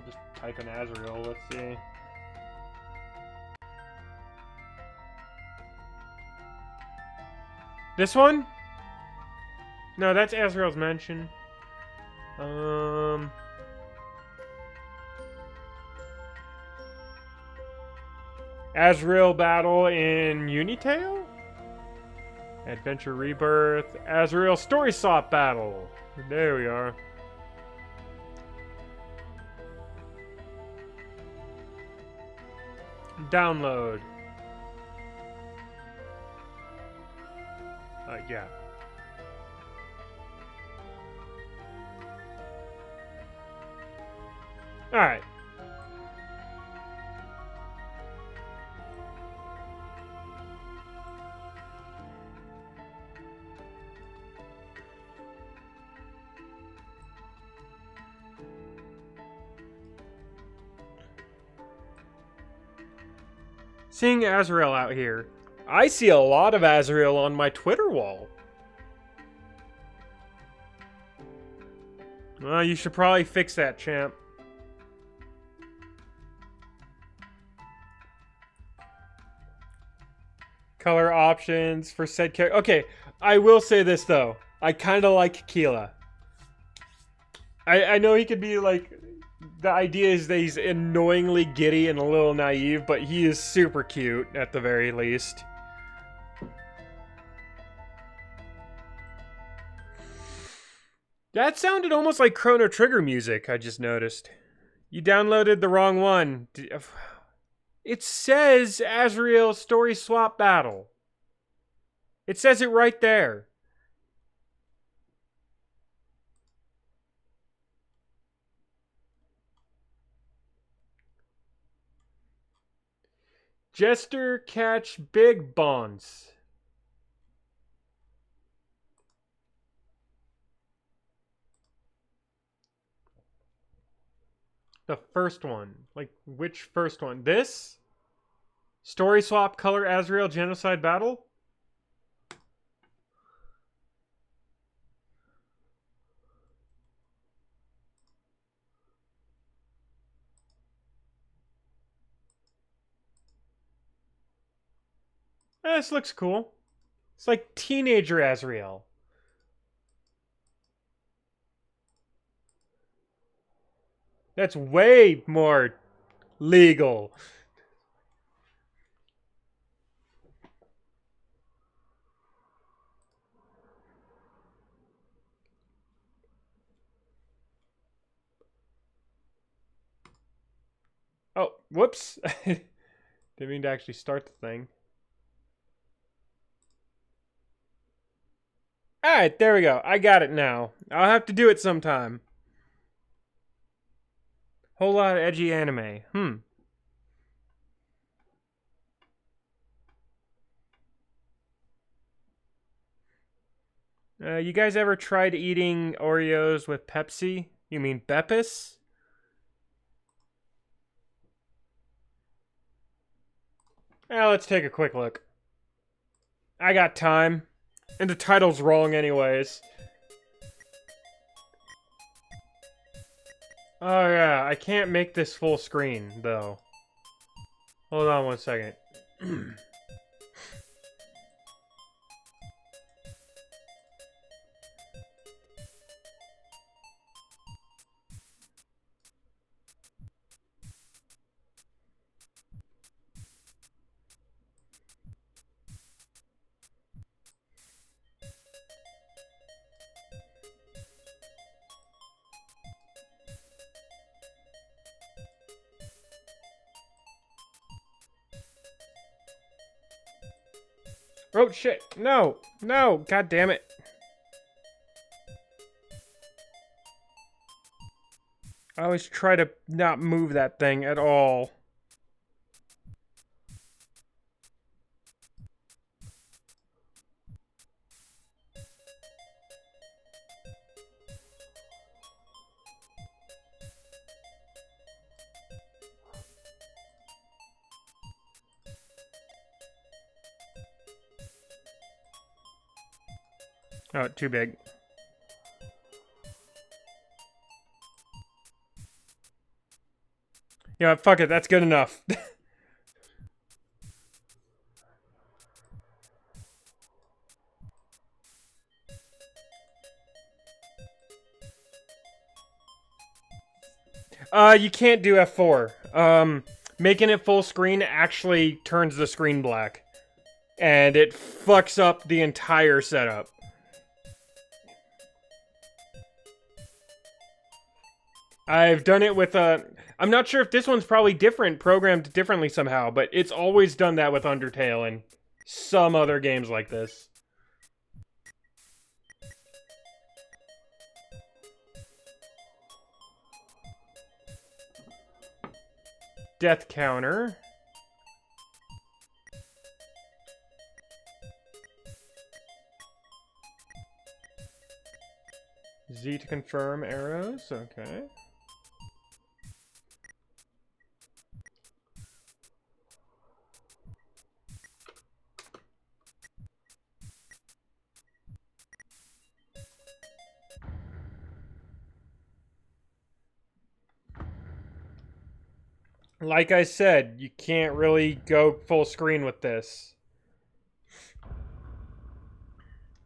just type in Azrael, let's see. This one? No, that's Azrael's Mansion. Azrael battle in Unitale? Adventure Rebirth. Azrael Story Swap battle. There we are. Download. Yeah. Alright. Seeing Azrael out here. I see a lot of Azrael on my Twitter wall. Well, you should probably fix that, champ. Color options for said character. Okay, I will say this though. I kind of like Keela. I know he could be like... The idea is that he's annoyingly giddy and a little naive, but he is super cute at the very least. That sounded almost like Chrono Trigger music, I just noticed. You downloaded the wrong one. It says Azrael Story Swap Battle. It says it right there. Jester catch big bonds. The first one. Like, which first one? This? Story swap color Azrael genocide battle? This looks cool. It's like teenager Azrael. That's way more legal. Oh, whoops. Didn't mean to actually start the thing. Alright, there we go. I got it now. I'll have to do it sometime. Whole lot of edgy anime. You guys ever tried eating Oreos with Pepsi? You mean Beppis? Let's take a quick look. I got time. And the title's wrong anyways. Oh yeah, I can't make this full screen, though. Hold on one second. Oh shit, no, god damn it. I always try to not move that thing at all. Oh, too big. Yeah, fuck it. That's good enough. You can't do F4. Making it full screen actually turns the screen black. And it fucks up the entire setup. I've done it with I'm not sure if this one's probably different, programmed differently somehow, but it's always done that with Undertale and some other games like this. Death counter. Z to confirm arrows, okay. Like I said, you can't really go full screen with this.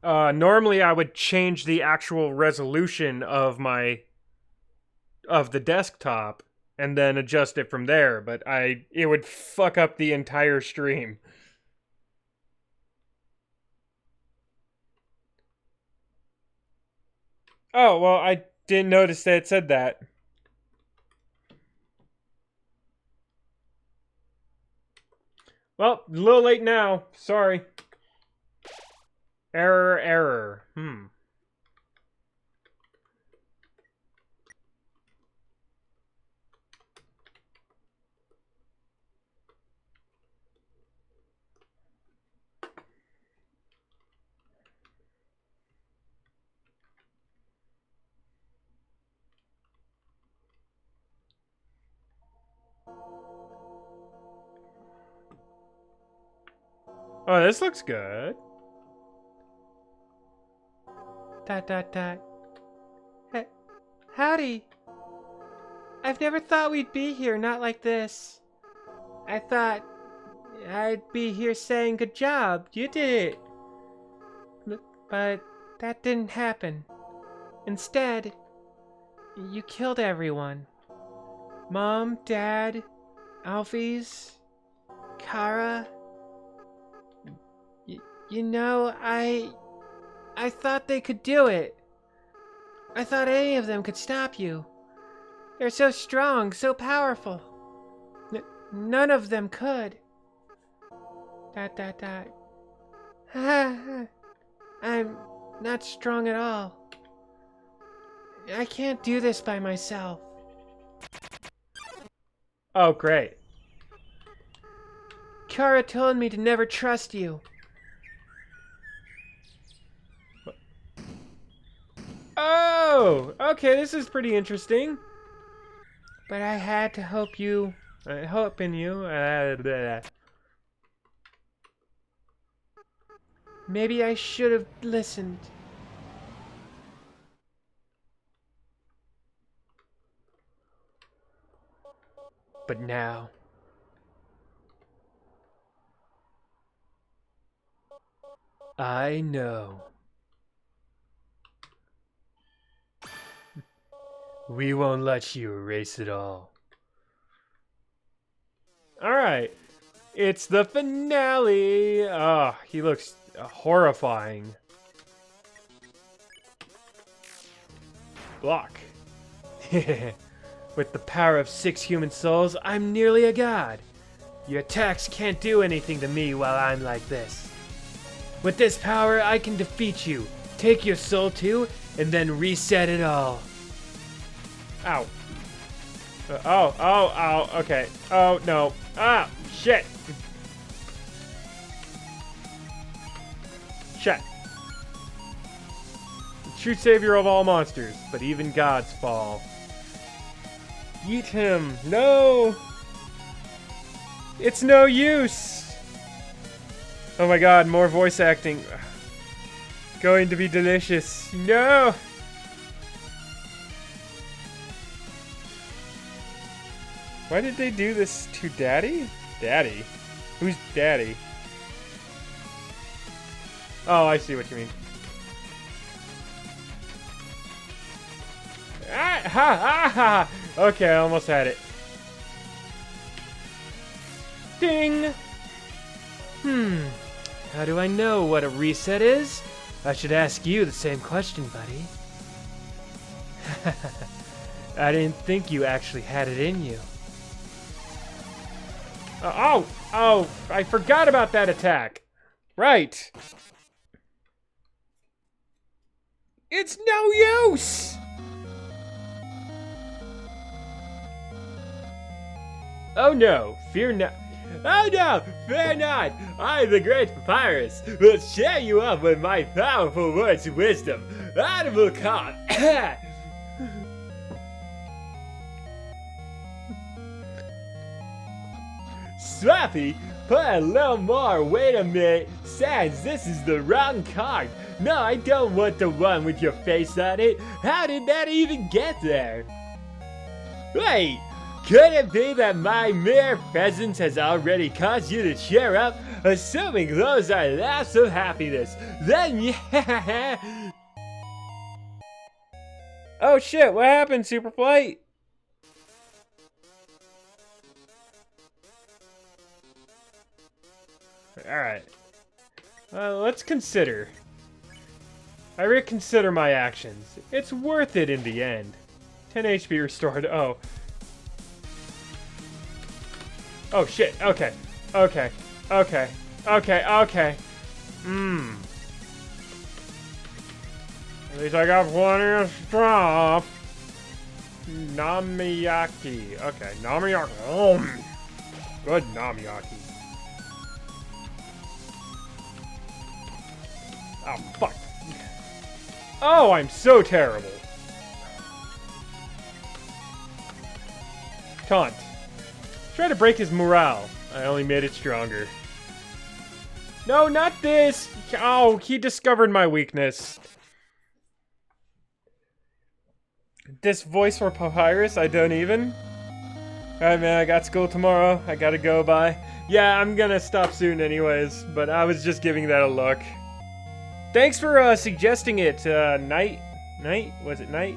Normally I would change the actual resolution of the desktop and then adjust it from there, but it would fuck up the entire stream. Oh, well, I didn't notice that it said that. Well, a little late now. Sorry. Error. Oh, this looks good. Dot. Howdy. I've never thought we'd be here, not like this. I thought I'd be here saying good job, you did it. But that didn't happen. Instead, you killed everyone. Mom, Dad, Alphys, Kara. You know, I thought they could do it. I thought any of them could stop you. They're so strong, so powerful. None of them could. Dot. I'm not strong at all. I can't do this by myself. Oh, great. Kara told me to never trust you. Oh, okay, this is pretty interesting. But I had to hope in you. Maybe I should have listened. But now, I know. We won't let you erase it all. Alright. It's the finale. Ah, he looks horrifying. Block. With the power of 6 human souls, I'm nearly a god. Your attacks can't do anything to me while I'm like this. With this power, I can defeat you, take your soul too, and then reset it all. Ow. Oh, okay. Oh, no. Ah, shit. Shit. The true savior of all monsters, but even gods fall. Eat him. No. It's no use. Oh my god, more voice acting. going to be delicious. No! Why did they do this to Daddy? Daddy? Who's Daddy? Oh, I see what you mean. Ah, ha, ha, ha. Okay, I almost had it. Ding! How do I know what a reset is? I should ask you the same question, buddy. I didn't think you actually had it in you. Oh, I forgot about that attack. Right. It's no use! Oh no, fear not. Oh no, fear not! I, the great Papyrus, will share you up with my powerful words of wisdom. Animal cop. Swappy, put a little more. Wait a minute. Sans, this is the wrong card. No, I don't want the one with your face on it. How did that even get there? Wait, could it be that my mere presence has already caused you to cheer up? Assuming those are laughs of happiness, then yeah. Oh shit, what happened, Superflight? Alright. Let's consider. I reconsider my actions. It's worth it in the end. 10 HP restored. Oh. Oh shit. Okay. Okay. Okay. Okay. Okay. At least I got plenty of stuff. Namiyaki. Okay. Namiyaki. Good Namiyaki. Oh, fuck. Oh, I'm so terrible. Taunt. Try to break his morale. I only made it stronger. No, not this! Oh, he discovered my weakness. This voice for Papyrus, I don't even. Alright, man, I got school tomorrow. I gotta go, bye. Yeah, I'm gonna stop soon anyways, but I was just giving that a look. Thanks for suggesting it, Night? Was it Night?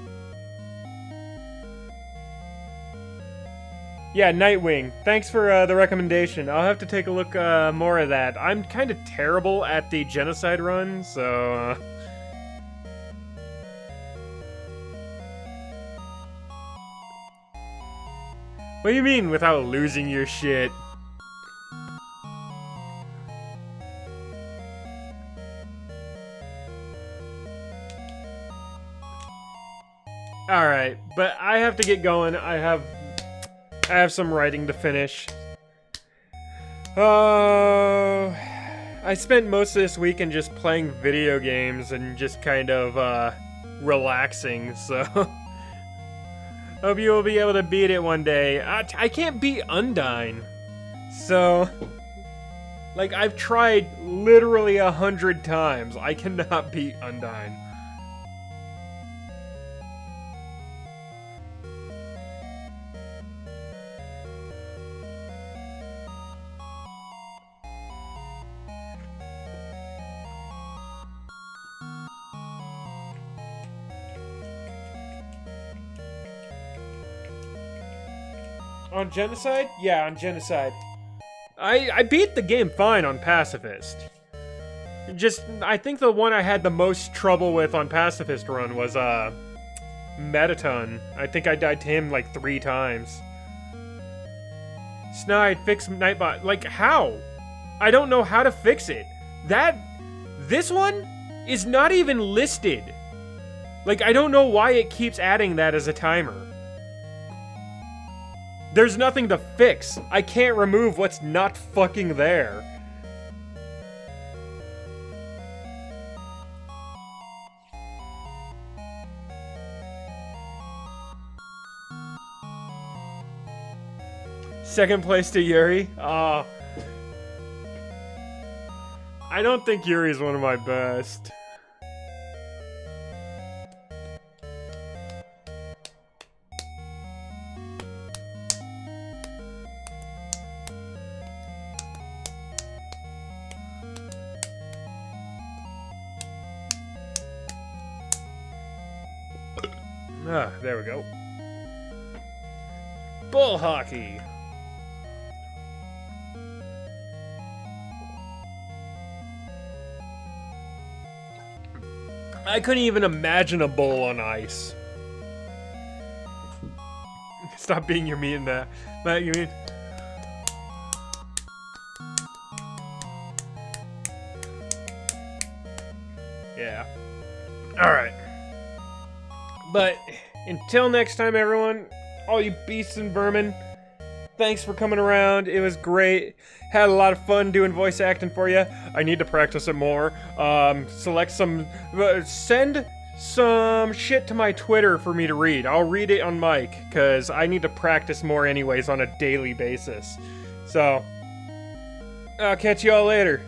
Yeah, Nightwing. Thanks for the recommendation. I'll have to take a look more of that. I'm kind of terrible at the genocide run, so... What do you mean without losing your shit? Alright, but I have to get going. I have some writing to finish. I spent most of this weekend just playing video games and just kind of relaxing, so hope you will be able to beat it one day. I can't beat Undyne, so like I've tried literally 100 times. I cannot beat Undyne. On Genocide? Yeah, on Genocide. I beat the game fine on Pacifist. Just, I think the one I had the most trouble with on Pacifist run was, Metaton. I think I died to him like 3 times. Snide, fix Nightbot. Like, how? I don't know how to fix it. This one is not even listed. Like, I don't know why it keeps adding that as a timer. There's nothing to fix. I can't remove what's not fucking there. Second place to Yuri? I don't think Yuri's one of my best. Ah, there we go. Bull hockey. I couldn't even imagine a bull on ice. Stop being your meat in that. Matt, you mean? Yeah. Alright. But until next time, everyone, all you beasts and vermin, thanks for coming around. It was great. Had a lot of fun doing voice acting for you. I need to practice it more. Send some shit to my Twitter for me to read. I'll read it on mic, because I need to practice more anyways on a daily basis. So, I'll catch you all later.